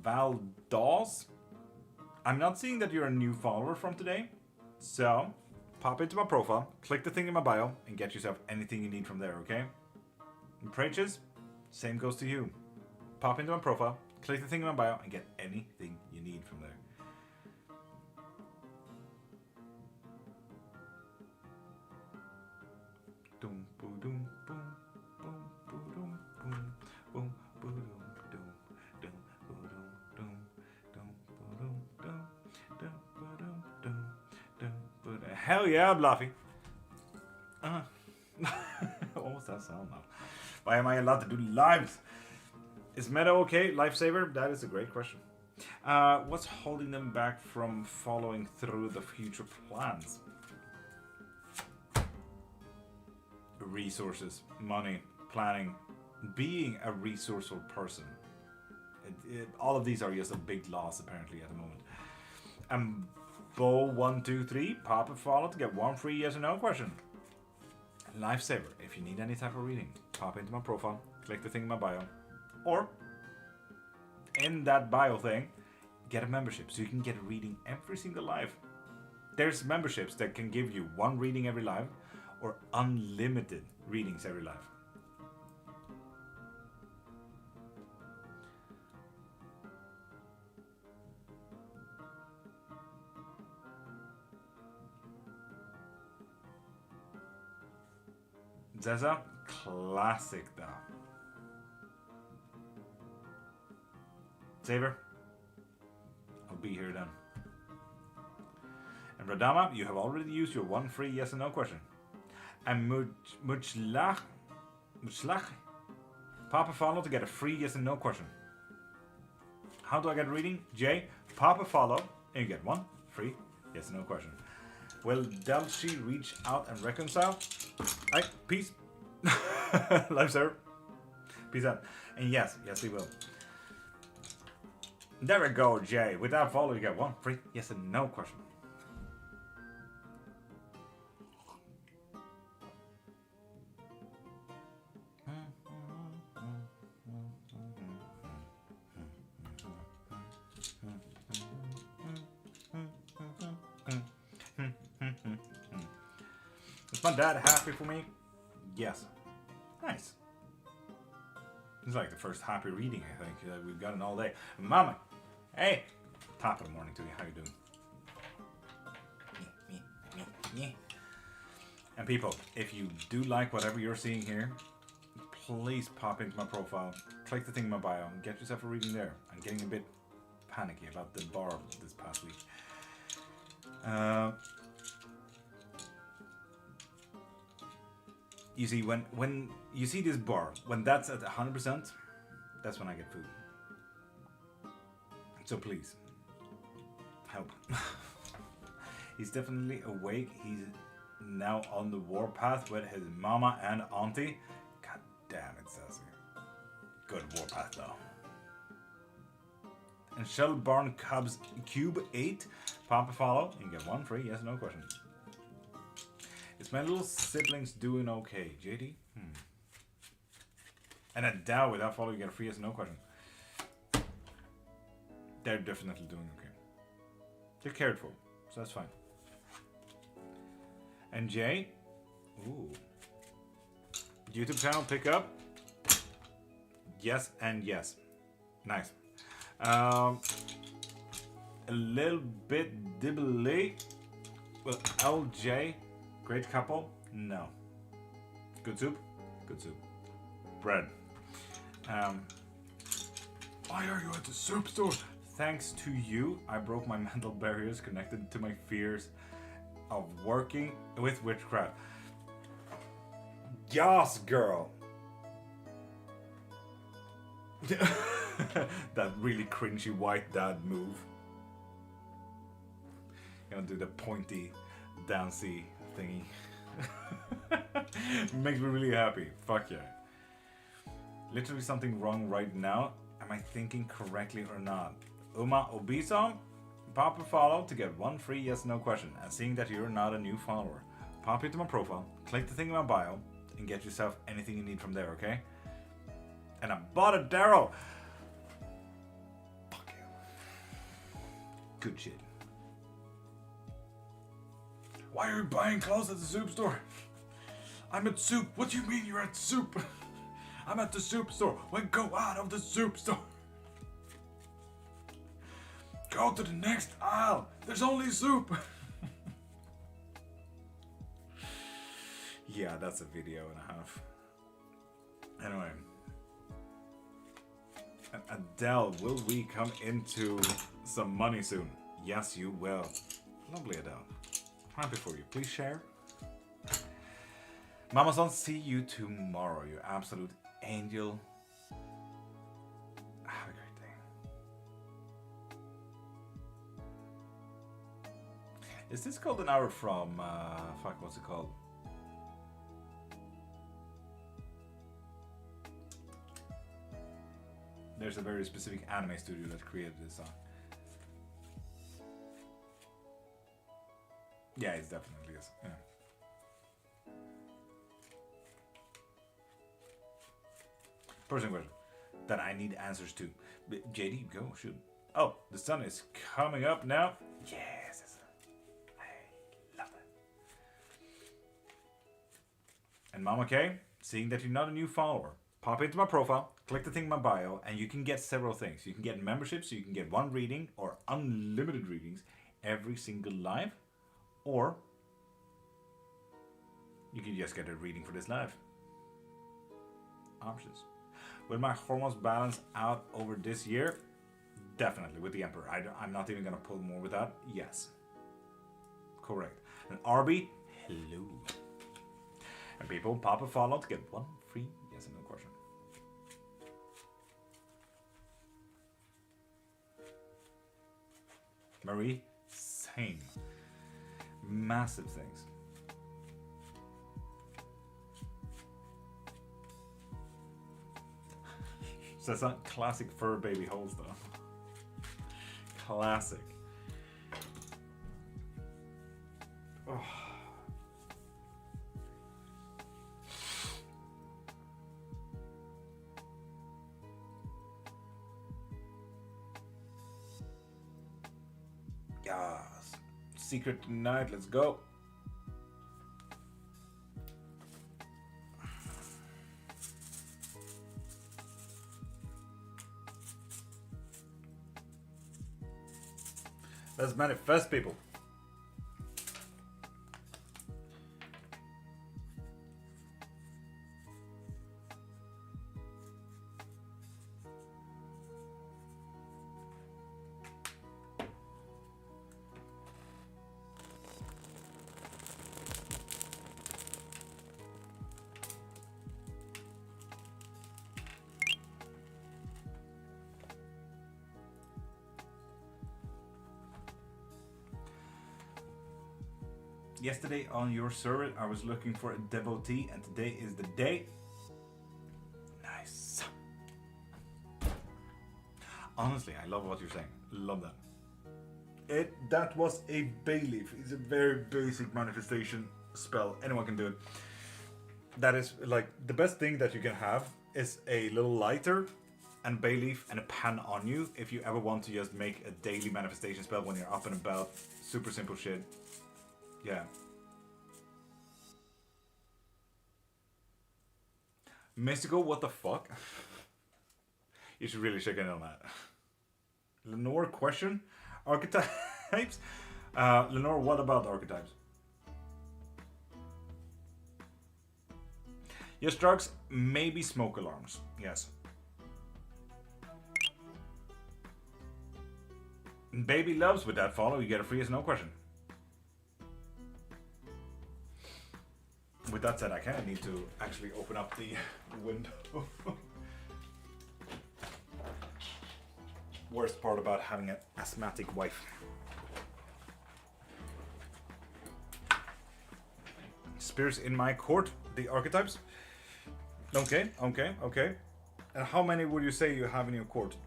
Val Dawes, I'm not seeing that you're a new follower from today, so pop into my profile, click the thing in my bio, and get yourself anything you need from there, okay? And Preaches, same goes to you. Pop into my profile, click the thing in my bio, and get anything you need from there. Doom, boom, boom, boom, boom, boom, boom, boom, boom, hell yeah, Bluffy. What was that sound now? Why am I allowed to do lives? Is meta okay? Lifesaver? That is a great question. What's holding them back from following through the future plans? Resources, money, planning, being a resourceful person. All of these are just a big loss apparently at the moment. Bo123, pop a follow to get 1 free yes or no question. Lifesaver. If you need any type of reading, pop into my profile, click the thing in my bio, or in that bio thing, get a membership so you can get a reading every single live. There's memberships that can give you one reading every live, or unlimited readings every live. Zeza, classic though. Saver, I'll be here then. And Radama, you have already used your one free yes and no question. And Muchlach, pop a follow to get a free yes and no question. How do I get a reading? Jay, pop a follow and you get one free yes and no question. Will Delshi reach out and reconcile? Alright, peace. Lifesaver. Peace out. And yes, he will. There we go, Jay. With that follow, you get one free yes and no question. Is my dad happy for me? Yes. Nice. It's like the first happy reading, I think, that we've gotten all day. Mama! Hey! Top of the morning to you. How you doing? And people, if you do like whatever you're seeing here, please pop into my profile, click the thing in my bio, and get yourself a reading there. I'm getting a bit panicky about the bar this past week. You see, when you see this bar, when that's at 100%, that's when I get food. So please, help. He's definitely awake. He's now on the warpath with his mama and auntie. God damn it, Sassy. Good warpath though. And Shell Barn Cubs Cube 8, pop a follow and get one free yes no question. Is my little siblings doing okay, JD? And at Dow, without follow, you get a free yes no question. They're definitely doing okay. They're cared for, so that's fine. And Jay, ooh, YouTube channel pick up. Yes and yes, nice. A little bit dibbly. Well, LJ. Great couple? No. Good soup? Good soup. Bread. Why are you at the soup store? Thanks to you, I broke my mental barriers connected to my fears of working with witchcraft. Yas, girl! That really cringy white dad move. Gonna do the pointy, dancey thingy. Makes me really happy. Fuck yeah. Literally something wrong right now. Am I thinking correctly or not? Uma Obisom, pop a follow to get one free yes no question. And seeing that you're not a new follower, pop into my profile, click the thing in my bio, and get yourself anything you need from there, okay? And I bought a Daryl. Fuck you. Good shit. Why are you buying clothes at the soup store? I'm at soup. What do you mean you're at soup? I'm at the soup store. Well, go out of the soup store. Go to the next aisle. There's only soup. Yeah, that's a video and a half. Anyway. Adele, will we come into some money soon? Yes, you will. Lovely, Adele. Happy for you. Please share. Mama Son, see you tomorrow. You absolute angel. Have a great day. Is this called an hour from, fuck, what's it called? There's a very specific anime studio that created this song. Yeah, it definitely is. Yeah. Person question that I need answers to. But JD, go shoot. Oh, the sun is coming up now. Yes, I love it. And Mama K, seeing that you're not a new follower, pop into my profile, click the thing in my bio, and you can get several things. You can get memberships, so you can get one reading or unlimited readings every single live, or you can just get a reading for this live. Options. Will my hormones balance out over this year? Definitely, with the Emperor. I'm not even going to pull more with that. Yes. Correct. And RB, hello. And people, pop a follow to get one free yes and no question. Marie, same. Massive things. So that's not classic fur baby holes though. Classic. Oh. Yes. Secret night, let's go. Let's manifest, people. Yesterday on your server, I was looking for a devotee, and today is the day. Nice. Honestly, I love what you're saying. Love that. That was a bay leaf. It's a very basic manifestation spell. Anyone can do it. That is like the best thing that you can have is a little lighter and bay leaf and a pen on you if you ever want to just make a daily manifestation spell when you're up and about. Super simple shit. Yeah. Mystical, what the fuck? You should really check in on that. Lenore, question? Archetypes? Lenore, what about archetypes? Yes, drugs, maybe smoke alarms. Yes. Baby loves with that follow, you get a free as no question. With that said, I kind of need to actually open up the window. Worst part about having an asthmatic wife. Spirits in my court, the archetypes. Okay. And how many would you say you have in your court?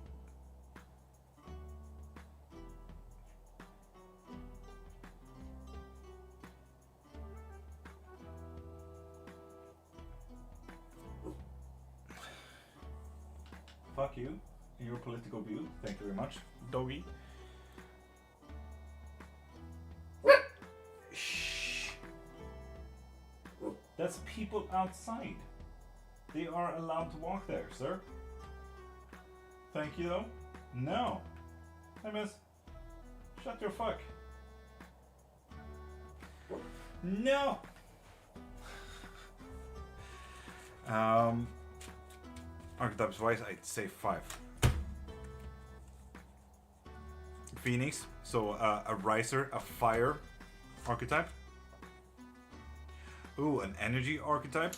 Fuck you, your political view. Thank you very much, doggy. Shh. That's people outside. They are allowed to walk there, sir. Thank you, though. No. Hey, miss. Shut your fuck. No. Archetypes wise, I'd say 5. Phoenix, so a riser, a fire archetype. Ooh, an energy archetype.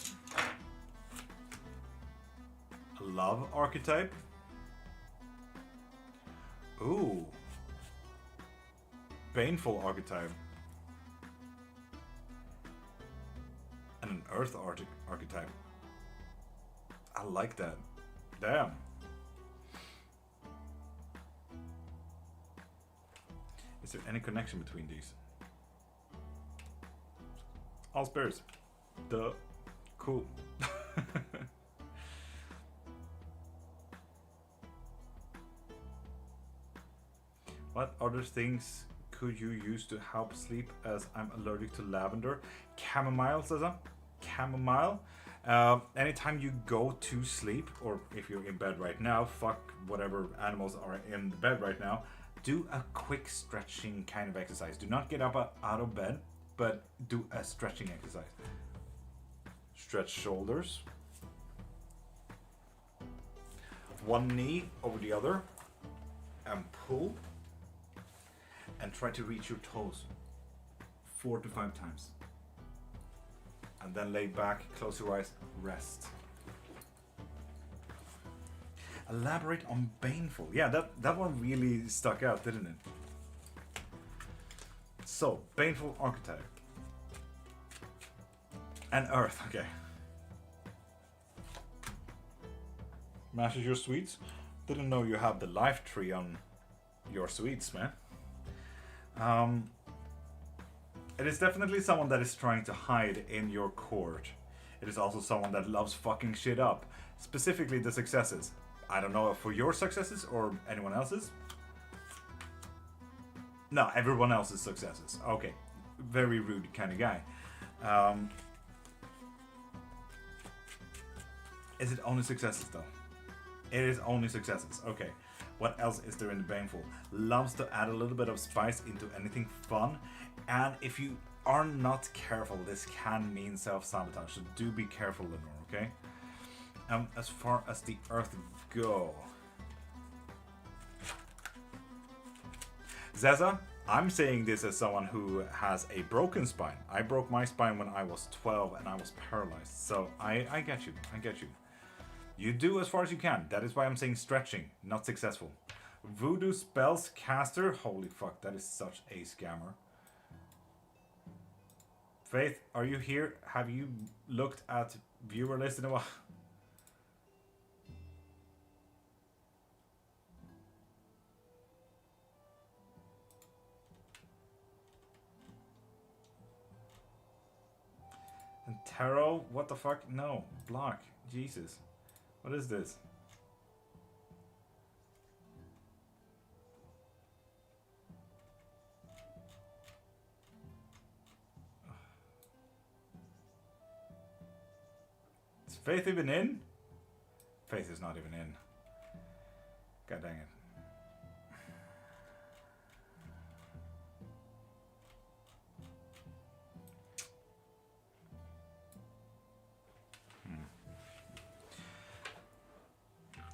A love archetype. Ooh. Painful archetype. And an earth archetype. I like that. Damn. Is there any connection between these? All spirits. Duh. Cool. other things could you use to help sleep, as I'm allergic to lavender? Chamomile, says I. Chamomile. Anytime you go to sleep, or if you're in bed right now, fuck whatever animals are in the bed right now, do a quick stretching kind of exercise. Do not get up out of bed, but do a stretching exercise. Stretch shoulders. One knee over the other, and pull. And try to reach your toes 4 to 5 times. And then lay back, close your eyes, rest. Elaborate on baneful. Yeah, that one really stuck out, didn't it? So, baneful archetype. And earth, okay. Mashes your sweets? Didn't know you have the life tree on your sweets, man. It is definitely someone that is trying to hide in your court. It is also someone that loves fucking shit up. Specifically the successes. I don't know if for your successes or anyone else's. No, everyone else's successes. Okay. Very rude kind of guy. Is it only successes though? It is only successes. Okay. What else is there in the baneful? Loves to add a little bit of spice into anything fun. And if you are not careful, this can mean self-sabotage. So do be careful, Lenore, okay? As far as the earth go. Zeza, I'm saying this as someone who has a broken spine. I broke my spine when I was 12 and I was paralyzed. So I get you. I get you. You do as far as you can. That is why I'm saying stretching, not successful. Voodoo spells caster. Holy fuck, that is such a scammer. Faith, are you here? Have you looked at viewer list in a while? And tarot? What the fuck? No. Block. Jesus. What is this? Is Faith even in? Faith is not even in. God dang it.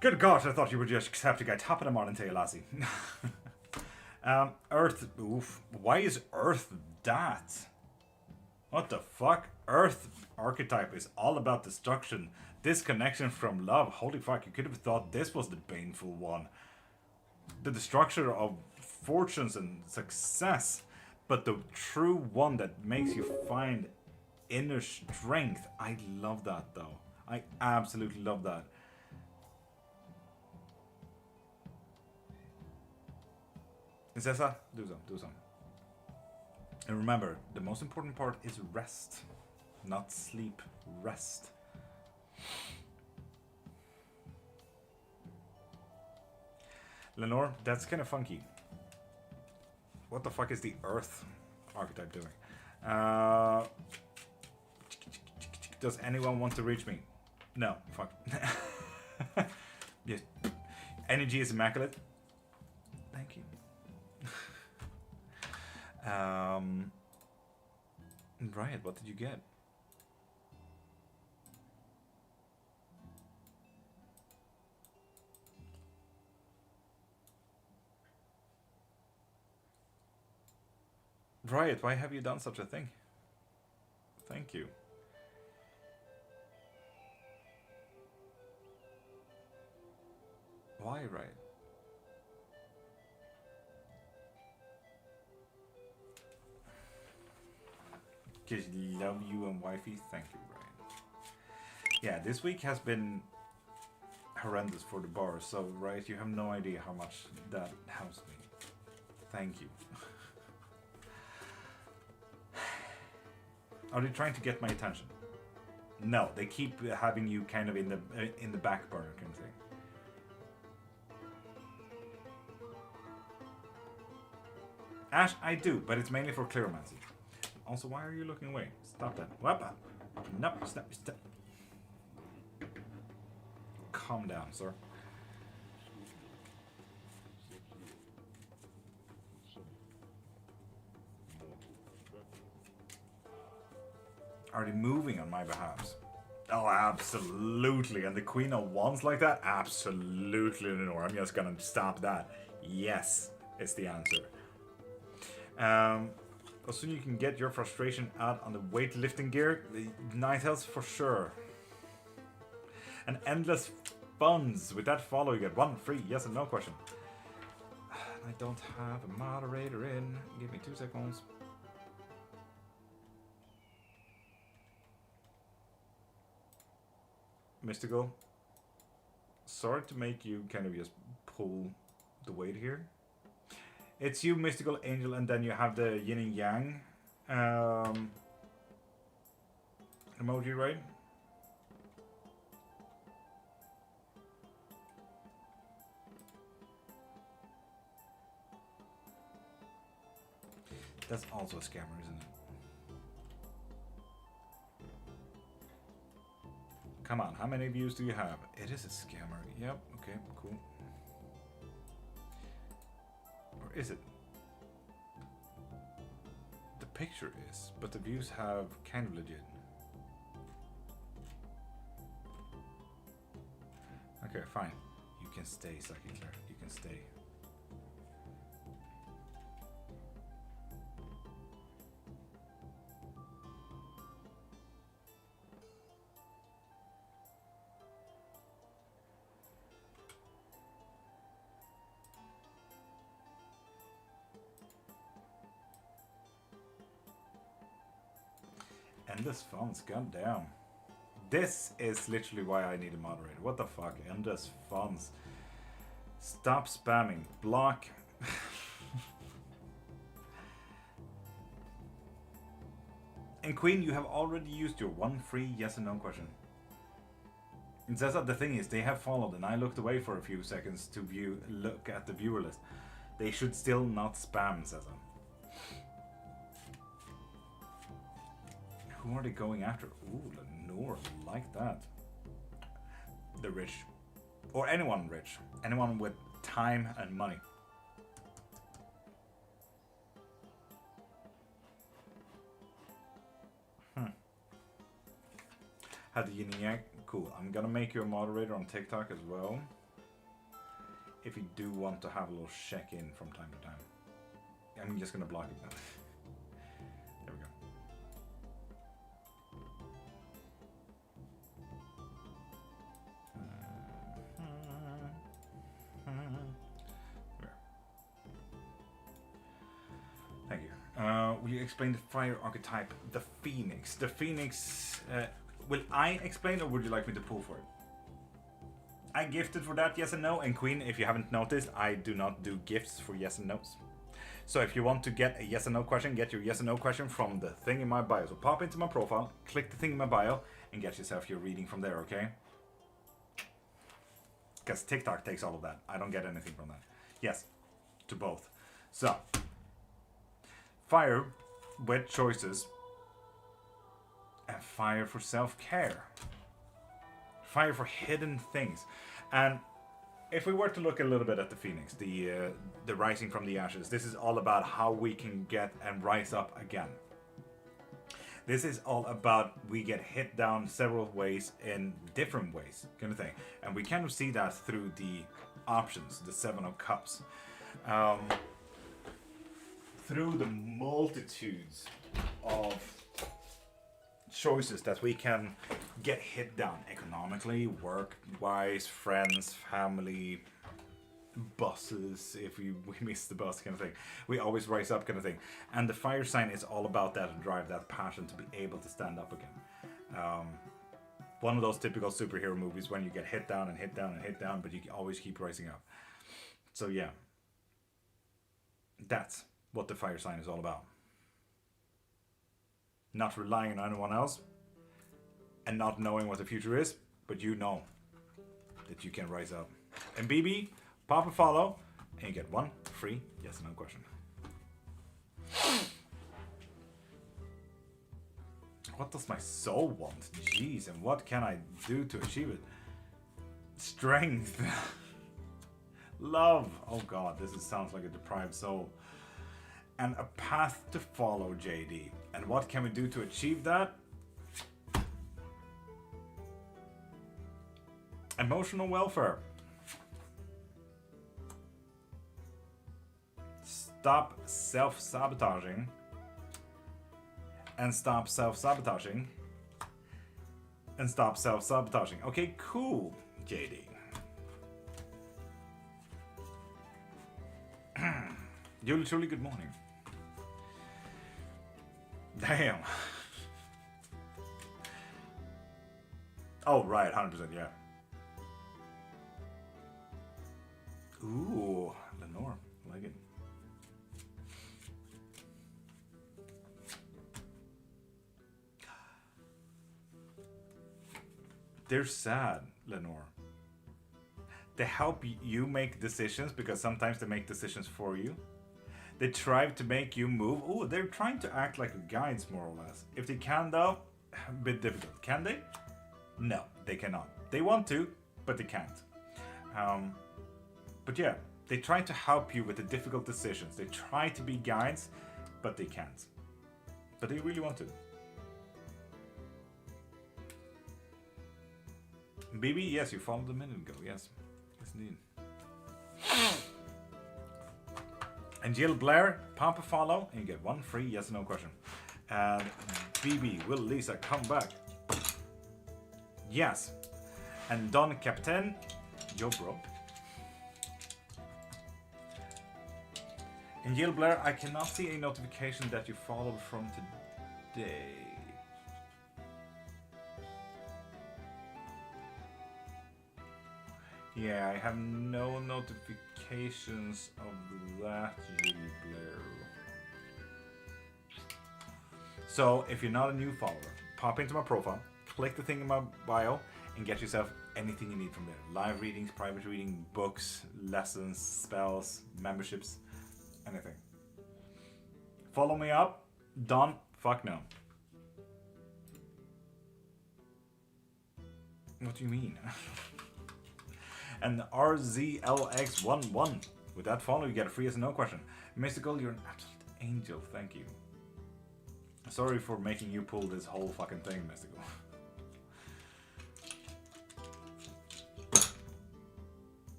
Good God, I thought you were just accepting a tapping him on into you, lassie. Earth. Oof. Why is Earth that? What the fuck? Earth archetype is all about destruction, disconnection from love. Holy fuck, you could have thought this was the baneful one. The destruction of fortunes and success. But the true one that makes you find inner strength. I love that though. I absolutely love that. Cesar, do some. And remember, the most important part is rest. Not sleep, rest. Lenore, that's kind of funky. What the fuck is the Earth archetype doing? Does anyone want to reach me? No, fuck. Yes. Energy is immaculate. Thank you. Riot, what did you get? Riot, why have you done such a thing? Thank you. Why, Riot? Because love you and wifey. Thank you, Ryan. Yeah, this week has been horrendous for the bar, so right, you have no idea how much that helps me. Thank you. Are they trying to get my attention? No, they keep having you kind of in the back burner kind of thing. Ash, I do, but it's mainly for cleromancy. Also, why are you looking away? Stop that. Whoppa. No, stop. Calm down, sir. Are they moving on my behalf? Oh, absolutely. And the Queen of Wands like that? Absolutely, Lenore. I'm just gonna stop that. Yes, is the answer. As soon as you can get your frustration out on the weightlifting gear, the Night Elves for sure. And endless funds. With that follow, you get one free yes and no question. I don't have a moderator in. Give me 2 seconds. Mystical. Sorry to make you kind of just pull the weight here. It's you, Mystical Angel, and then you have the yin and yang emoji, right? That's also a scammer, isn't it? Come on, how many views do you have? It is a scammer. Yep, okay, cool. Or is it? The picture is, but the views have kind of legit. Okay, fine. You can stay, Psychic Claire. You can stay. Endless funds, goddamn. This is literally why I need a moderator. What the fuck? Endless funds. Stop spamming. Block. And Queen, you have already used your one free yes and no question. It says that the thing is, they have followed, and I looked away for a few seconds to look at the viewer list. They should still not spam, says that. Who are they going after? Ooh, Lenore, like that. The rich. Or anyone rich. Anyone with time and money. Had the yin and yang. Cool. I'm gonna make you a moderator on TikTok as well. If you do want to have a little check-in from time to time. I'm just gonna block it now. There we go. Thank you. Will you explain the fire archetype, the Phoenix? The Phoenix, will I explain or would you like me to pull for it? I gifted for that yes and no, and Queen, if you haven't noticed, I do not do gifts for yes and no's. So if you want to get a yes and no question, get your yes and no question from the thing in my bio. So pop into my profile, click the thing in my bio, and get yourself your reading from there, okay? Because TikTok takes all of that. I don't get anything from that. Yes, to both. So, fire with choices, and fire for self-care. Fire for hidden things. And if we were to look a little bit at the Phoenix, the rising from the ashes, this is all about how we can get and rise up again. This is all about we get hit down several ways in different ways, kind of thing. And we kind of see that through the options, the Seven of Cups. Through the multitudes of choices that we can get hit down economically, work-wise, friends, family, buses, if we miss the bus, kind of thing. We always rise up, kind of thing. And the fire sign is all about that drive, that passion to be able to stand up again. One of those typical superhero movies when you get hit down and hit down and hit down, but you always keep rising up. So yeah, that's what the fire sign is all about. Not relying on anyone else and not knowing what the future is, but you know that you can rise up. And BB, pop a follow and you get one free yes or no question. What does my soul want? Jeez, and what can I do to achieve it? Strength. Love. Oh god, sounds like a deprived soul. And a path to follow, JD. And what can we do to achieve that? Emotional welfare. Stop self-sabotaging. And stop self-sabotaging. And stop self-sabotaging. Okay, cool, JD. Julie, truly good morning. Damn. Oh, right, 100%, yeah. Ooh, Lenore, I like it. They're sad, Lenore. They help you make decisions because sometimes they make decisions for you. They try to make you move. Oh, they're trying to act like guides, more or less. If they can, though, a bit difficult. Can they? No, they cannot. They want to, but they can't. But yeah, they try to help you with the difficult decisions. They try to be guides, but they can't. But they really want to. Baby, yes, you followed a minute ago. Yes, yes, indeed. And Jill Blair, pump a follow, and you get one free yes or no question. And BB, will Lisa come back? Yes. And Don Captain, yo bro. And Jill Blair, I cannot see a notification that you followed from today. Yeah, I have no notifications of that, Julie Blair. So, if you're not a new follower, pop into my profile, click the thing in my bio, and get yourself anything you need from there. Live readings, private reading, books, lessons, spells, memberships, anything. Follow me up. Done. Fuck no. What do you mean? And RZLX11. With that follow, you get a free yes or no question. Mystical, you're an absolute angel. Thank you. Sorry for making you pull this whole fucking thing, Mystical.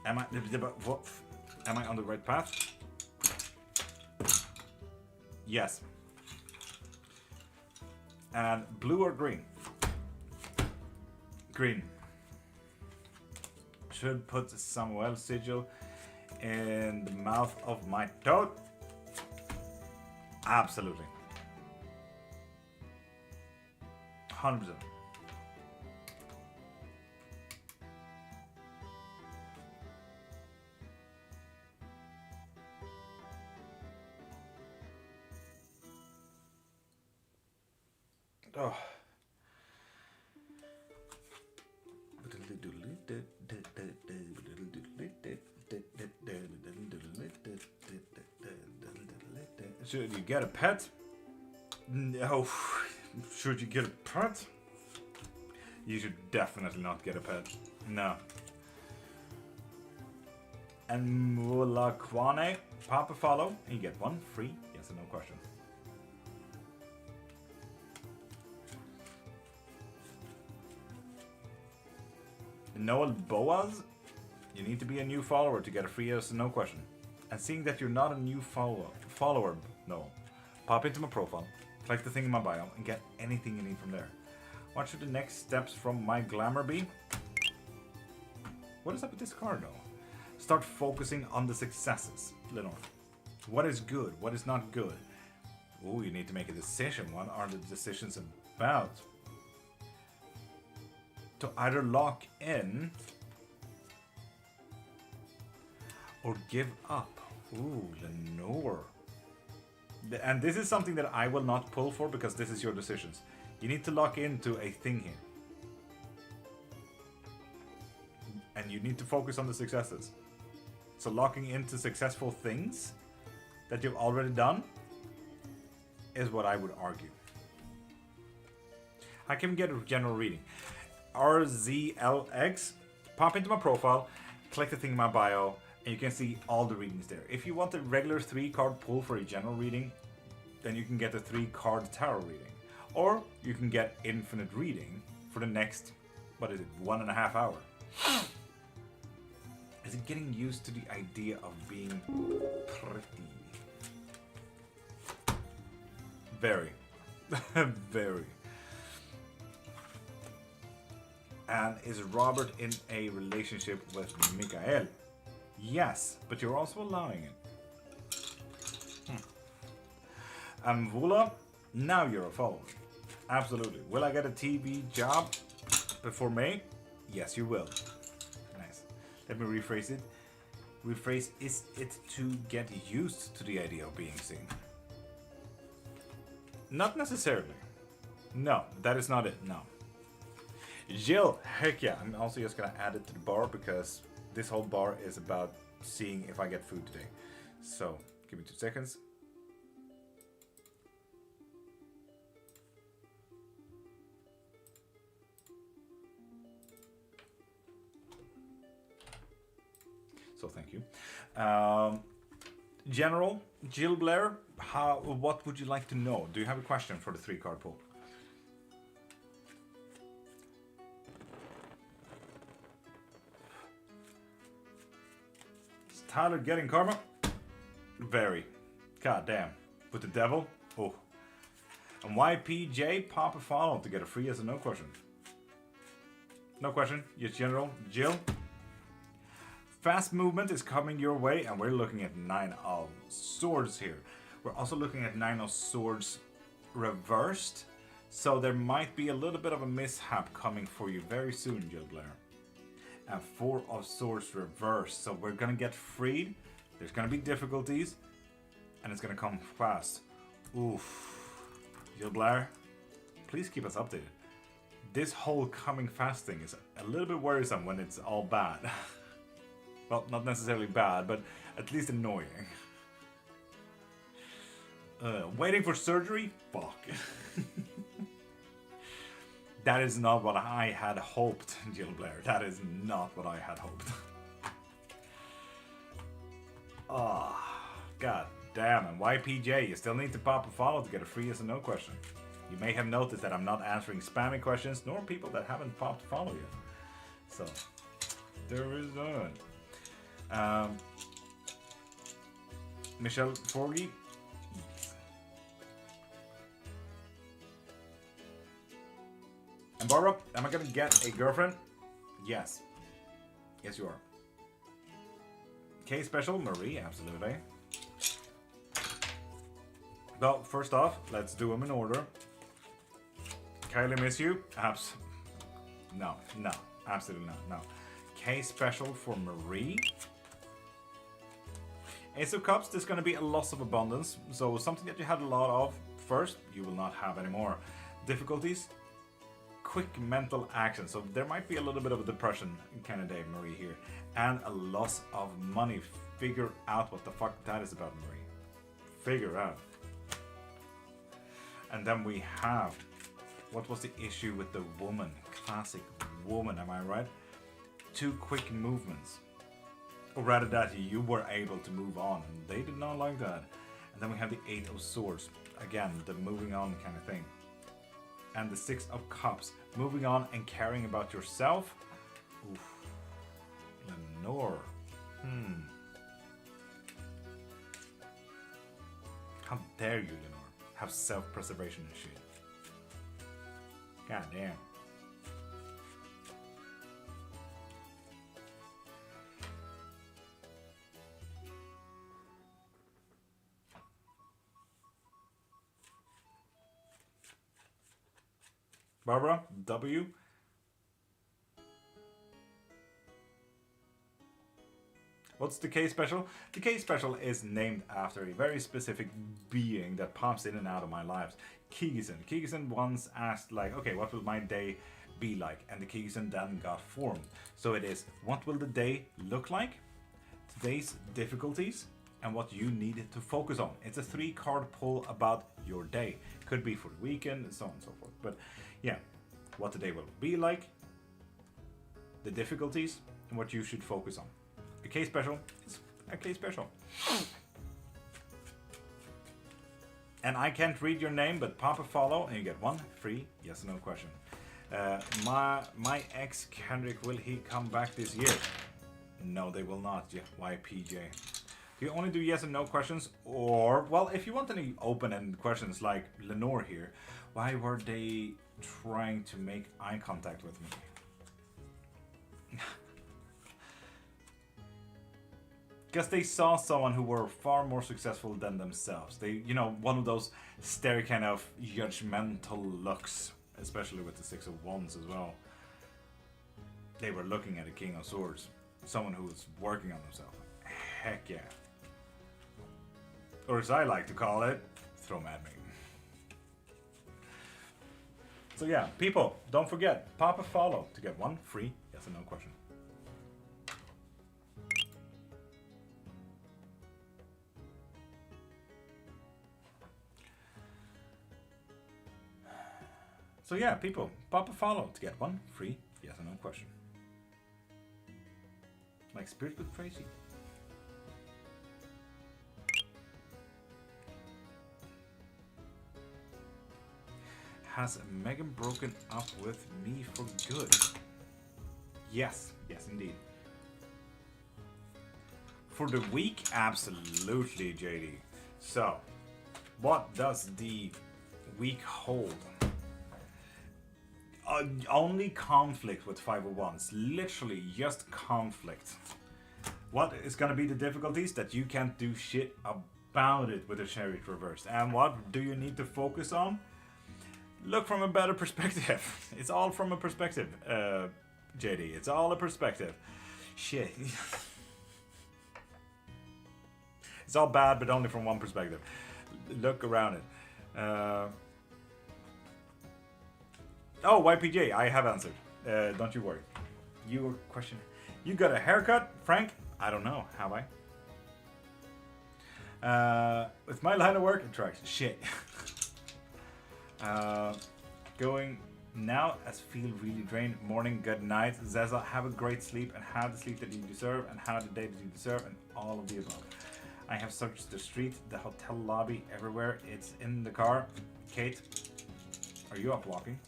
Am I on the right path? Yes. And blue or green? Green. Should put Samuel sigil in the mouth of my toad? Absolutely. 100%. Oh. Should you get a pet? No. Should you get a pet? You should definitely not get a pet. No. And Mulakwane, pop a follow, and you get one free yes or no question. Noel Boaz, you need to be a new follower to get a free yes or no question. And seeing that you're not a new follower, Noel, pop into my profile, click the thing in my bio, and get anything you need from there. What should the next steps from my glamour be? What is up with this card, though? Start focusing on the successes, Lenore. What is good? What is not good? Oh, you need to make a decision. What are the decisions about? To either lock in or give up. Ooh, Lenore. And this is something that I will not pull for because this is your decisions. You need to lock into a thing here. And you need to focus on the successes. So locking into successful things that you've already done is what I would argue. I can get a general reading. RZLX, pop into my profile, click the thing in my bio, and you can see all the readings there. If you want a regular 3-card pull for a general reading, then you can get a 3-card tarot reading. Or you can get infinite reading for the next, 1.5 hours. Is it getting used to the idea of being pretty? Very. Very. And is Robert in a relationship with Mikael? Yes, but you're also allowing it. And Vula, now you're a follower. Absolutely. Will I get a TV job before May? Yes, you will. Nice. Let me rephrase it. Rephrase, is it to get used to the idea of being seen? Not necessarily. No, that is not it. No. Jill, heck yeah. I'm also just gonna add it to the bar because this whole bar is about seeing if I get food today. So, give me 2 seconds. So thank you. General, Jill Blair, what would you like to know? Do you have a question for the 3-card pull? Is Tyler getting karma? Very. God damn. With the devil? Oh. And YPJ, pop a follow to get a free yes or no question. No question. Yes, General. Jill. Fast movement is coming your way, and we're looking at 9 of Swords here. We're also looking at 9 of Swords reversed, so there might be a little bit of a mishap coming for you very soon, Jill Blair. And 4 of Swords reversed, so we're gonna get freed. There's gonna be difficulties, and it's gonna come fast. Oof. Jill Blair, please keep us updated. This whole coming fast thing is a little bit worrisome when it's all bad. Well, not necessarily bad, but at least annoying. Waiting for surgery? Fuck. That is not what I had hoped, Jill Blair. That is not what I had hoped. God damn. And YPJ, you still need to pop a follow to get a free yes or no question. You may have noticed that I'm not answering spammy questions, nor people that haven't popped a follow yet. So, there is that. Michelle Forgy. And Barbara, am I gonna get a girlfriend? Yes. Yes, you are. K Special, Marie, absolutely. Well, first off, let's do them in order. Kylie, miss you? No, absolutely not, no. K Special for Marie. Ace of Cups, there's going to be a loss of abundance. So something that you had a lot of first, you will not have anymore. Difficulties, quick mental action. So there might be a little bit of a depression kind of day, Marie, here. And a loss of money. Figure out what the fuck that is about, Marie. Figure out. And then we have, what was the issue with the woman? Classic woman, am I right? 2 quick movements. Or rather that you were able to move on. And they did not like that. And then we have the 8 of Swords. Again, the moving on kind of thing. And the 6 of Cups. Moving on and caring about yourself. Oof. Lenore. How dare you, Lenore, have self-preservation and shit. God damn. Barbara, W. What's the K Special? The K Special is named after a very specific being that pops in and out of my lives. Kigison. Kigison once asked, like, okay, what will my day be like? And the Kigison then got formed. So it is, what will the day look like? Today's difficulties, and what you need to focus on. It's a 3-card pull about your day. Could be for the weekend and so on and so forth. But yeah, what the day will be like, the difficulties, and what you should focus on. A case special is a case special. And I can't read your name, but pop a follow and you get 1 free yes or no question. My ex Kendrick, will he come back this year? No, they will not. YPJ. Do you only do yes and no questions? Or, well, if you want any open-ended questions like Lenore here, why were they trying to make eye contact with me? Because they saw someone who were far more successful than themselves. They, you know, one of those stare kind of judgmental looks, especially with the 6 of Wands as well. They were looking at a King of Swords, someone who was working on themselves. Heck yeah. Or as I like to call it, throw 'em at me. So yeah, people, don't forget, pop a follow to get 1 free yes or no question. So yeah, people, pop a follow to get 1 free yes or no question. Like Spirit with Tracy. Has Megan broken up with me for good? Yes, yes indeed. For the week, absolutely, JD. So, what does the week hold? Only conflict with 5 of Wands. Literally just conflict. What is going to be the difficulties? That you can't do shit about it with the Chariot reversed. And what do you need to focus on? Look from a better perspective. It's all from a perspective, JD. It's all a perspective. Shit. It's all bad, but only from one perspective. Look around it. Oh, YPJ, I have answered. Don't you worry. Your question. You got a haircut, Frank? I don't know. Have I? With my line of work, it tracks. Shit. Going now as feel really drained. Morning, good night. Zaza, have a great sleep and have the sleep that you deserve and have the day that you deserve and all of the above. I have searched the street, the hotel lobby, everywhere. It's in the car. Kate, are you up walking?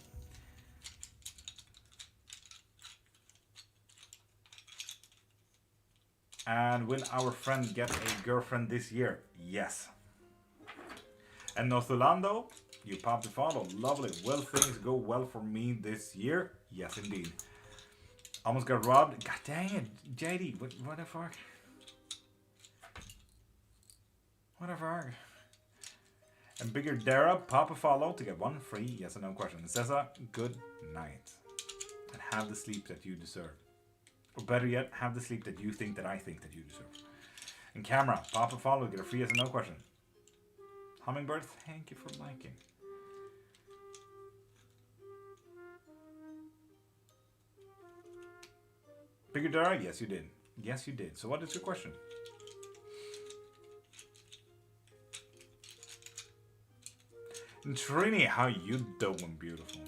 And will our friend get a girlfriend this year? Yes. And Nothulando, you popped the follow. Lovely. Will things go well for me this year? Yes, indeed. Almost got robbed. God dang it, JD. What the fuck? What the fuck? And Bigger Dara, pop a follow to get 1 free yes or no question. Cesar, good night. And have the sleep that you deserve. Or better yet, have the sleep that you think that I think that you deserve. And Camera, pop a follow, get a free yes or no question. Hummingbird, thank you for liking. Bigger Dara, yes you did. Yes you did. So what is your question? And Trini, how you doing, beautiful?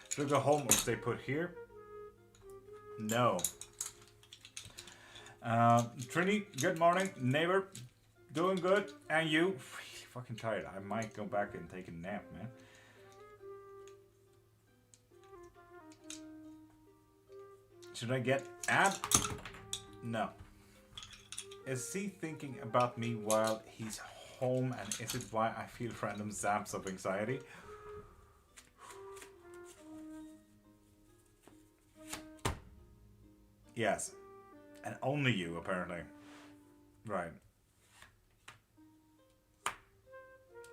Should I go home or stay put here? No. Trini, good morning. Neighbor, doing good. And you? Really fucking tired. I might go back and take a nap, man. Should I get Ab? No. Is he thinking about me while he's home, and is it why I feel random zaps of anxiety? Yes. And only you, apparently. Right.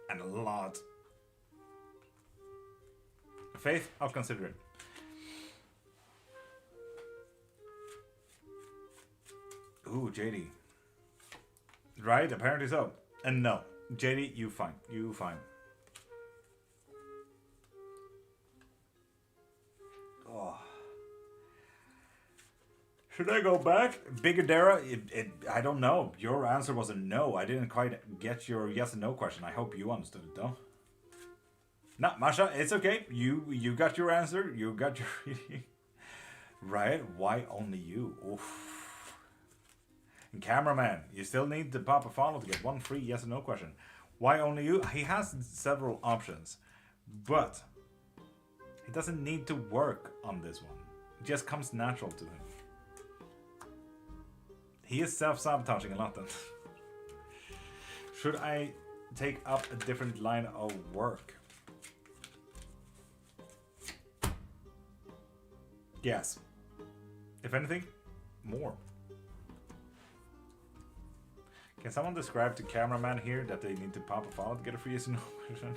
And a lot. Faith, I'll consider it. Ooh, JD. Right, apparently so. And no. JD, you fine. You fine. Oh. Should I go back? Bigadera, I don't know. Your answer was a no. I didn't quite get your yes and no question. I hope you understood it though. No, Masha, it's okay. You got your answer. You got your reading. Right? Why only you? Oof. And cameraman, you still need to pop a follow to get one free yes and no question. Why only you? He has several options, but he doesn't need to work on this one. It just comes natural to him. He is self-sabotaging a lot then. Should I take up a different line of work? Yes. If anything, more. Can someone describe to cameraman here that they need to pop a follow to get a free yes or no question?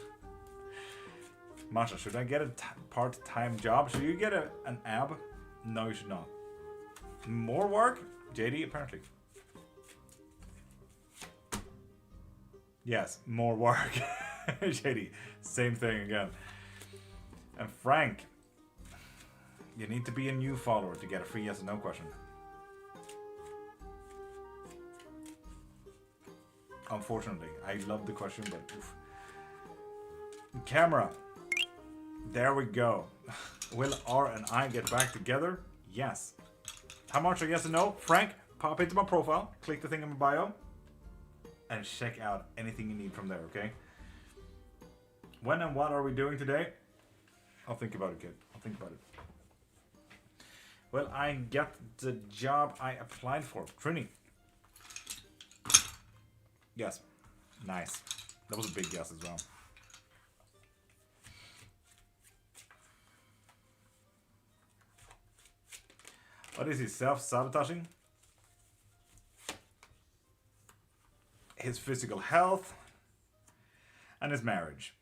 Masha, should I get a part-time job? Should you get an ab? No, you should not. More work? JD, apparently. Yes, more work. JD, same thing again. And Frank, you need to be a new follower to get a free yes or no question. Unfortunately, I love the question, but oof. Camera. There we go. Will R and I get back together? Yes. How much are yes and no? Frank, pop into my profile, click the thing in my bio, and check out anything you need from there, okay? When and what are we doing today? I'll think about it, kid. I'll think about it. Well, I got the job I applied for. Trini. Yes. Nice. That was a big yes as well. What is he, self-sabotaging? His physical health and his marriage.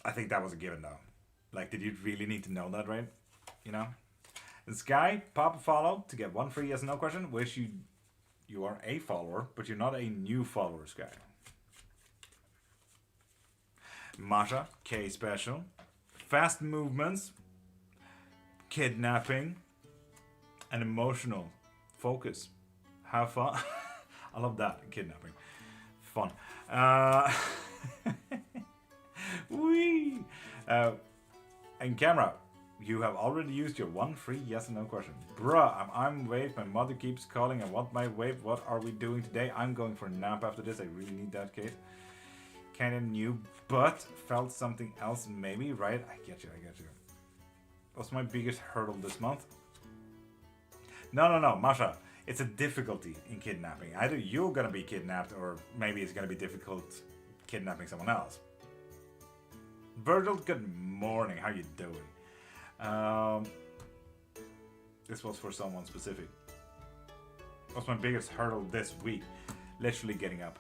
I think that was a given though. Like, did you really need to know that, right? You know? And Sky, pop a follow to get one free yes and no question. Wish you are a follower, but you're not a new follower, Sky. Masha, K special. Fast movements. Kidnapping. And emotional focus. Have fun. I love that. Kidnapping. Fun. Wee. And camera, you have already used your one free yes and no question. Bruh, I'm wave. My mother keeps calling. I want my wave. What are we doing today? I'm going for a nap after this. I really need that, Kate. Kinda new, but felt something else maybe, right? I get you. What's my biggest hurdle this month? No, Masha. It's a difficulty in kidnapping. Either you're gonna be kidnapped, or maybe it's gonna be difficult kidnapping someone else. Virgil, good morning. How you doing? This was for someone specific. What's my biggest hurdle this week? Literally getting up.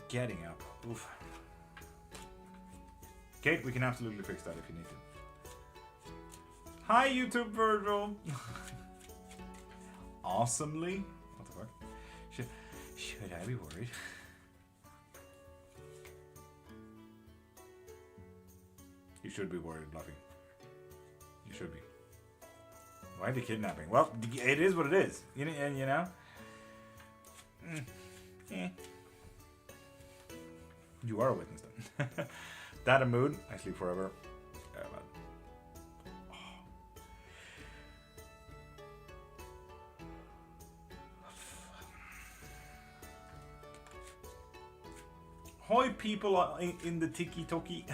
Getting up. Oof. Kate, we can absolutely fix that if you need to. Hi, YouTube Virgil. Awesomely. What the fuck? Should I be worried? You should be worried, Bluffy. You should be. Why the kidnapping? Well, it is what it is. You know? You are a witness then. That a mood. I sleep forever. Hoi people in the tiki-toki.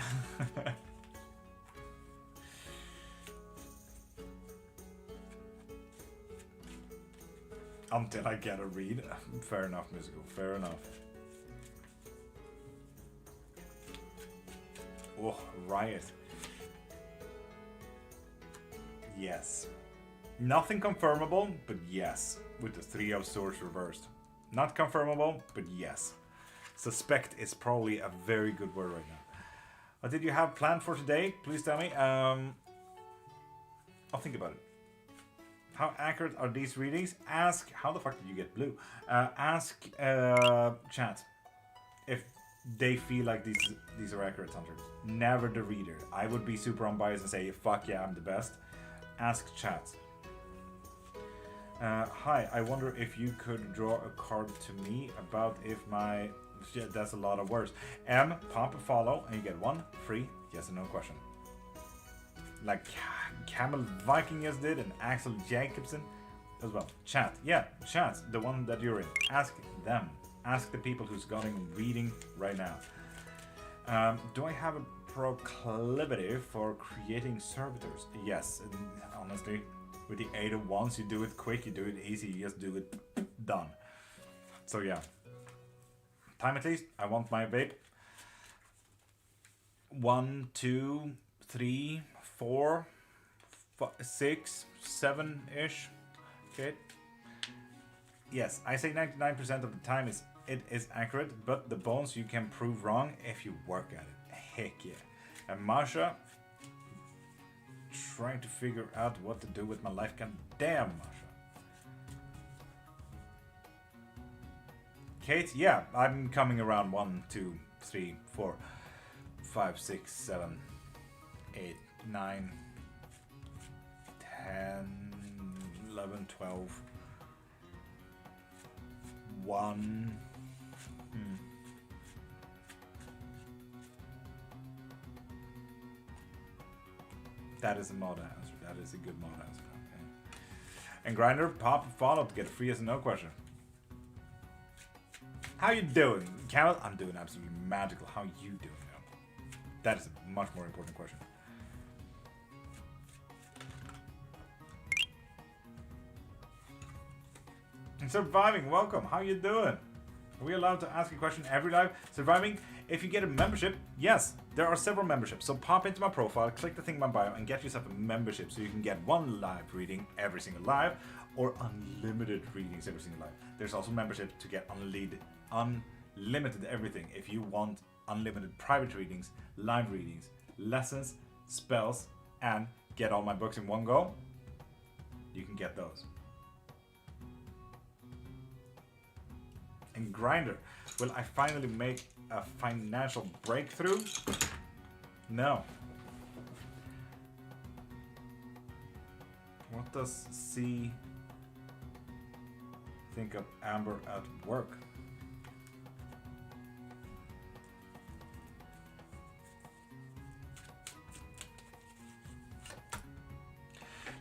Until I get a read. Fair enough, musical. Fair enough. Oh, riot. Yes. Nothing confirmable, but yes. With the Three of Swords reversed. Not confirmable, but yes. Suspect is probably a very good word right now. What did you have planned for today? Please tell me. I'll think about it. How accurate are these readings? Ask. How the fuck did you get blue? Ask chat if they feel like these are accurate, Hunter. Never the reader. I would be super unbiased and say, fuck yeah, I'm the best. Ask chat. Hi, I wonder if you could draw a card to me about if my... Yeah, that's a lot of words. M, pop a follow, and you get one free yes or no question. Like Camel Viking just did, and Axel Jacobson as well. Chat, yeah, chat, the one that you're in. Ask them. Ask the people who's going reading right now. Do I have a proclivity for creating servitors? Yes, and honestly, with the 8 of Wands, you do it quick, you do it easy, you just do it, done. So yeah. Time at least, I want my vape. 1, 2, 3, 4, 5, 6, 7-ish. Okay. Yes, I say 99% of the time it is accurate, but the bones you can prove wrong if you work at it. Heck yeah. And Masha, trying to figure out what to do with my life. God damn, Masha. Kate, yeah, I'm coming around 1, 2, 3, 4, 5, 6, 7, 8, 9, 10, 11, 12, 1. That is a mod answer. That is a good mod answer. Okay. And Grinder, pop a follow to get a free yes or no question. How you doing? Camel, I'm doing absolutely magical. How you doing now? That is a much more important question. And Surviving, welcome. How you doing? Are we allowed to ask a question every live? Surviving, if you get a membership, yes, there are several memberships. So pop into my profile, click the thing in my bio, and get yourself a membership so you can get one live reading every single live, or unlimited readings every single live. There's also membership to get unlimited everything. If you want unlimited private readings, live readings, lessons, spells, and get all my books in one go, you can get those. And Grinder, will I finally make a financial breakthrough? No. What does C think of Amber at work?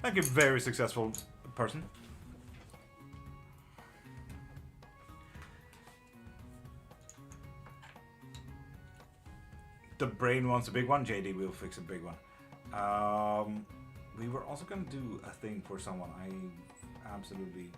Like a very successful person. The brain wants a big one. JD will fix a big one. We were also gonna do a thing for someone. I absolutely.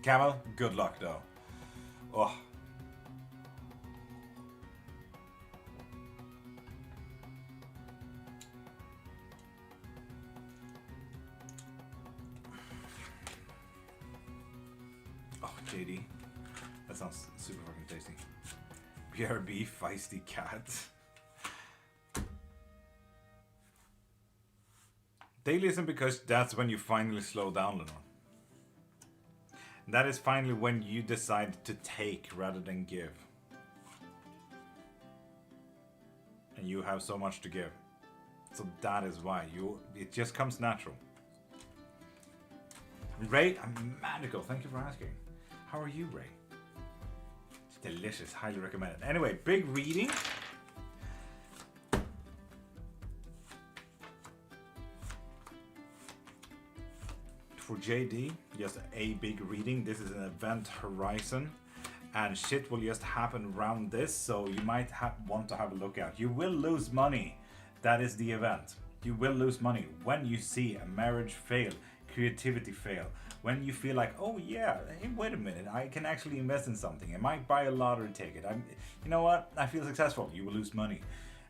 Camel, good luck though. Oh. JD. That sounds super fucking tasty. BRB, feisty cat. They listen because that's when you finally slow down, Lenore. That is finally when you decide to take rather than give. And you have so much to give. So that is why it just comes natural. Ray, I'm magical. Thank you for asking. How are you, Ray? It's delicious. Highly recommended. Anyway, big reading. For JD, just a big reading. This is an event horizon. And shit will just happen around this. So you might want to have a look out. You will lose money. That is the event. You will lose money when you see a marriage fail, creativity fail. When you feel like, oh yeah, hey, wait a minute, I can actually invest in something. I might buy a lottery ticket. You know what? I feel successful. You will lose money.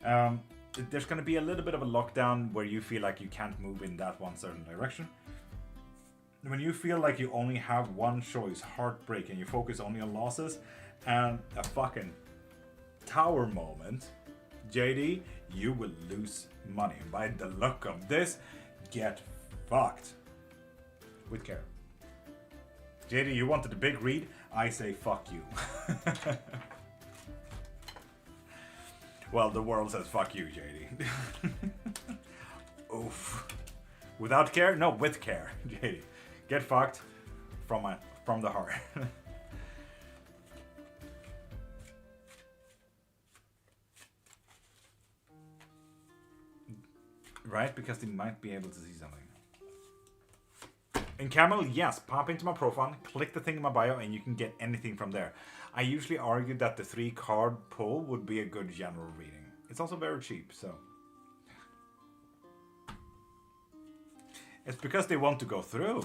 There's going to be a little bit of a lockdown where you feel like you can't move in that one certain direction. When you feel like you only have one choice, heartbreak, and you focus only on losses and a fucking tower moment, JD, you will lose money. By the look of this, get fucked. With care. JD, you wanted a big read? I say fuck you. Well, the world says fuck you, JD. Oof. Without care? No, with care, JD. Get fucked from the heart. Right? Because they might be able to see something. In Camel, yes, pop into my profile, click the thing in my bio, and you can get anything from there. I usually argue that the 3-card pull would be a good general reading. It's also very cheap, so. It's because they want to go through.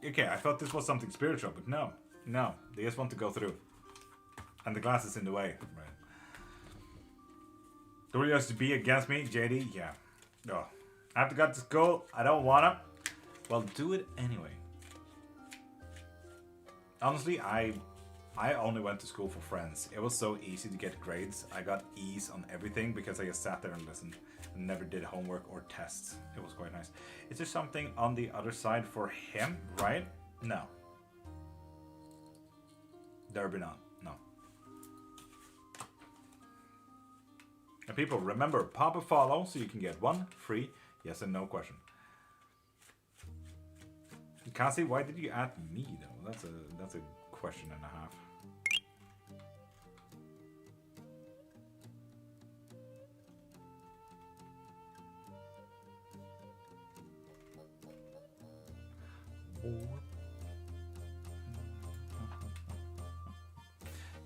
Okay, I thought this was something spiritual, but no. No, they just want to go through. And the glass is in the way. Right. Do you have to be against me, JD? Yeah. Oh, I have to go to school. I don't wanna. Well, do it anyway. Honestly, I only went to school for friends. It was so easy to get grades. I got E's on everything because I just sat there and listened and never did homework or tests. It was quite nice. Is there something on the other side for him, right? No. There be none. No. And people, remember, pop a follow so you can get one free yes and no question. Cassie, why did you add me though? That's a question and a half.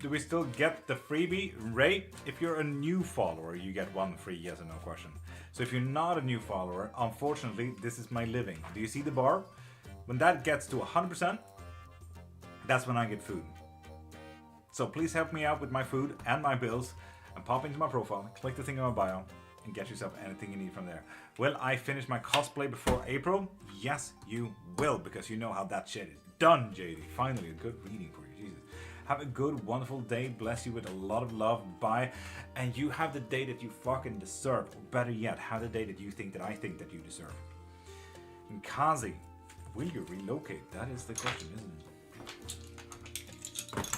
Do we still get the freebie? Ray, if you're a new follower, you get one free yes or no question. So if you're not a new follower, unfortunately, this is my living. Do you see the bar? When that gets to 100%, that's when I get food. So please help me out with my food and my bills and pop into my profile, click the thing in my bio, and get yourself anything you need from there. Will I finish my cosplay before April? Yes, you will, because you know how that shit is done, JD. Finally, a good reading for you, Jesus. Have a good, wonderful day. Bless you with a lot of love. Bye. And you have the day that you fucking deserve. Or better yet, have the day that you think that I think that you deserve. And Kazi, will you relocate? That is the question, isn't it?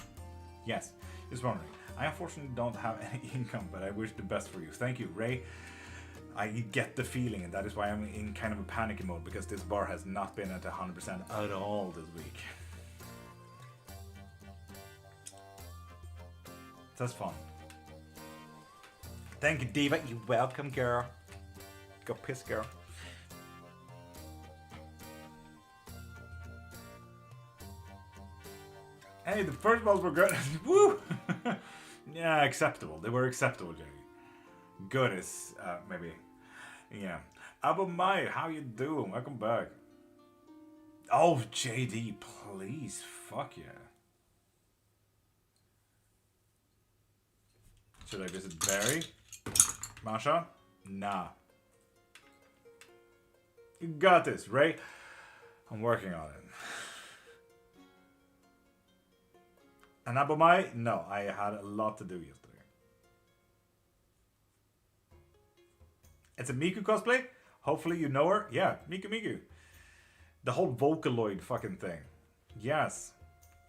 Yes, just wondering. I unfortunately don't have any income, but I wish the best for you. Thank you, Ray. I get the feeling, and that is why I'm in kind of a panic mode, because this bar has not been at 100% at all this week. That's fun. Thank you, Diva. You're welcome, girl. Go piss, girl. Hey, the first balls were good. Woo! Yeah, acceptable. They were acceptable, JD. Good is, maybe. Yeah. Abu Mai, how you doing? Welcome back. Oh, JD, please. Fuck yeah. Should I visit Barry? Masha? Nah. You got this, Ray. I'm working on it. And Abomai? No, I had a lot to do yesterday. It's a Miku cosplay? Hopefully you know her. Yeah, Miku. The whole Vocaloid fucking thing. Yes.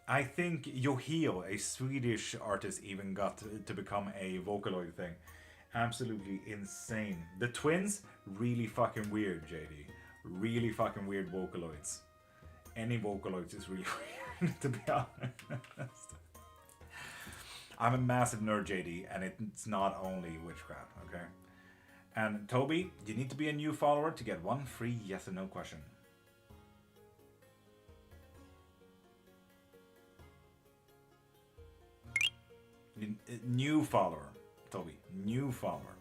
I think Yohio, a Swedish artist, even got to become a Vocaloid thing. Absolutely insane. The twins, really fucking weird, JD. Really fucking weird Vocaloids. Any Vocaloids is really weird, to be honest. I'm a massive nerd, JD, and it's not only witchcraft, okay? And Toby, you need to be a new follower to get one free yes or no question. New follower, Toby. New follower.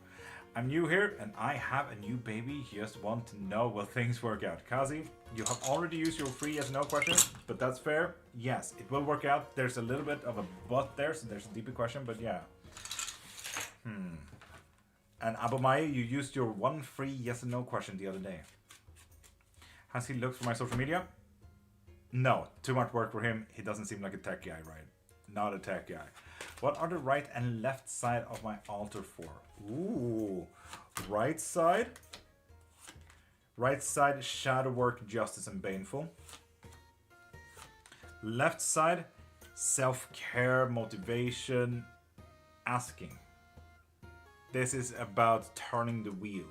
I'm new here and I have a new baby. Just want to know will things work out. Kazi, you have already used your free yes no question, but that's fair. Yes, it will work out. There's a little bit of a but there, so there's a deeper question, but yeah. And Abomai, you used your one free yes and no question the other day. Has he looked for my social media? No, too much work for him. He doesn't seem like a tech guy, right? Not a tech guy. What are the right and left side of my altar for? Ooh, right side. Right side, shadow work, justice, and baneful. Left side, self-care, motivation, asking. This is about turning the wheel.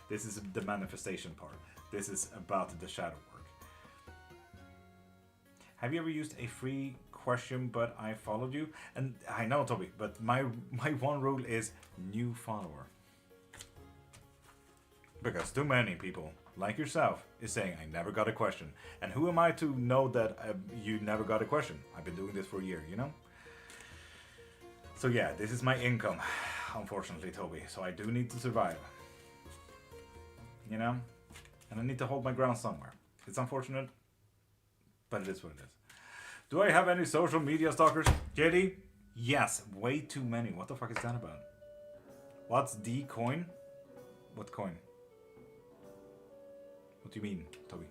This is the manifestation part. This is about the shadow work. Have you ever used a free question but I followed you? And I know, Toby, but my one rule is new follower. Because too many people, like yourself, is saying I never got a question. And who am I to know that you never got a question? I've been doing this for a year, you know? So yeah, this is my income, unfortunately, Toby. So I do need to survive. You know? And I need to hold my ground somewhere. It's unfortunate, but it is what it is. Do I have any social media stalkers? JD? Yes, way too many. What the fuck is that about? What's the coin? What coin? What do you mean, Toby?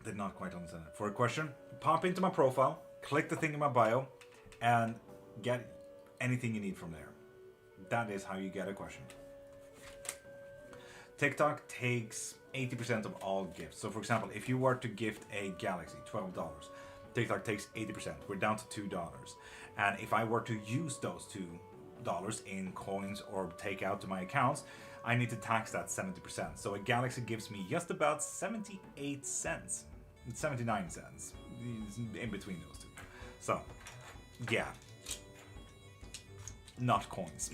Did not quite understand that. For a question, pop into my profile, click the thing in my bio, and get anything you need from there. That is how you get a question. TikTok takes 80% of all gifts. So for example, if you were to gift a Galaxy, $12, TikTok takes 80%. We're down to $2. And if I were to use those $2 in coins or take out to my accounts, I need to tax that 70%. So a Galaxy gives me just about 78 cents. 79 cents. In between those two. So, yeah. Not coins.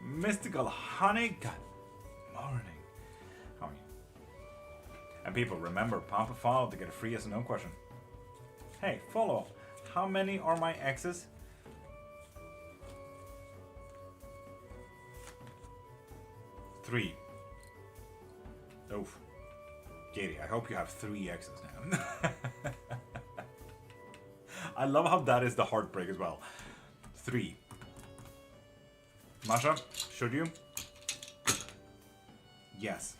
Mystical honey, good morning. How are you? And people, remember, pop a follow to get a free yes or no question. Hey, follow up. How many are my exes? 3. Oof. Katie, I hope you have 3 exes now. I love how that is the heartbreak as well. 3. Masha, should you? Yes.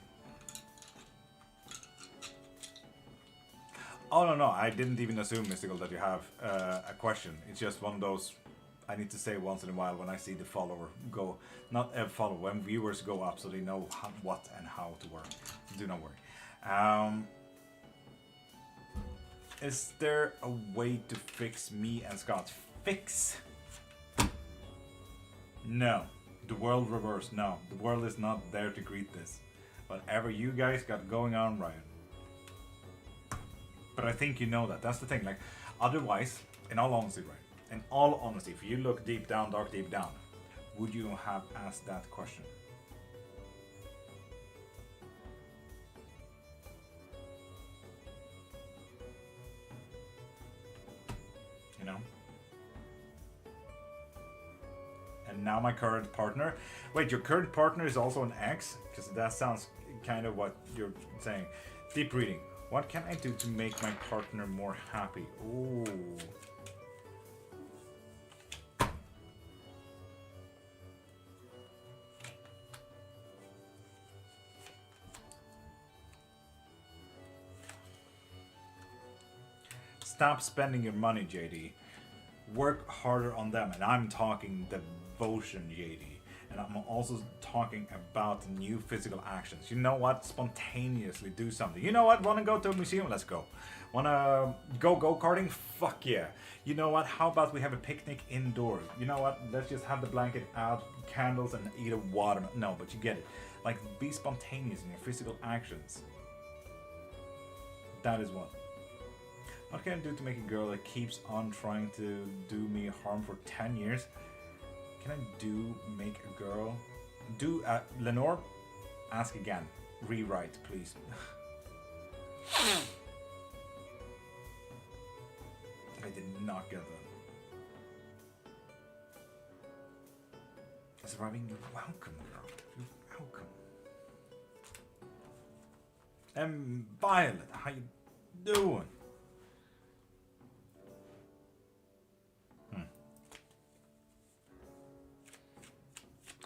Oh, no, I didn't even assume, Mystical, that you have a question. It's just one of those I need to say once in a while when I see the follower go, not a follower, when viewers go up so they know how, what and how to work. Do not worry. Is there a way to fix me and Scott? Fix? No. The world reversed. No. The world is not there to greet this. Whatever you guys got going on, right? But I think you know that. That's the thing. Like, otherwise, in all honesty, right? In all honesty, if you look deep down, dark deep down, would you have asked that question? You know? And now my current partner. Wait, your current partner is also an ex? Because that sounds kind of what you're saying. Deep reading. What can I do to make my partner more happy? Ooh. Stop spending your money, JD. Work harder on them. And I'm talking devotion, JD. And I'm also talking about new physical actions. You know what? Spontaneously do something. You know what? Want to go to a museum? Let's go. Want to go-karting? Fuck yeah. You know what? How about we have a picnic indoors? You know what? Let's just have the blanket out, candles, and eat a watermelon. No, but you get it. Like, be spontaneous in your physical actions. That is what. What can I do to make a girl that keeps on trying to do me harm for 10 years? Can I make a girl? Lenore? Ask again. Rewrite, please. I did not get that. Surviving, you're welcome, girl. You're welcome. And Violet, how you doing?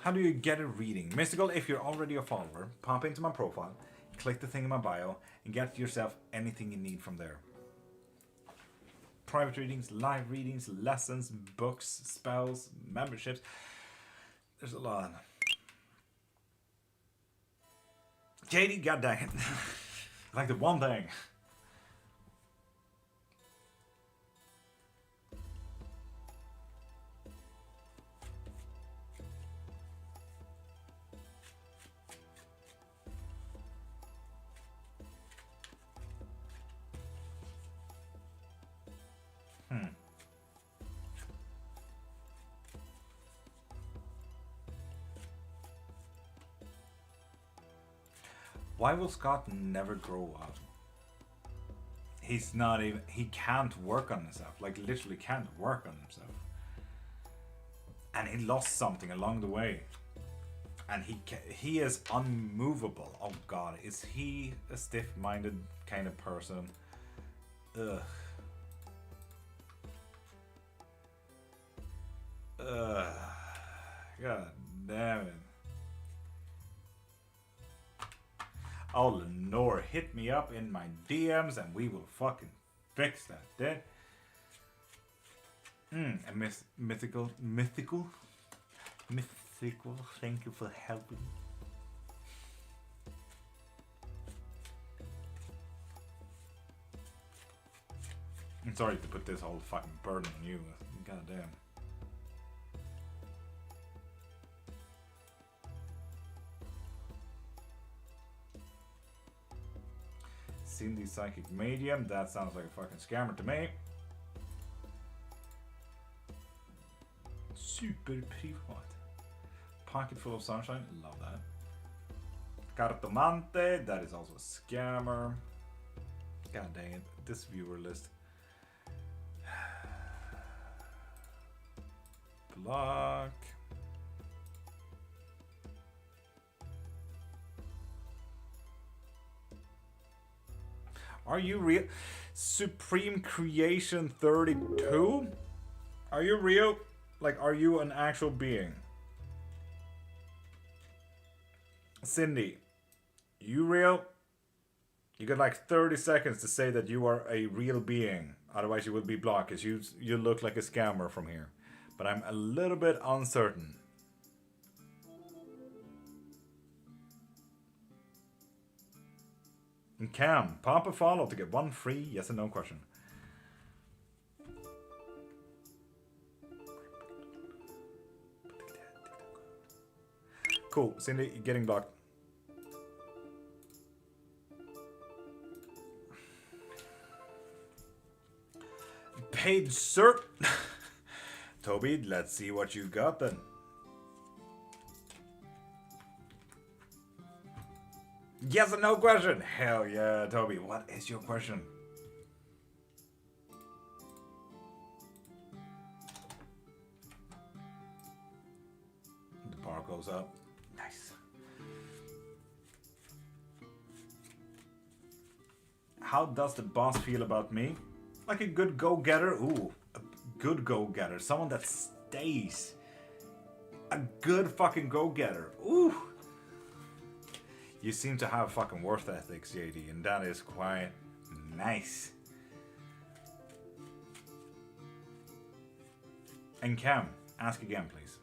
How do you get a reading? Mystical, if you're already a follower, pop into my profile, click the thing in my bio, and get yourself anything you need from there. Private readings, live readings, lessons, books, spells, memberships. There's a lot. JD, goddamn it. Like the one thing. Why will Scott never grow up? He's not even, he can't work on himself. Like, literally can't work on himself. And he lost something along the way. And he is unmovable. Oh God, is he a stiff-minded kind of person? Ugh. Ugh. God damn it. Oh, Lenore, hit me up in my DMs and we will fucking fix that, then. A mythical, thank you for helping. I'm sorry to put this whole fucking burden on you, goddamn. Cindy Psychic Medium, that sounds like a fucking scammer to me. Super privat. Pocket full of sunshine, love that. Cartomante, that is also a scammer. God dang it, this viewer list. Block. Are you real? Supreme Creation 32? Are you real? Like, are you an actual being? Cindy, you real? You got like 30 seconds to say that you are a real being. Otherwise you will be blocked, because you look like a scammer from here. But I'm a little bit uncertain. And Cam, pop a follow to get one free yes and no question. Cool, Cindy, you're getting blocked. Paid cert. Toby, let's see what you got then. Yes or no question? Hell yeah, Toby. What is your question? The bar goes up. Nice. How does the boss feel about me? Like a good go-getter? Ooh, a good go-getter. Someone that stays. A good fucking go-getter. Ooh. You seem to have fucking worth ethics, JD, and that is quite nice. And Cam, ask again, please.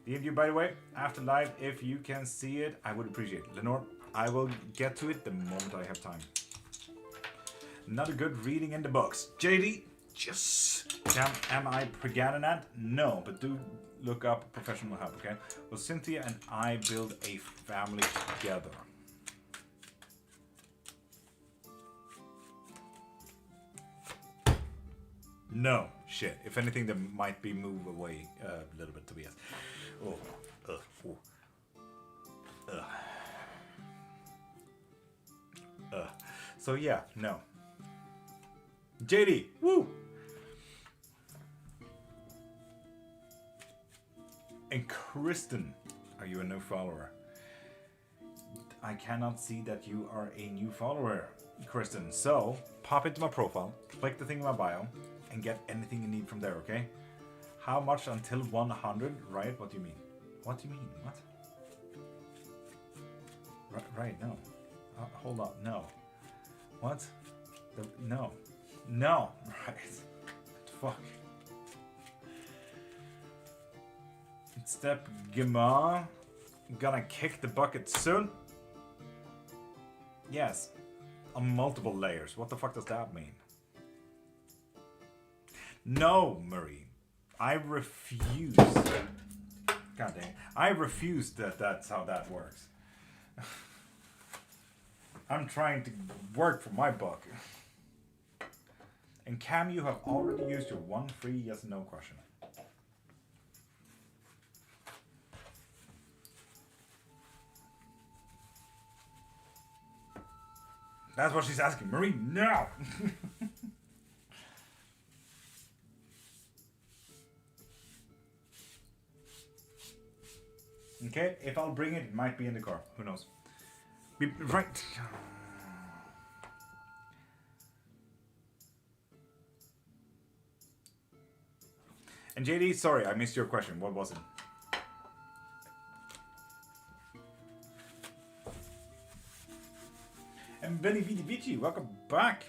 DM'd you, by the way, after live. If you can see it, I would appreciate it. Lenore, I will get to it the moment I have time. Not a good reading in the books. JD, yes. Am I pregnant? No, but do look up professional help, okay? Well, Cynthia and I build a family together. No, shit. If anything, there might be move away a little bit, Tobias. Oh, So yeah, no. JD, woo! And Kristen, are you a new follower? I cannot see that you are a new follower, Kristen. So, pop into my profile, click the thing in my bio, and get anything you need from there, okay? How much until 100? Right, what do you mean? What do you mean? What? Right, no. Hold on, no. What? No. No, right. Fuck. Step Gemma. Gonna kick the bucket soon? Yes. On multiple layers. What the fuck does that mean? No, Marie. I refuse. God dang. I refuse that that's how that works. I'm trying to work for my buck. And Cam, you have already used your one free yes and no question. That's what she's asking. Marie, no! Okay, if I'll bring it, it might be in the car. Who knows? Be right. And JD, sorry, I missed your question. What was it? And Benny Vidi Vici, welcome back.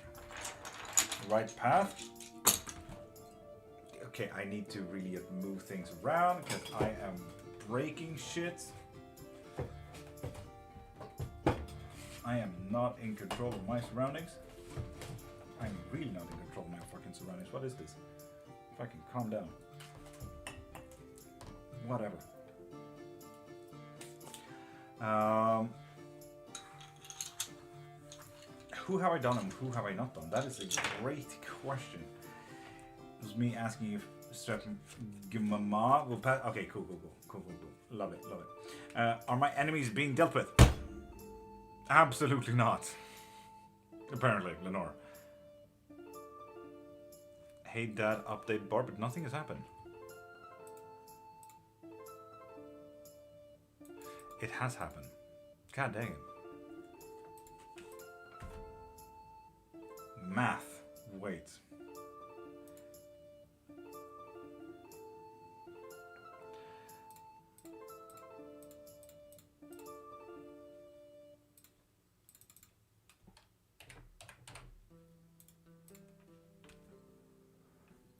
Right path. Okay, I need to really move things around because I am breaking shit. I am not in control of my surroundings. I'm really not in control of my fucking surroundings. What is this? Fucking calm down. Whatever. Who have I done and who have I not done? That is a great question. It was me asking if certain Mama will pass. Okay, cool. Love it. Are my enemies being dealt with? Absolutely not. Apparently, Lenore. Hey Dad, update bar, but nothing has happened. It has happened. God dang it. Math. Wait.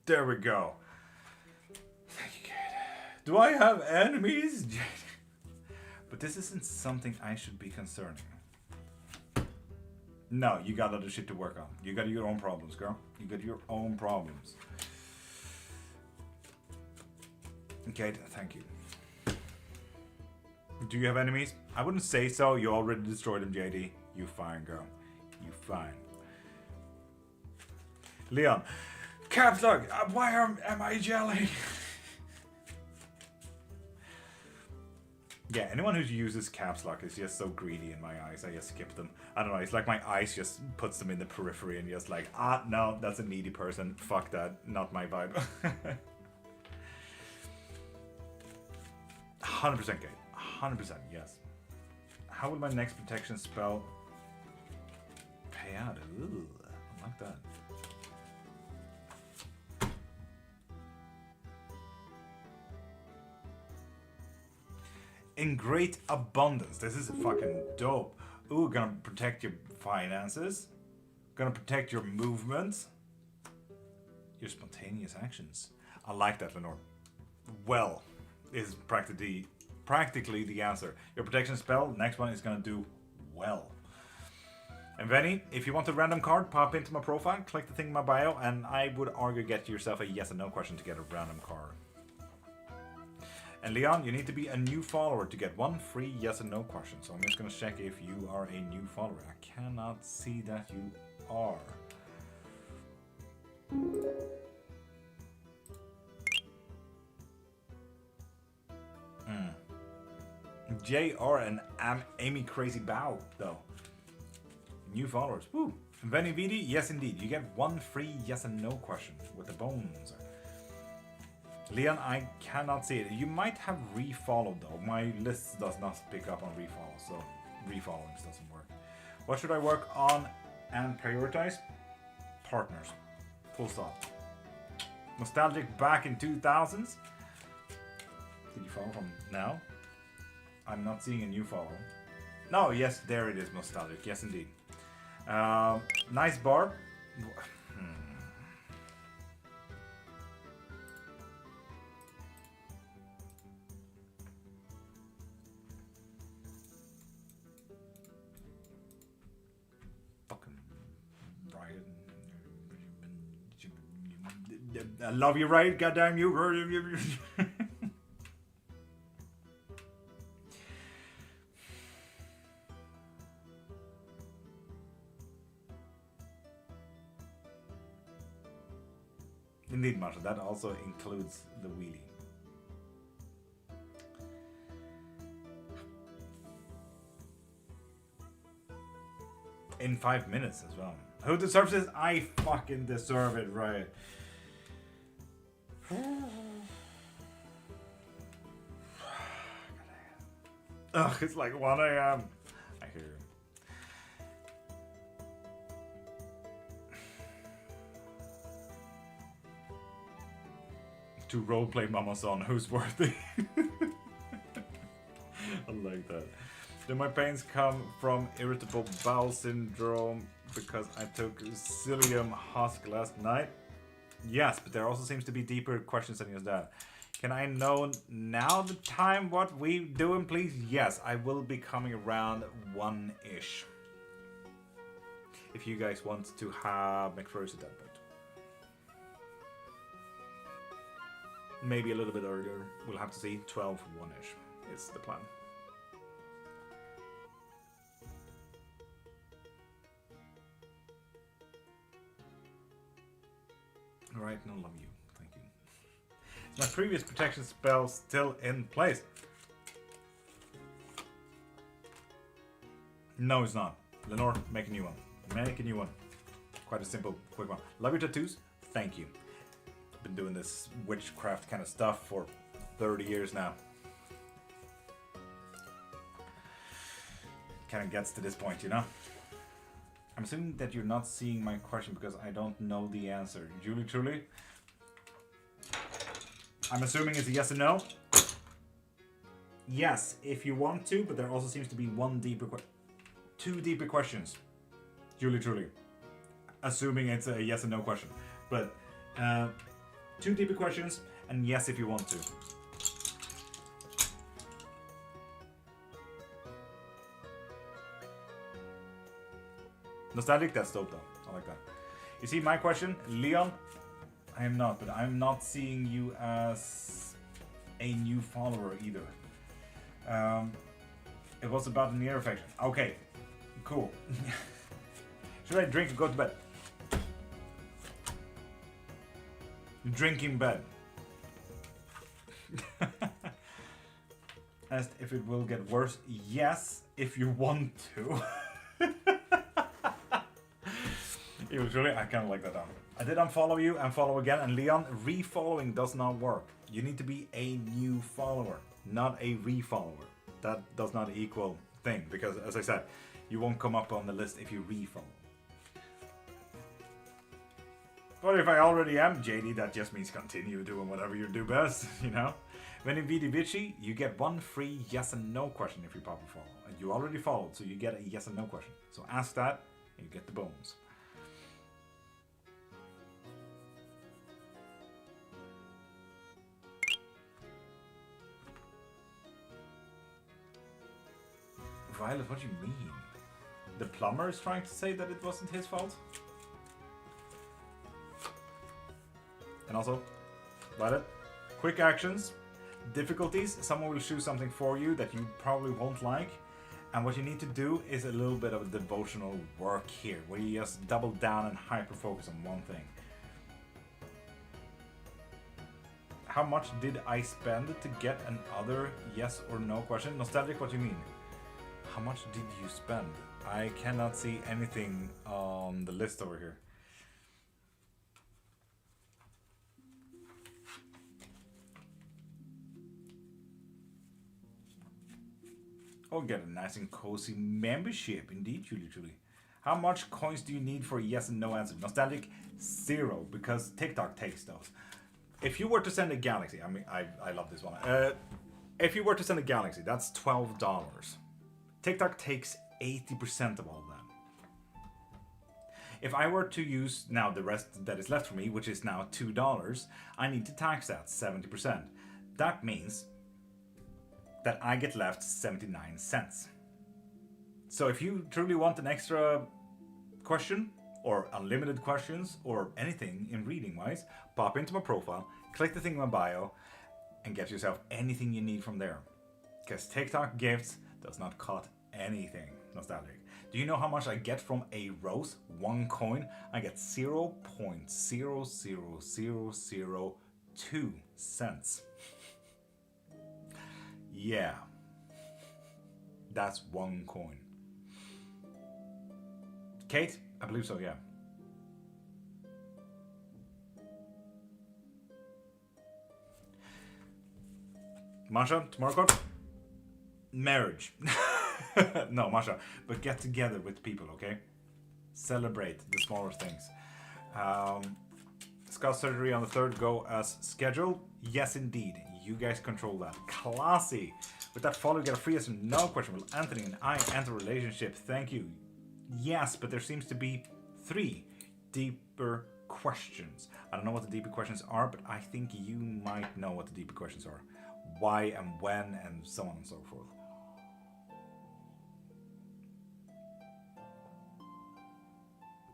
There we go. Thank you, kid. Do I have enemies? But this isn't something I should be concerning. No, you got other shit to work on. You got your own problems, girl. You got your own problems. Okay, thank you. Do you have enemies? I wouldn't say so. You already destroyed them, JD. You fine, girl. You fine. Leon. Caps lock. Why am I yelling? Yeah, anyone who uses caps lock is just so greedy in my eyes. I just skip them. I don't know, it's like my eyes just puts them in the periphery and just like, no, that's a needy person. Fuck that, not my vibe. 100% Kate. 100%, yes. How will my next protection spell pay out? Ooh, I like that. In great abundance. This is fucking dope. Ooh, gonna protect your finances. Gonna protect your movements. Your spontaneous actions. I like that, Lenore. Well, is practically the answer. Your protection spell, next one is gonna do well. And Venny, if you want a random card, pop into my profile, click the thing in my bio, and I would argue get yourself a yes and no question to get a random card. And Leon, you need to be a new follower to get one free yes and no question. So I'm just gonna check if you are a new follower. I cannot see that you are. JR and Amy Crazy Bow, though. New followers. Woo! Venny VD, yes indeed. You get one free yes and no question with the bones. Leon, I cannot see it. You might have refollowed though. My list does not pick up on refollow, so refollowings doesn't work. What should I work on and prioritize? Partners. Full stop. Nostalgic back in 2000s. Did you follow from now? I'm not seeing a new follow. No, yes, there it is, Nostalgic. Yes, indeed. Nice bar. Fucking Riot. I love you, Riot. Goddamn you. Indeed, Marshall, that also includes the wheelie. In 5 minutes as well. Who deserves this? I fucking deserve it, right? Ugh, it's like 1 a.m. I hear you. To roleplay Mama Son, who's worthy? I like that. Do my pains come from irritable bowel syndrome because I took psyllium husk last night? Yes, but there also seems to be deeper questions than just that. Can I know now the time what we doing, please? Yes, I will be coming around 1-ish. If you guys want to have McFlurry's at that point. Maybe a little bit earlier. We'll have to see. 12, 1-ish is the plan. Alright, no love you. Thank you. Is my previous protection spell still in place? No, it's not. Lenore, make a new one. Make a new one. Quite a simple, quick one. Love your tattoos? Thank you. Been doing this witchcraft kind of stuff for 30 years now. Kind of gets to this point, you know? I'm assuming that you're not seeing my question because I don't know the answer. Julie, truly? I'm assuming it's a yes or no? Yes, if you want to, but there also seems to be two deeper questions. Julie, truly. Assuming it's a yes or no question. But, 2 deeper questions, and yes if you want to. Nostalgic, that's dope though. I like that. You see my question? Leon? I am not, but I'm not seeing you as a new follower either. It was about an ear infection. Okay, cool. Should I drink or go to bed? Drink in bed. Asked if it will get worse. Yes, if you want to. Usually, I kind of like that down. I did unfollow you and follow again. And Leon, refollowing does not work. You need to be a new follower, not a refollower. That does not equal thing. Because, as I said, you won't come up on the list if you refollow. But if I already am JD, that just means continue doing whatever you do best, you know? When in VDVici, you get 1 free yes and no question if you pop a follow. And you already followed, so you get a yes and no question. So ask that, and you get the bones. Violet, what do you mean? The plumber is trying to say that it wasn't his fault? And also, Violet, quick actions, difficulties, someone will choose something for you that you probably won't like. And what you need to do is a little bit of devotional work here, where you just double down and hyper-focus on one thing. How much did I spend to get another yes or no question? Nostalgic, what do you mean? How much did you spend? I cannot see anything on the list over here. Oh, get a nice and cozy membership. Indeed, Julie. How much coins do you need for a yes and no answer? Nostalgic, 0, because TikTok takes those. If you were to send a galaxy, I mean, I love this one. If you were to send a galaxy, that's $12. TikTok takes 80% of all that. If I were to use now the rest that is left for me, which is now $2, I need to tax that 70%. That means that I get left 79 cents. So if you truly want an extra question, or unlimited questions, or anything in reading wise, pop into my profile, click the thing in my bio, and get yourself anything you need from there. Because TikTok gifts does not cost anything. Nostalgic. Do you know how much I get from a rose? 1 coin? I get 0.00002 cents. Yeah. That's 1 coin. Kate? I believe so, yeah. Masha, tomorrow code? Marriage. No, Masha, but get together with people, okay? Celebrate the smaller things. Scott surgery on the 3rd go as scheduled. Yes, indeed. You guys control that. Classy. With that follow, get a free yes or no question. Will Anthony and I enter a relationship? Thank you. Yes, but there seems to be 3 deeper questions. I don't know what the deeper questions are, but I think you might know what the deeper questions are. Why and when and so on and so forth.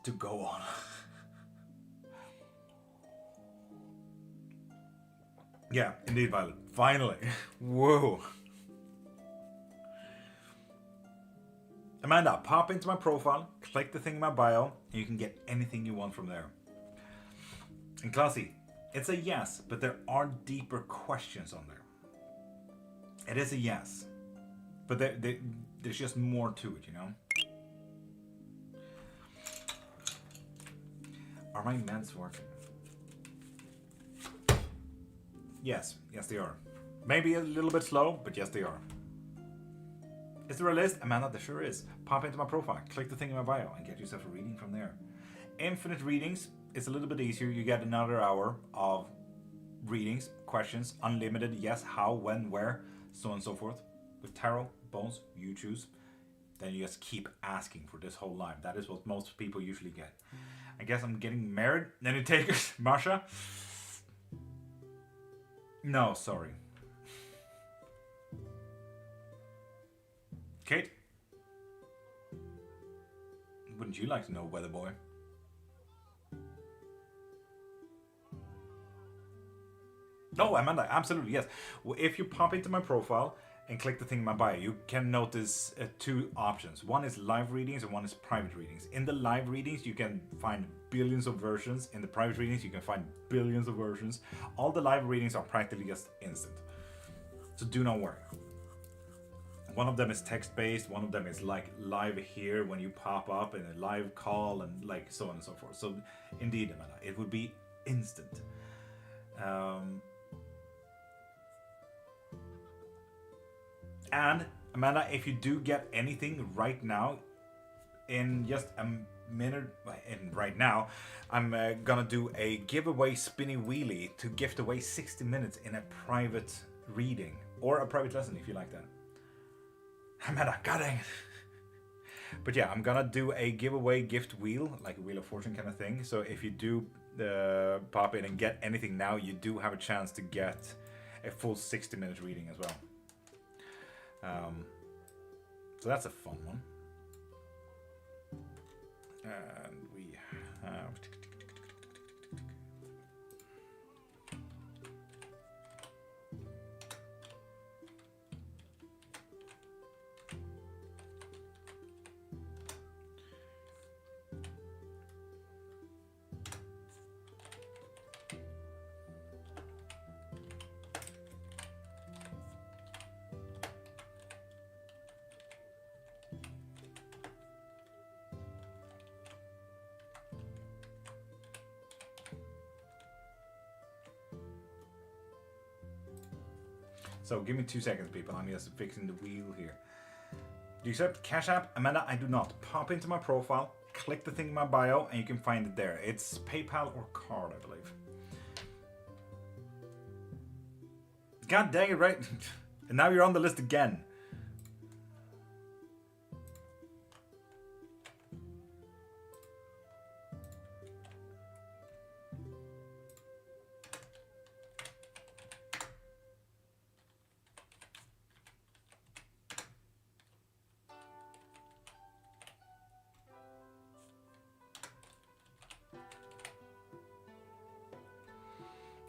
To go on. Yeah, indeed, Violet. Finally. Whoa. Amanda, pop into my profile, click the thing in my bio, and you can get anything you want from there. And Classy, it's a yes, but there are deeper questions on there. It is a yes, but there's just more to it, you know? Are my meds working? Yes, they are. Maybe a little bit slow, but yes, they are. Is there a list? Amanda, there sure is. Pop into my profile, click the thing in my bio, and get yourself a reading from there. Infinite readings is a little bit easier. You get another hour of readings, questions, unlimited, yes, how, when, where, so on and so forth. With tarot, bones, you choose. Then you just keep asking for this whole life. That is what most people usually get. I guess I'm getting married. Then you take it, Marsha. No, sorry. Kate? Wouldn't you like to know, weather boy? No, Amanda, absolutely, yes. If you pop into my profile and click the thing in my bio, you can notice 2 options. One is live readings and one is private readings. In the live readings, you can find billions of versions. In the private readings, you can find billions of versions. All the live readings are practically just instant. So do not worry. One of them is text-based, one of them is like live here when you pop up in a live call and like so on and so forth. So indeed, Amanda, it would be instant. And Amanda, if you do get anything right now, in just a minute, and right now, I'm gonna do a giveaway spinny wheelie to gift away 60 minutes in a private reading or a private lesson if you like that. Amanda, god dang it. But yeah, I'm gonna do a giveaway gift wheel, like a Wheel of Fortune kind of thing. So if you do pop in and get anything now, you do have a chance to get a full 60-minute reading as well. So that's a fun one. And we have... So give me 2 seconds, people. I'm just fixing the wheel here. Do you accept Cash App? Amanda, I do not. Pop into my profile, click the thing in my bio, and you can find it there. It's PayPal or card, I believe. God dang it, right? And now you're on the list again.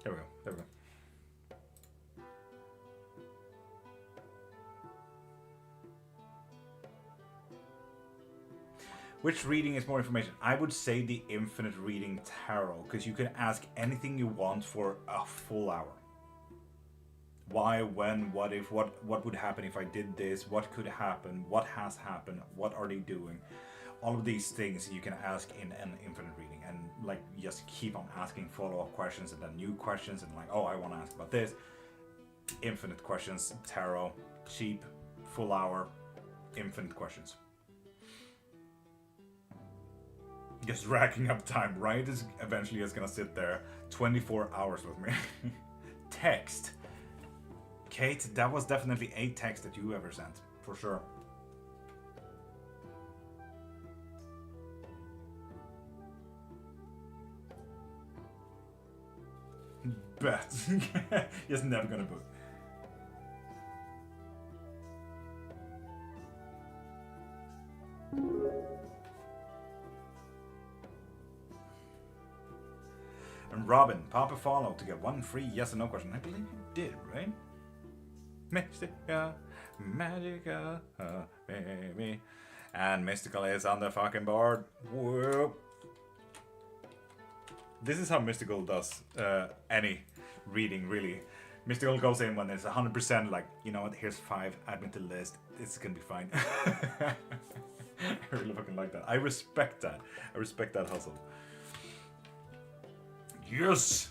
There we go. There we go. Which reading is more information? I would say the Infinite Reading Tarot, because you can ask anything you want for a full hour. Why, when, what if, what would happen if I did this, what could happen, what has happened, what are they doing? All of these things you can ask in an infinite reading, and like just keep on asking follow-up questions and then new questions, and like, oh, I want to ask about this. Infinite questions, tarot, cheap, full hour, infinite questions. Just racking up time, right? Is eventually just gonna sit there 24 hours with me. Text. Kate, that was definitely a text that you ever sent, for sure. Bet. Just never gonna boot. And Robin, pop a follow to get 1 free yes or no question. I believe you did, right? Mystica, Magica, baby. And Mystical is on the fucking board. Whoop. This is how Mystical does any reading, really. Mystical goes in when it's 100% like, you know what, here's 5, add me to the list. It's gonna be fine. I really fucking like that. I respect that. I respect that hustle. Yes!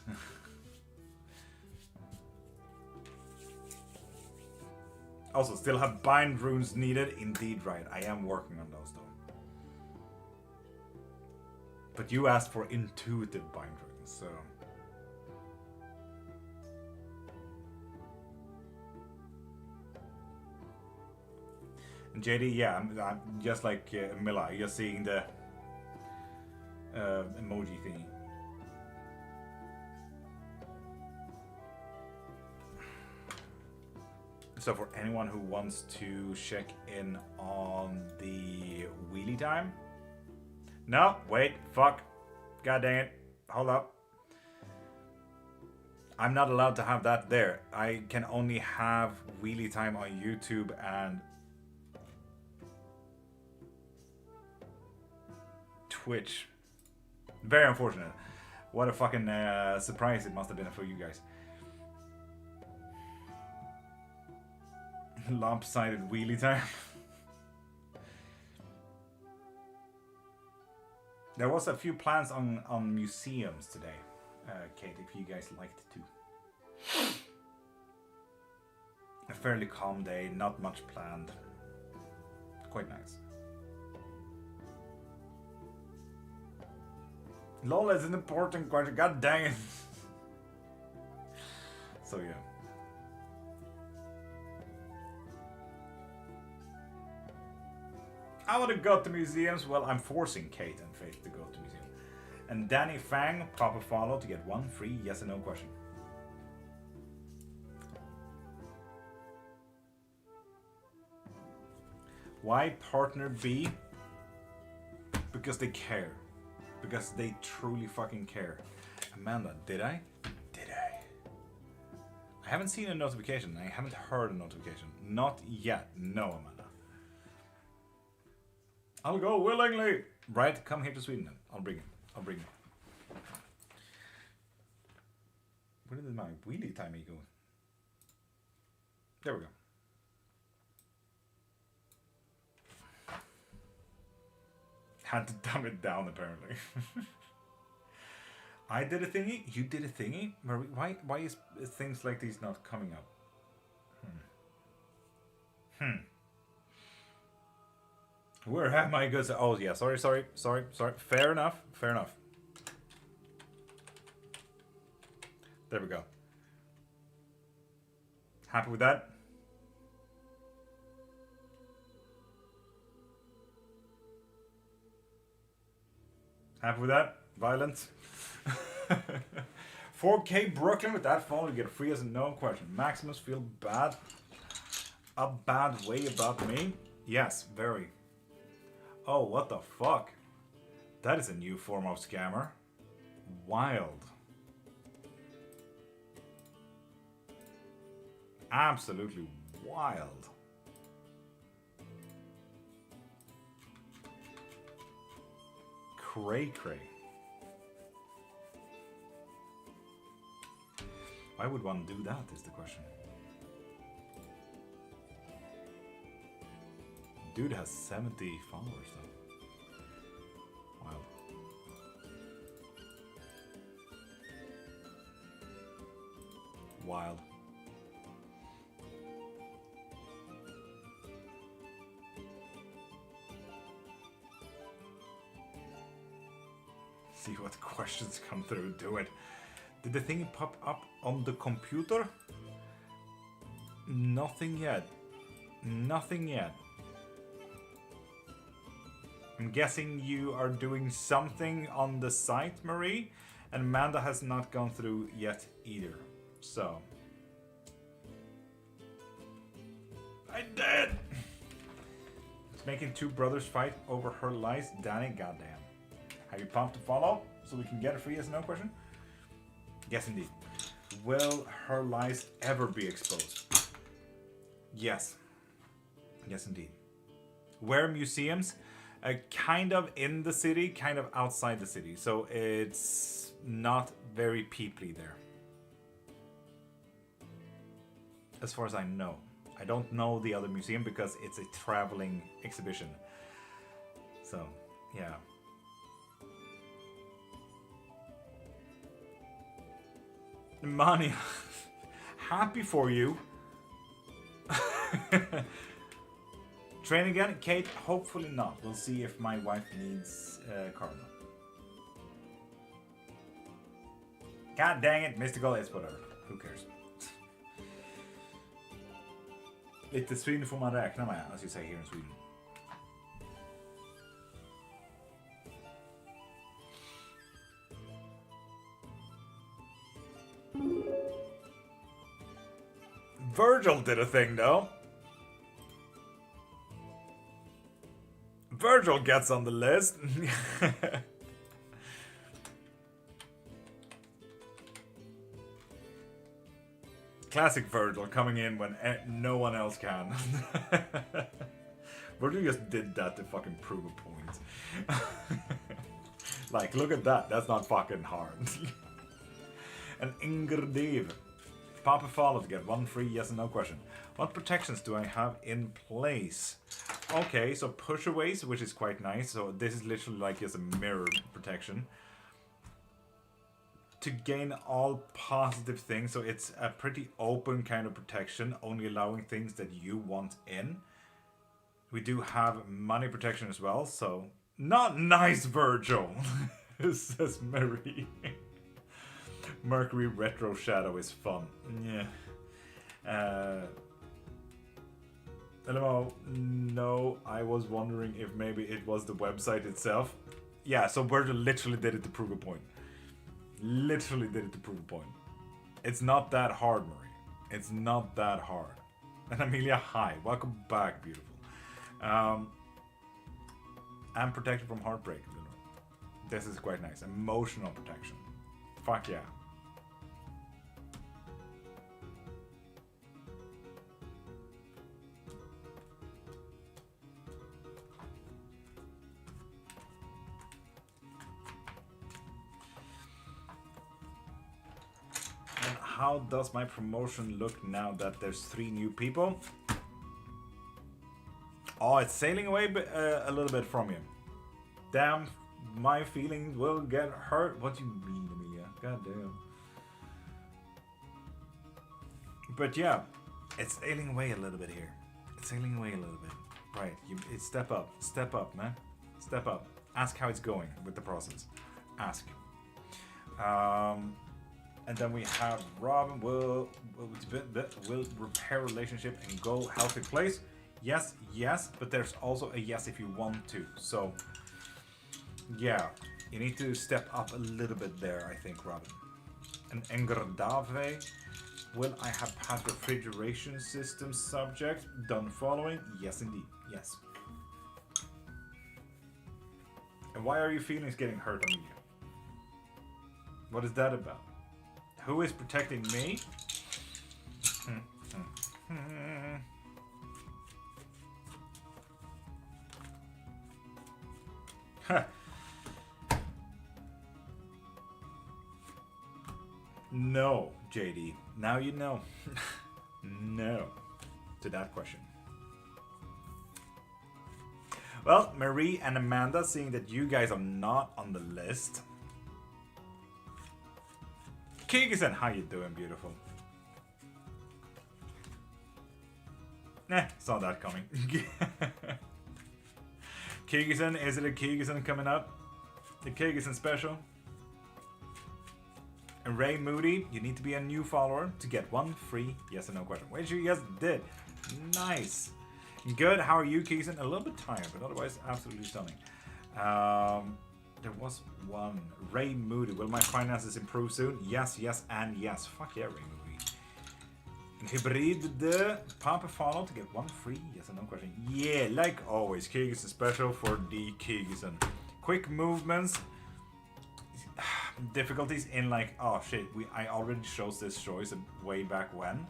Also, still have bind runes needed. Indeed, right. I am working on those, though. But you asked for intuitive bind runes, so... And JD, yeah, I'm just like Mila, you're seeing the emoji thingy. So for anyone who wants to check in on the wheelie time. No, wait, fuck. God dang it. Hold up. I'm not allowed to have that there. I can only have wheelie time on YouTube and Twitch. Very unfortunate. What a fucking surprise it must have been for you guys. Lopsided wheelie time. There was a few plans on museums today, Kate, if you guys liked to. A fairly calm day, not much planned. Quite nice. LOL is an important question, god dang it. So yeah. I want to go to museums. Well, I'm forcing Kate and Faith to go to museum. And Danny Fang, pop a follow to get 1 free yes or no question. Why partner B? Because they care. Because they truly fucking care. Amanda, did I? Did I? I haven't seen a notification. I haven't heard a notification. Not yet. No, Amanda. I'll go willingly. Right, come here to Sweden then. I'll bring him. I'll bring him. Where did my wheelie timey go? There we go. Had to dumb it down apparently. I did a thingy. You did a thingy. Why is things like these not coming up? Where have my goods? Oh yeah. Sorry. Fair enough. There we go. Happy with that? Happy with that? Violence? 4K Brooklyn with that phone, you get free as no question. Maximus feel bad? A bad way about me? Yes, very. Oh, what the fuck? That is a new form of scammer. Wild. Absolutely wild. Cray. Why would one do that is the question. Dude has 70 followers though. Wow. Wild. See what questions come through. Do it. Did the thing pop up on the computer? Nothing yet. Nothing yet. I'm guessing you are doing something on the site, Marie, and Amanda has not gone through yet either. So. I did! It's making two brothers fight over her lies. Danny, goddamn. Have you pumped to follow so we can get a free yes or no question? Yes, indeed. Will her lies ever be exposed? Yes. Yes, indeed. Where museums? Kind of in the city, kind of outside the city. So it's not very peoply there. As far as I know. I don't know the other museum because it's a traveling exhibition. So, yeah. Money. Happy for you. Train again? Kate, hopefully not. We'll see if my wife needs Carla. God dang it, mystical, it's whatever. Who cares? Lite svinn får man räkna med, as you say here in Sweden. Virgil did a thing though. Virgil gets on the list. Classic Virgil coming in when no one else can. Virgil just did that to fucking prove a point. Like, look at that. That's not fucking hard. And Ingrid Papa follow to get one free yes and no question. What protections do I have in place? Okay, so pushaways, which is quite nice. So this is literally like just a mirror protection. To gain all positive things, so it's a pretty open kind of protection, only allowing things that you want in. We do have money protection as well, so not nice, Virgil, says Marie. Mercury Retro Shadow is fun. Yeah. LMO, no, I was wondering if maybe it was the website itself. Yeah, so Virgil literally did it to prove a point. Literally did it to prove a point. It's not that hard, Marie. It's not that hard. And Amelia, hi. Welcome back, beautiful. I'm protected from heartbreak. This is quite nice. Emotional protection. Fuck yeah. And how does my promotion look now that there's 3 new people? Oh, it's sailing away a little bit from you. Damn, my feelings will get hurt. What do you mean, Amelia? God damn. But yeah, it's sailing away a little bit here. It's sailing away a little bit. Right, it's step up, man. Step up. Ask how it's going with the process. Ask. And then we have Robin will repair relationship and go healthy place. Yes, yes, but there's also a yes if you want to. So, yeah, you need to step up a little bit there, I think, Robin. And Engerdave, will I have passed refrigeration system subject? Done following? Yes, indeed. Yes. And why are your feelings getting hurt on you? What is that about? Who is protecting me? No, JD. Now you know. No. To that question. Well, Marie and Amanda, seeing that you guys are not on the list. Kigison, how you doing, beautiful? Saw that coming. Kigison, is it a Kigison coming up? The Kigison special? And Ray Moody, you need to be a new follower to get 1 free yes or no question. Which you guys did. Nice. Good, how are you, Kigison? A little bit tired, but otherwise absolutely stunning. There was one. Ray Moody, will my finances improve soon? Yes, yes, and yes. Fuck yeah, Ray Moody. Hybrid de Papa follow to get 1 free yes or no question. Yeah, like always, Kigison special for the Kigison. Quick movements. Difficulties in like, oh shit, I already chose this choice way back when.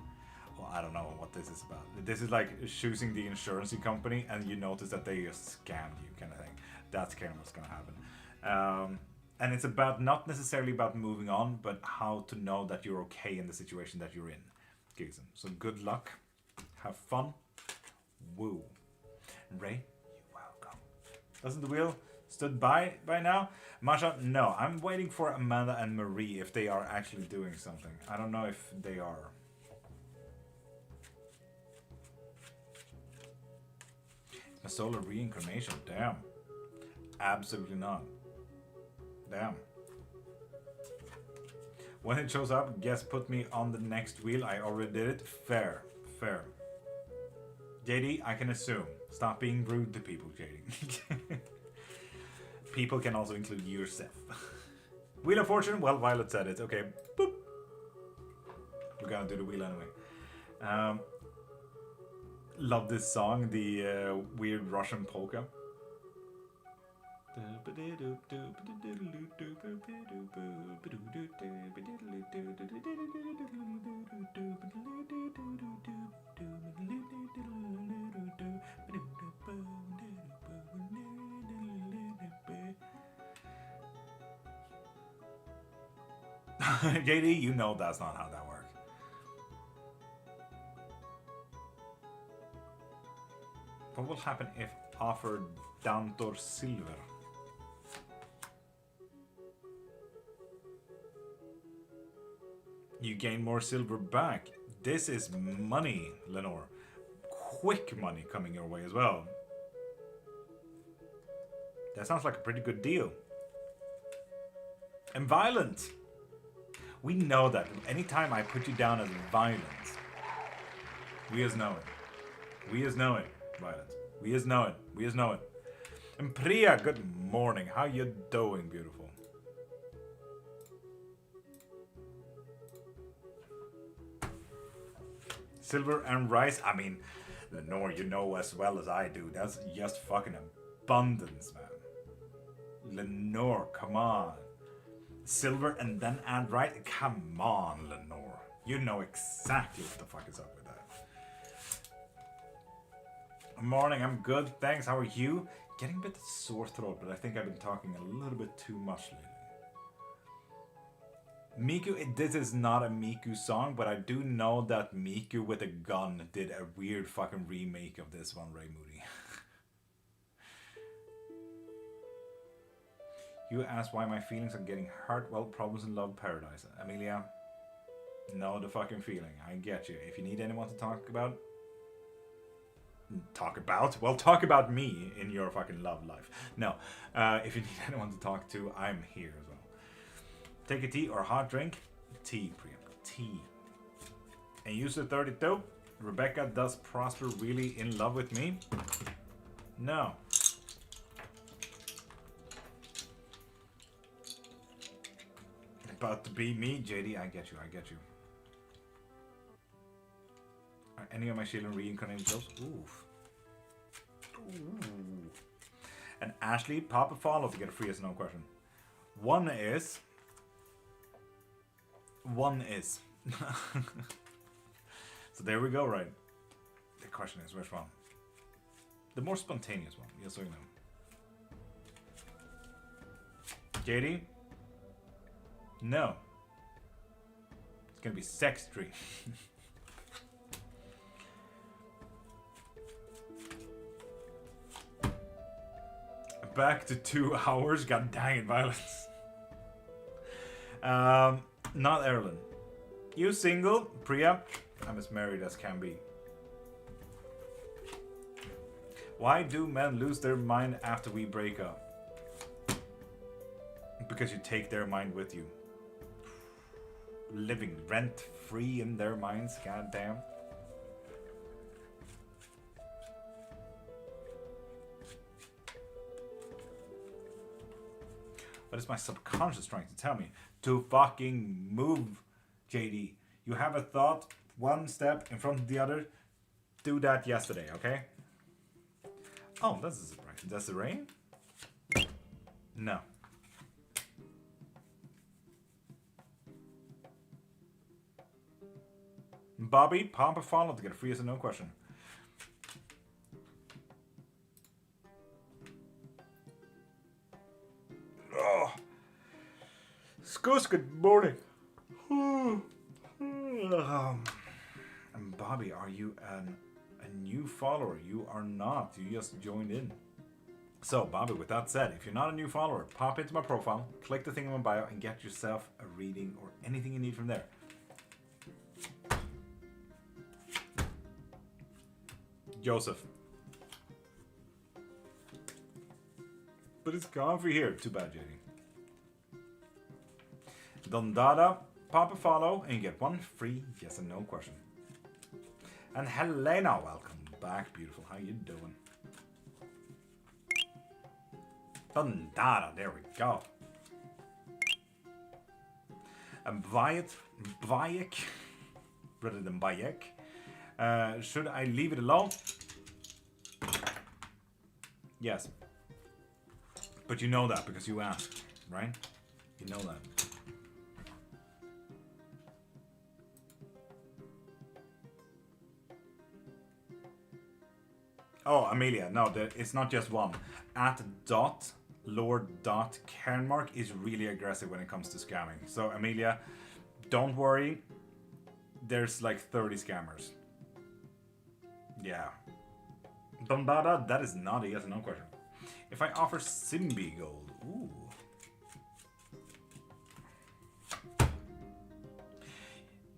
Well, I don't know what this is about. This is like choosing the insurance company and you notice that they just scammed you kind of thing. That's kind of what's gonna happen. And it's about not necessarily about moving on, but how to know that you're okay in the situation that you're in. Gibson. So good luck. Have fun. Woo. Ray, you're welcome. Doesn't the wheel stood by now? Masha, no. I'm waiting for Amanda and Marie if they are actually doing something. I don't know if they are. A solar reincarnation. Damn. Absolutely not. Damn. When it shows up, guess put me on the next wheel. I already did it. Fair. Fair. JD, I can assume. Stop being rude to people, JD. People can also include yourself. Wheel of Fortune? Well, Violet said it. Okay. Boop. We're gonna do the wheel anyway. Love this song, the weird Russian polka. JD, you know that's not how that works. What will happen if offered Dantor Silver? You gain more silver back. This is money, Lenore. Quick money coming your way as well. That sounds like a pretty good deal. And violent. We know that. Anytime I put you down as violent, we as know it. We as know it, violent. We as know it. We as know it. And Priya, good morning. How you doing, beautiful? Silver and rice. I mean, Lenore, you know as well as I do, that's just fucking abundance, man. Lenore, come on. Silver and then andrite? Come on, Lenore. You know exactly what the fuck is up with that. Morning, I'm good, thanks. How are you? Getting a bit sore throat, but I think I've been talking a little bit too much lately. Miku, this is not a Miku song, but I do know that Miku with a gun did a weird fucking remake of this one, Ray Moody. You asked why my feelings are getting hurt. Well, problems in love paradise. Amelia, know the fucking feeling. I get you. If you need anyone to talk about... Well, talk about me in your fucking love life. No. If you need anyone to talk to, I'm here as well. Take a tea or a hot drink? Tea, Priya. Tea. And user 32. Rebecca, does Prosper really in love with me? No. About to be me, JD. I get you. I get you. Are any of my children reincarnated ghosts? Oof. Ooh. And Ashley, pop a follow to get a free as no question. One is. So there we go, right? The question is, which one? The more spontaneous one, yes or no? JD? No. It's gonna be sex tree. Back to 2 hours. God dang it, violence. Not Erlen. You single? Priya? I'm as married as can be. Why do men lose their mind after we break up? Because you take their mind with you. Living rent-free in their minds, goddamn. What is my subconscious trying to tell me? To fucking move, JD. You have a thought, one step in front of the other. Do that yesterday, okay? Oh, that's a surprise. Does it rain? No. Bobby, pump a follow to get a free as a no question. Oh. Scoos, good morning. Bobby, are you a new follower? You are not. You just joined in. So, Bobby, with that said, if you're not a new follower, pop into my profile, click the thing in my bio, and get yourself a reading or anything you need from there. Joseph. But it's gone for here. Too bad, JD. Dondada, pop a follow, and you get one free yes and no question. And Helena, welcome back, beautiful. How you doing? Dondada, there we go. And Bayek, rather than Bayek. Should I leave it alone? Yes. But you know that because you asked, right? You know that. Oh, Amelia, no, it's not just one. At Lord.Cairnmark is really aggressive when it comes to scamming. So, Amelia, don't worry. There's like 30 scammers. Yeah. Dondada, that is not a yes or no question. If I offer Simbi gold, ooh.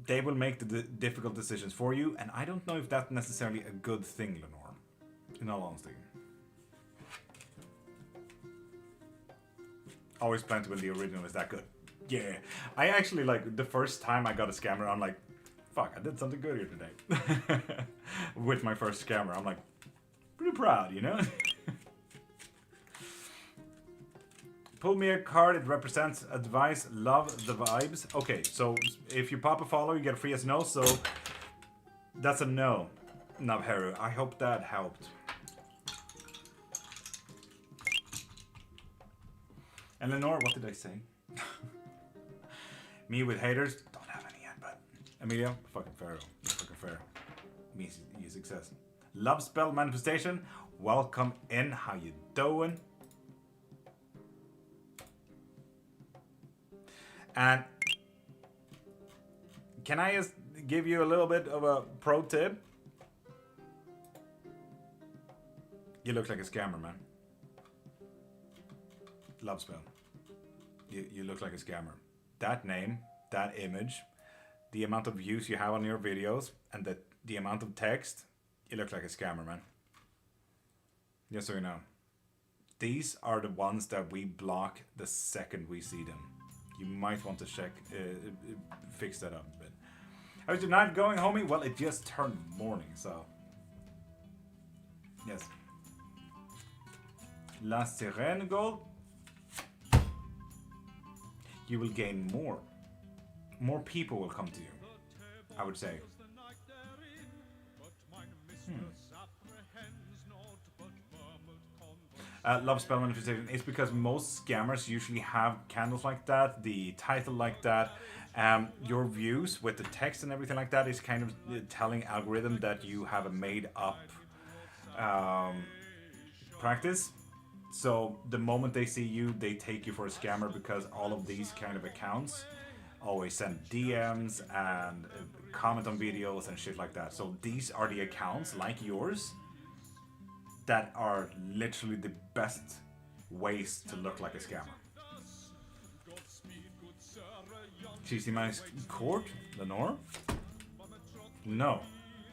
They will make the difficult decisions for you, and I don't know if that's necessarily a good thing, Lenore. In all honesty. Always plan to win the original is that good. Yeah. I actually, like, the first time I got a scammer, I'm like, fuck, I did something good here today. With my first scammer, I'm like, pretty proud, you know? Pull me a card, it represents advice, love the vibes. Okay, so if you pop a follow, you get a free as no, so that's a no. Navheru, I hope that helped. Eleanor, what did I say? Me with haters, don't have any yet, but Emilio, fucking Pharaoh, fucking fair. Me, you success. Love spell manifestation, welcome in. How you doing? And can I just give you a little bit of a pro tip? You look like a scammer, man. Love spell. You look like a scammer. That name, that image, the amount of views you have on your videos, and the amount of text, you look like a scammer, man. Just so you know. These are the ones that we block the second we see them. You might want to check, fix that up a bit. How's your night going, homie? Well, it just turned morning, so. Yes. La Sirene gold. You will gain more. More people will come to you, I would say. Love spell manifestation is because most scammers usually have candles like that, the title like that. Your views with the text and everything like that is kind of telling algorithm that you have a made up practice. So the moment they see you, they take you for a scammer, because all of these kind of accounts always send DMs and comment on videos and shit like that. So these are the accounts like yours that are literally the best ways to look like a scammer. Cheesy Man's Court, Lenore? No,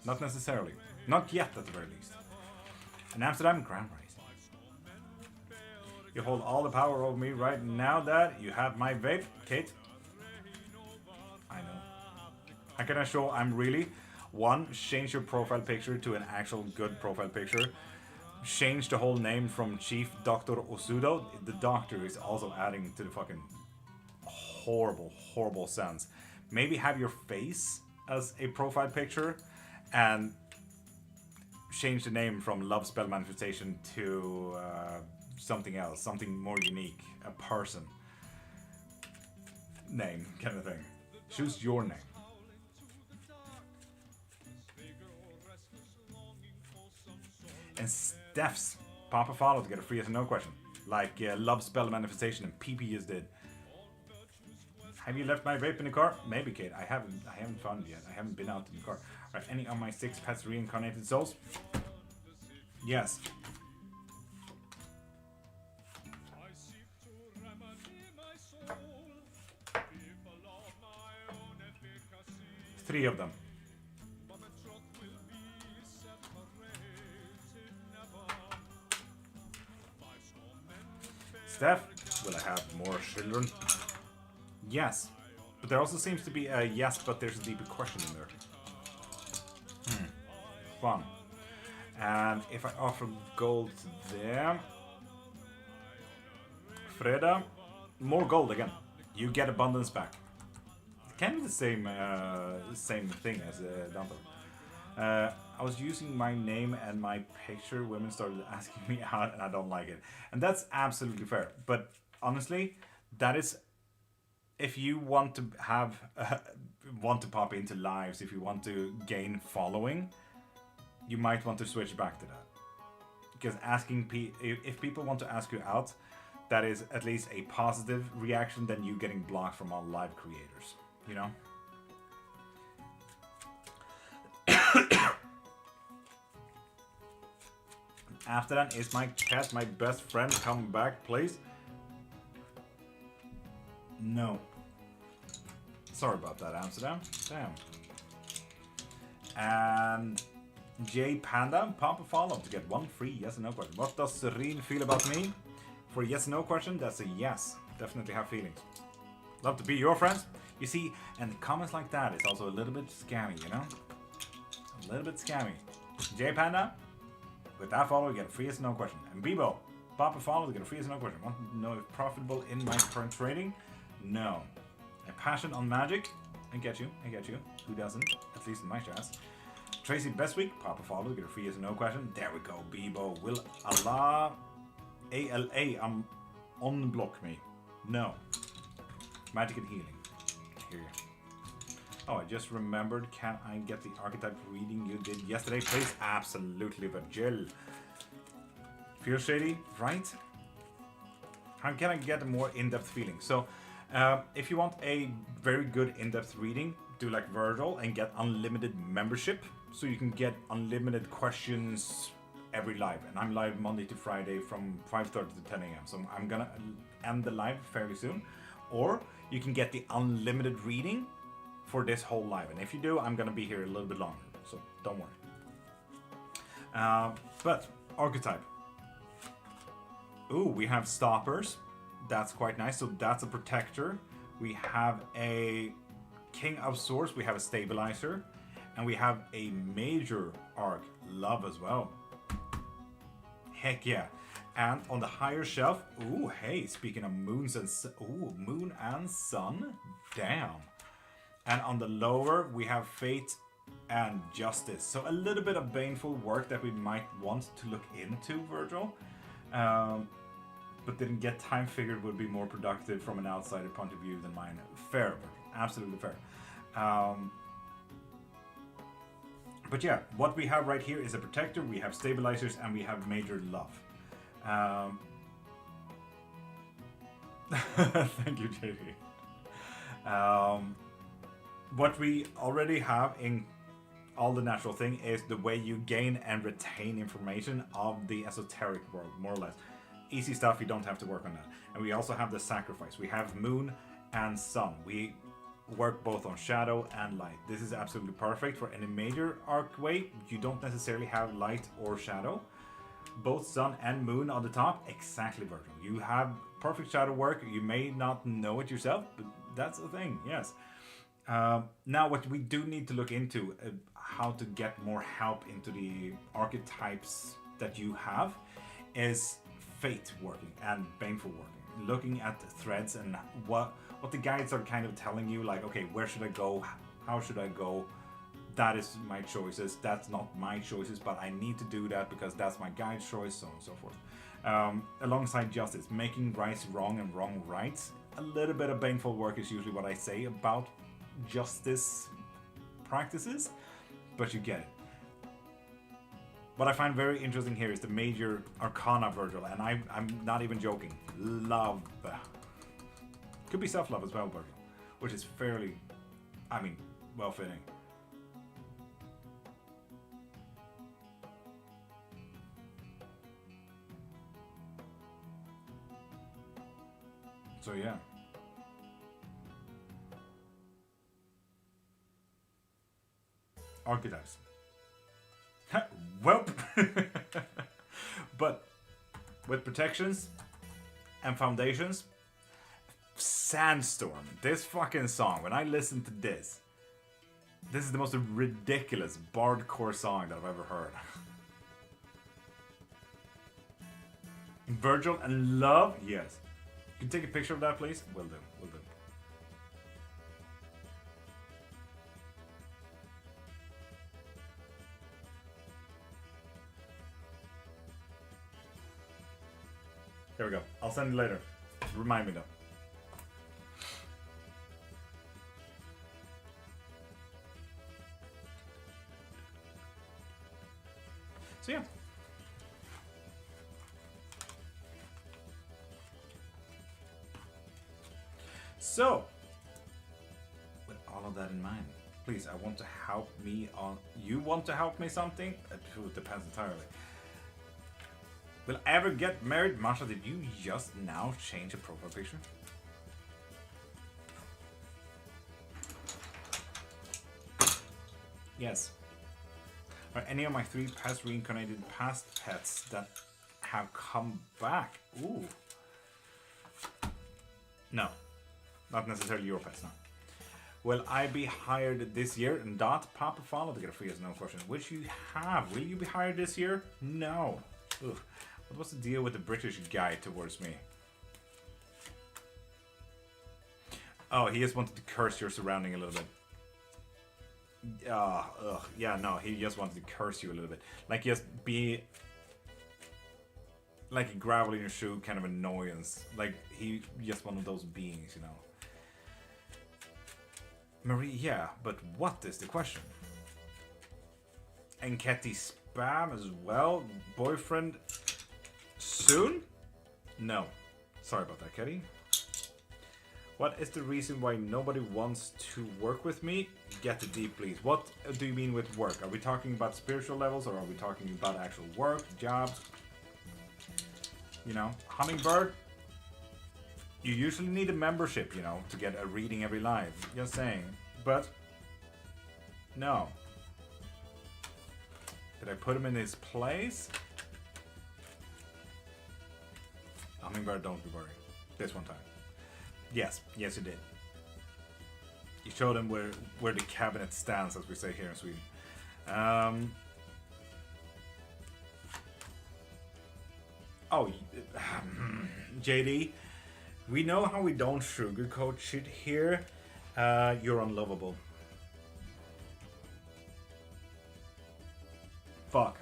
not necessarily. Not yet, at the very least. In Amsterdam, Grand Rising. You hold all the power over me right now that you have my vape, Kate. I know. I can assure I'm really... One, change your profile picture to an actual good profile picture. Change the whole name from Chief Dr. Osudo. The doctor is also adding to the fucking horrible, horrible sense. Maybe have your face as a profile picture and change the name from Love Spell Manifestation to something else, something more unique, a person name kind of thing. Choose your name. And Steph's pop a follow to get a free yes or no question, like Love Spell Manifestation and PP just did. Have you left my vape in the car? Maybe, Kate. I haven't found it yet. I haven't been out in the car. Are any of my 6 pets reincarnated souls? Yes. Three of them. Steph, will I have more children? Yes. But there also seems to be a yes, but there's a deeper question in there. Fun. And if I offer gold to them... Freda, more gold again. You get abundance back. Kind of the same thing as Dante. I was using my name and my picture. Women started asking me out, and I don't like it. And that's absolutely fair. But honestly, that is, if you want to have want to pop into lives, if you want to gain following, you might want to switch back to that. Because asking if people want to ask you out, that is at least a positive reaction than you getting blocked from all live creators. You know? After that, is my cat my best friend? Come back, please. No. Sorry about that, Amsterdam. Damn. And J Panda, pop a follow to get 1 free yes or no question. What does Serene feel about me? For a yes or no question, that's a yes. Definitely have feelings. Love to be your friends. You see, and comments like that is also a little bit scammy, you know? A little bit scammy. J Panda, with that follow, you get a free yes or no question. And Bebo, pop a follow to get a free yes or no question. Want to know if profitable in my current trading? No. A passion on magic? I get you. Who doesn't? At least in my chest. Tracy, best week. Papa follow. Get a free yes or no question. There we go. Bebo. Will Allah ALA unblock me? No. Magic and healing. Here. Oh, I just remembered. Can I get the archetype reading you did yesterday, please? Absolutely, Virgil. Feel shady, right? How can I get a more in-depth feeling? So, if you want a very good in-depth reading, do like Virgil and get unlimited membership, so you can get unlimited questions every live. And I'm live Monday to Friday from 5:30 to 10 a.m. So I'm gonna end the live fairly soon. Or you can get the unlimited reading for this whole live. And if you do, I'm gonna be here a little bit longer. So don't worry. But archetype. Ooh, we have stoppers. That's quite nice. So that's a protector. We have a king of swords. We have a stabilizer. And we have a major arc, love as well. Heck yeah. And on the higher shelf, ooh, hey, speaking of moons and moon and sun, damn. And on the lower, we have fate and justice. So a little bit of baneful work that we might want to look into, Virgil. But didn't get time, figured would be more productive from an outsider point of view than mine. Fair, Virgil. Absolutely fair. But yeah, what we have right here is a protector, we have stabilizers, and we have major love. Thank you, JD. What we already have in all the natural thing is the way you gain and retain information of the esoteric world, more or less. Easy stuff, you don't have to work on that. And we also have the sacrifice. We have moon and sun. We work both on shadow and light. This is absolutely perfect for any major arc way. You don't necessarily have light or shadow. Both sun and moon on the top, exactly, Virgil. You have perfect shadow work. You may not know it yourself, but that's the thing, yes. Now, what we do need to look into, how to get more help into the archetypes that you have, is fate working and baneful working. Looking at the threads and what the guides are kind of telling you, like, okay, where should I go? How should I go? That is my choices. That's not my choices, but I need to do that because that's my guide's choice, so on and so forth. Alongside justice, making rights wrong and wrong rights. A little bit of baneful work is usually what I say about justice practices, but you get it. What I find very interesting here is the major arcana, Virgil, and I'm not even joking. Love. Could be self-love as well, Virgil, which is fairly, well-fitting. So yeah. Archetypes. Well, but with protections and foundations, Sandstorm, this fucking song, when I listen to this is the most ridiculous bardcore song that I've ever heard. Virgil and love, yes. Can you take a picture of that, please? Will do, will do. There we go. I'll send it later. Remind me though. So yeah. So, with all of that in mind, please, I want to help me on... You want to help me something? It depends entirely. Will I ever get married? Marsha, did you just now change a profile picture? Yes. Are any of my 3 past reincarnated past pets that have come back? Ooh. No. Not necessarily your pets, no. Will I be hired this year? And Papa follow to get a free as no question. Which you have. Will you be hired this year? No. Ugh. What was the deal with the British guy towards me? Oh, he just wanted to curse your surrounding a little bit. Yeah, no, he just wanted to curse you a little bit. Like, just be like a gravel in your shoe kind of annoyance. Like, he just one of those beings, you know. Marie, yeah, but what is the question? And Ketty spam as well? Boyfriend soon? No. Sorry about that, Ketty. What is the reason why nobody wants to work with me? Get it deep, please. What do you mean with work? Are we talking about spiritual levels, or are we talking about actual work, jobs? You know, Hummingbird, you usually need a membership, you know, to get a reading every live. Just saying. But, no. Did I put him in his place? Hummingbird, don't be worried. This one time. Yes, yes you did. You showed him where the cabinet stands, as we say here in Sweden. JD, we know how we don't sugarcoat shit here. You're unlovable. Fuck.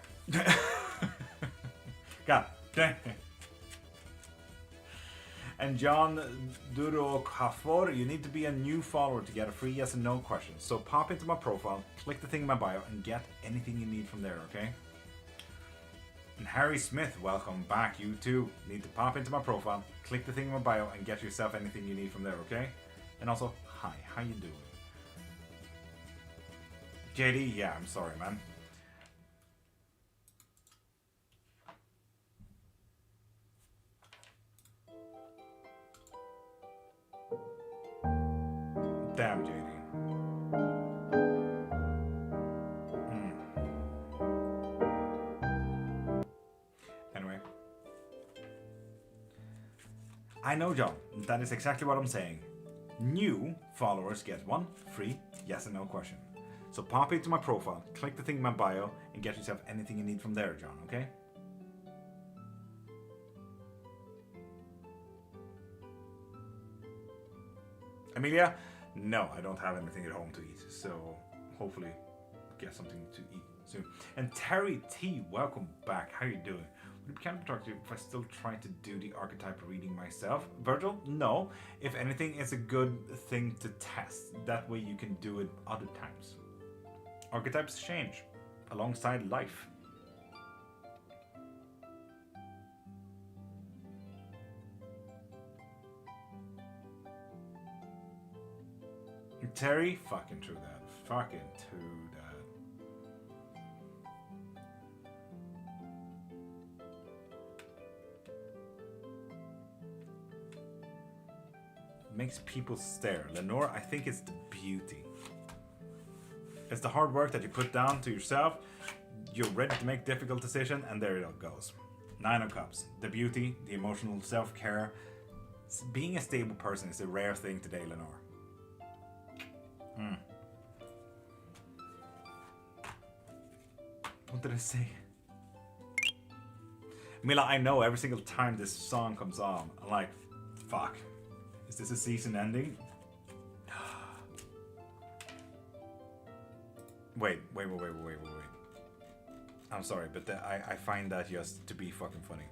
God dang it. And John Duro Kafor, you need to be a new follower to get a free yes and no question. So pop into my profile, click the thing in my bio, and get anything you need from there, okay? And Harry Smith, welcome back. You too need to pop into my profile, click the thing in my bio, and get yourself anything you need from there, okay? And also, hi, how you doing? JD, yeah, I'm sorry, man. Damn, JD. Anyway. I know, John. That is exactly what I'm saying. New followers get one free yes and no question. So pop into my profile, click the thing in my bio, and get yourself anything you need from there, John, okay? Amelia? No, I don't have anything at home to eat, so hopefully get something to eat soon. And Terry T, welcome back. How you doing? Would it be kind of productive if I still try to do the archetype reading myself? Virgil? No. If anything, it's a good thing to test. That way you can do it other times. Archetypes change alongside life. Terry, fucking true that. Fucking true that. Makes people stare. Lenore, I think it's the beauty. It's the hard work that you put down to yourself. You're ready to make difficult decisions, and there it goes. 9 of Cups. The beauty, the emotional self-care. Being a stable person is a rare thing today, Lenore. What did I say? Mila, I know every single time this song comes on, I'm like, fuck. Is this a season ending? Wait. I'm sorry, but I find that just to be fucking funny.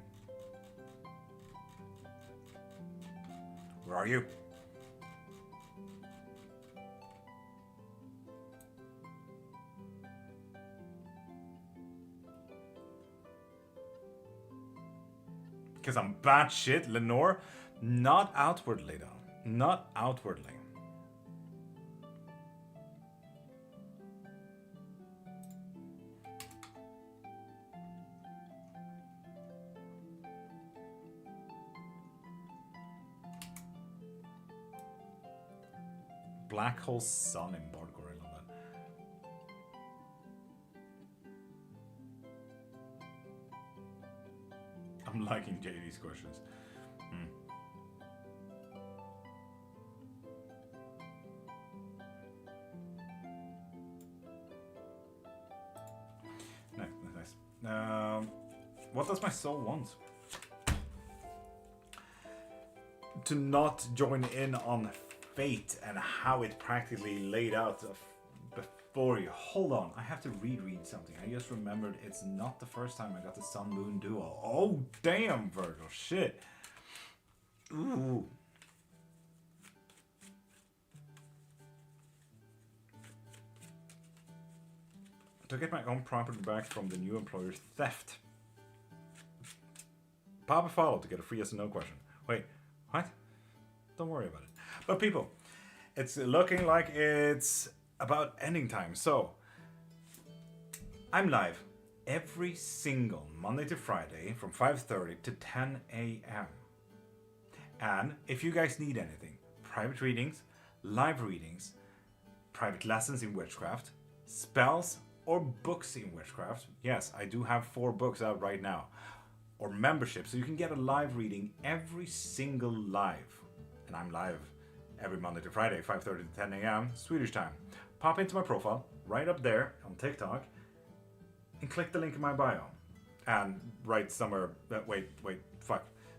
Where are you? Because I'm bad shit, Lenore. Not outwardly, though. Not outwardly. Black Hole Sun in Bardcore, I love that. I'm liking JD's questions. Nice. What does my soul want? To not join in on fate and how it practically laid out for you. Hold on, I have to reread something. I just remembered it's not the first time I got the Sun Moon duo. Oh damn, Virgil, shit. Ooh. To get my own property back from the new employer's theft. Pop a follow to get a free yes or no question. Wait, what? Don't worry about it. But people, it's looking like it's about ending time. So, I'm live every single Monday to Friday from 5:30 to 10 a.m. And if you guys need anything, private readings, live readings, private lessons in witchcraft, spells, or books in witchcraft, yes, I do have 4 books out right now, or membership, so you can get a live reading every single live. And I'm live every Monday to Friday, 5:30 to 10 a.m. Swedish time. Pop into my profile, right up there on TikTok, and click the link in my bio. And right somewhere,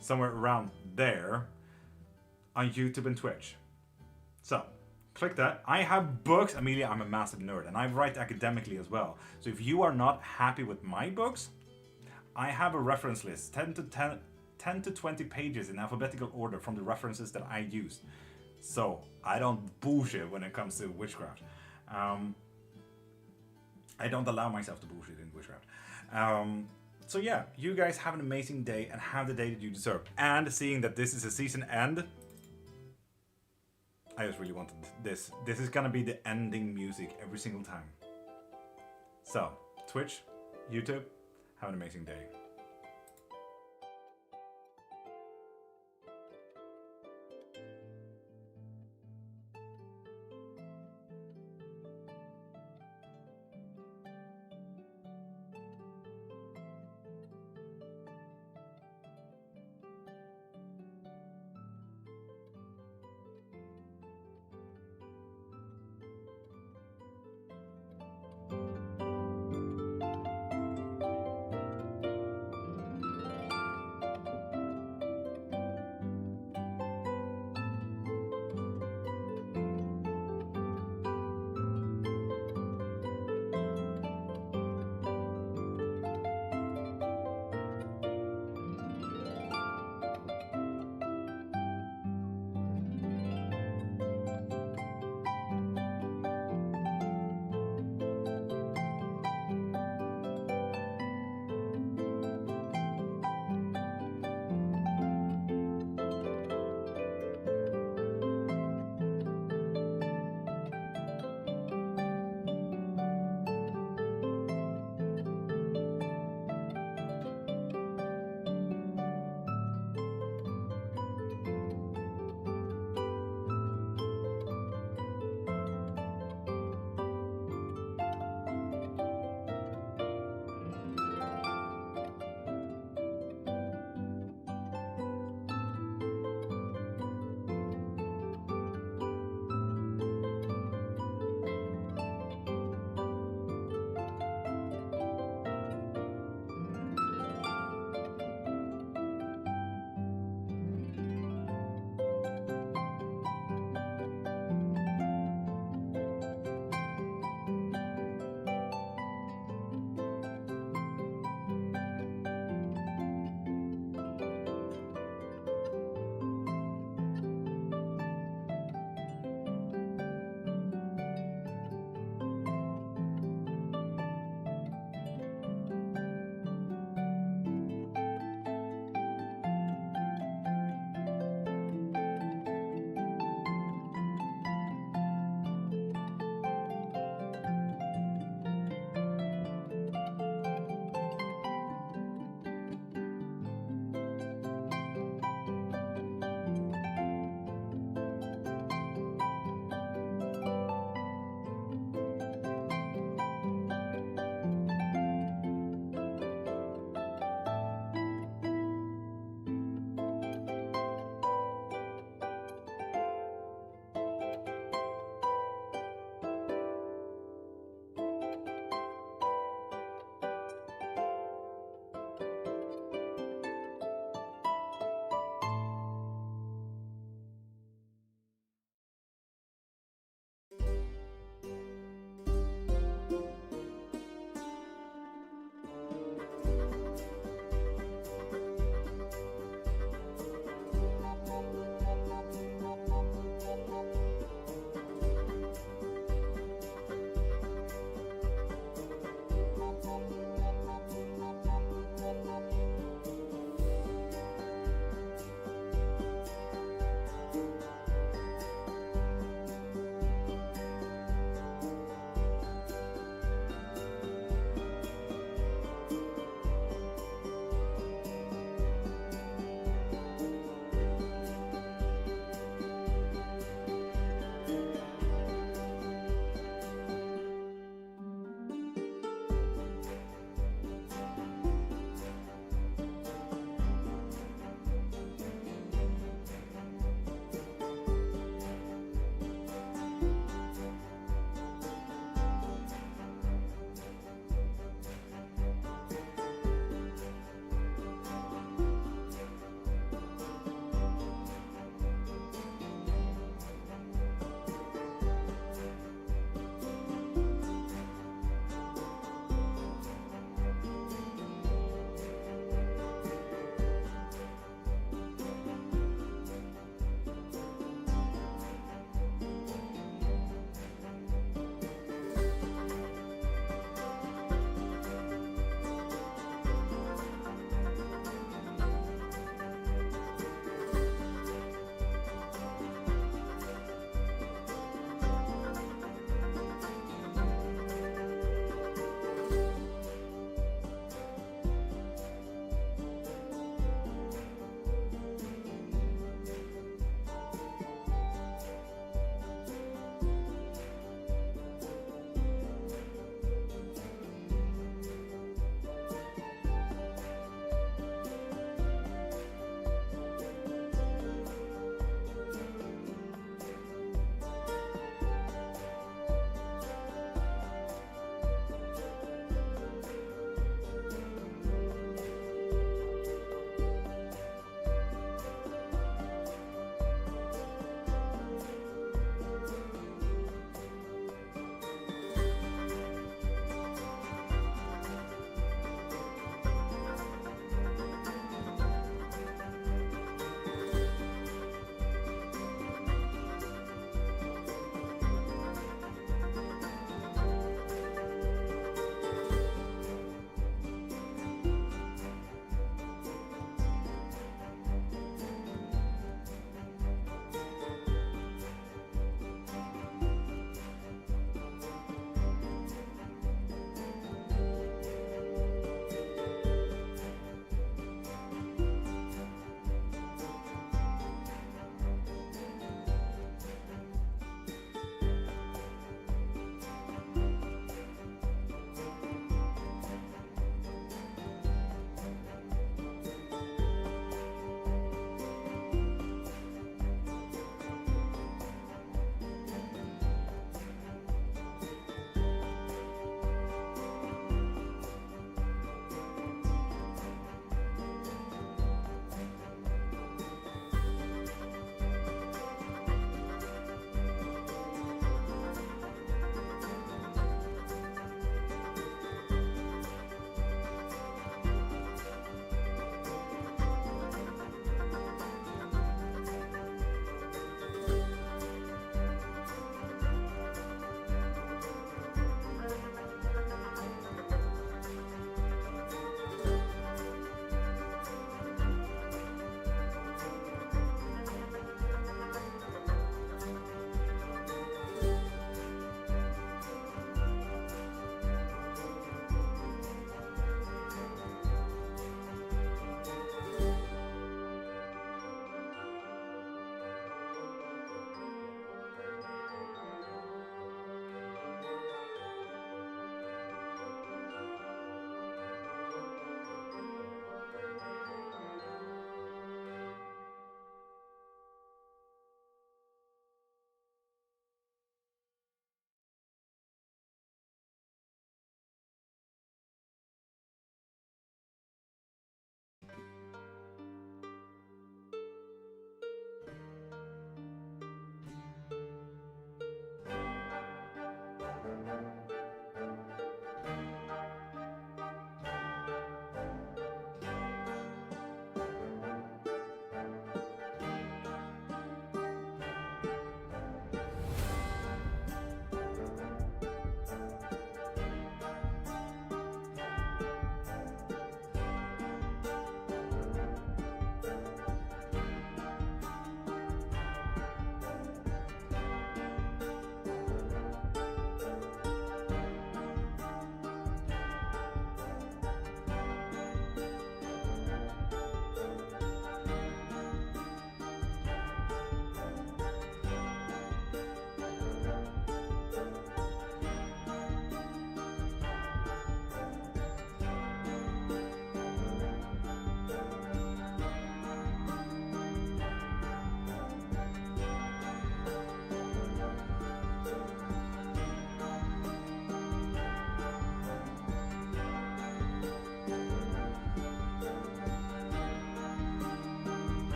somewhere around there on YouTube and Twitch. So, click that. I have books. Amelia, I'm a massive nerd, and I write academically as well. So if you are not happy with my books, I have a reference list, 10 to 20 pages in alphabetical order from the references that I used. So I don't bullshit when it comes to witchcraft. I don't allow myself to bullshit in witchcraft. So yeah, you guys have an amazing day and have the day that you deserve. And seeing that this is a season end, I just really wanted this. This is gonna be the ending music every single time. So, Twitch, YouTube, have an amazing day.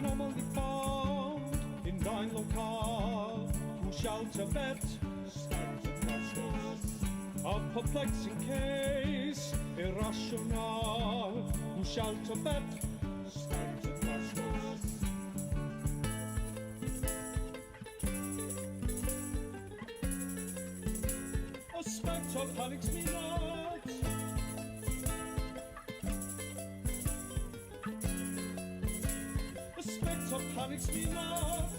Anomaly found in thine locale. Who shall to bet? Stand to questions. A perplexing case, irrational. Who shall to bet? Stand to questions. A spectre panics me not. A spectre panics me not.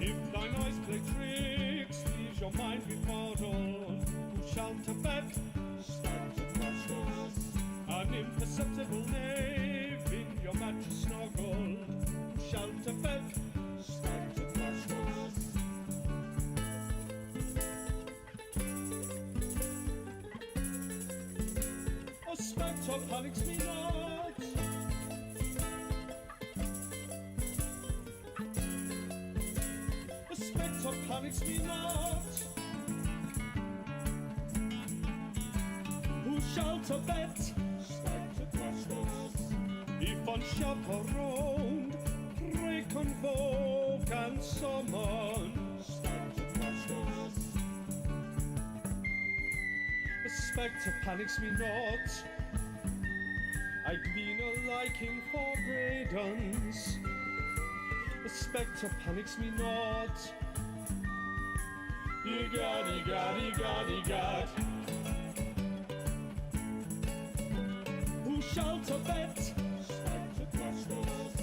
If thine eyes play tricks, leaves your mind befuddled. Who shall to bet? Stand to questions. An imperceptible knave in your mattress snuggled. Who shall to bet? Stand to questions. A spectre panics me not. A spectre panics me not. Who shall to bet? Stand to questions. If unchaperoned, pray convoke and summon. Stand to questions. A spectre panics me not. I glean a liking for Bradens. A spectre panics me not. Egad, egad, egad, egad. Who shall to bet? Stand to questions.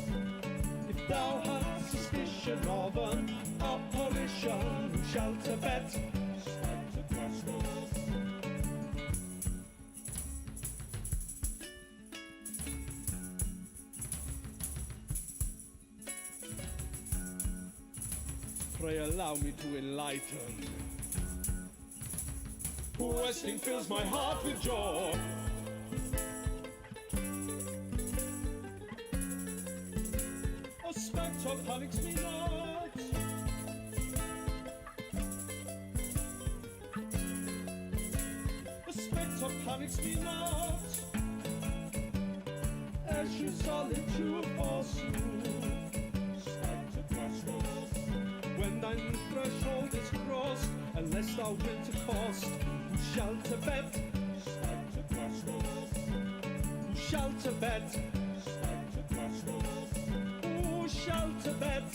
If thou hast suspicion of an apparition, who shall to bet? Stand to questions. Pray allow me to enlighten. Questing fills my heart with joy. A spectre panics me not. A spectre panics me not. As you solitude forsooth. Stand to questions. When thine threshold is crossed, unless thou wilt accost, who shall to bet? Stand to questions. Who shall to bet? Stand to questions. Who shall to bet?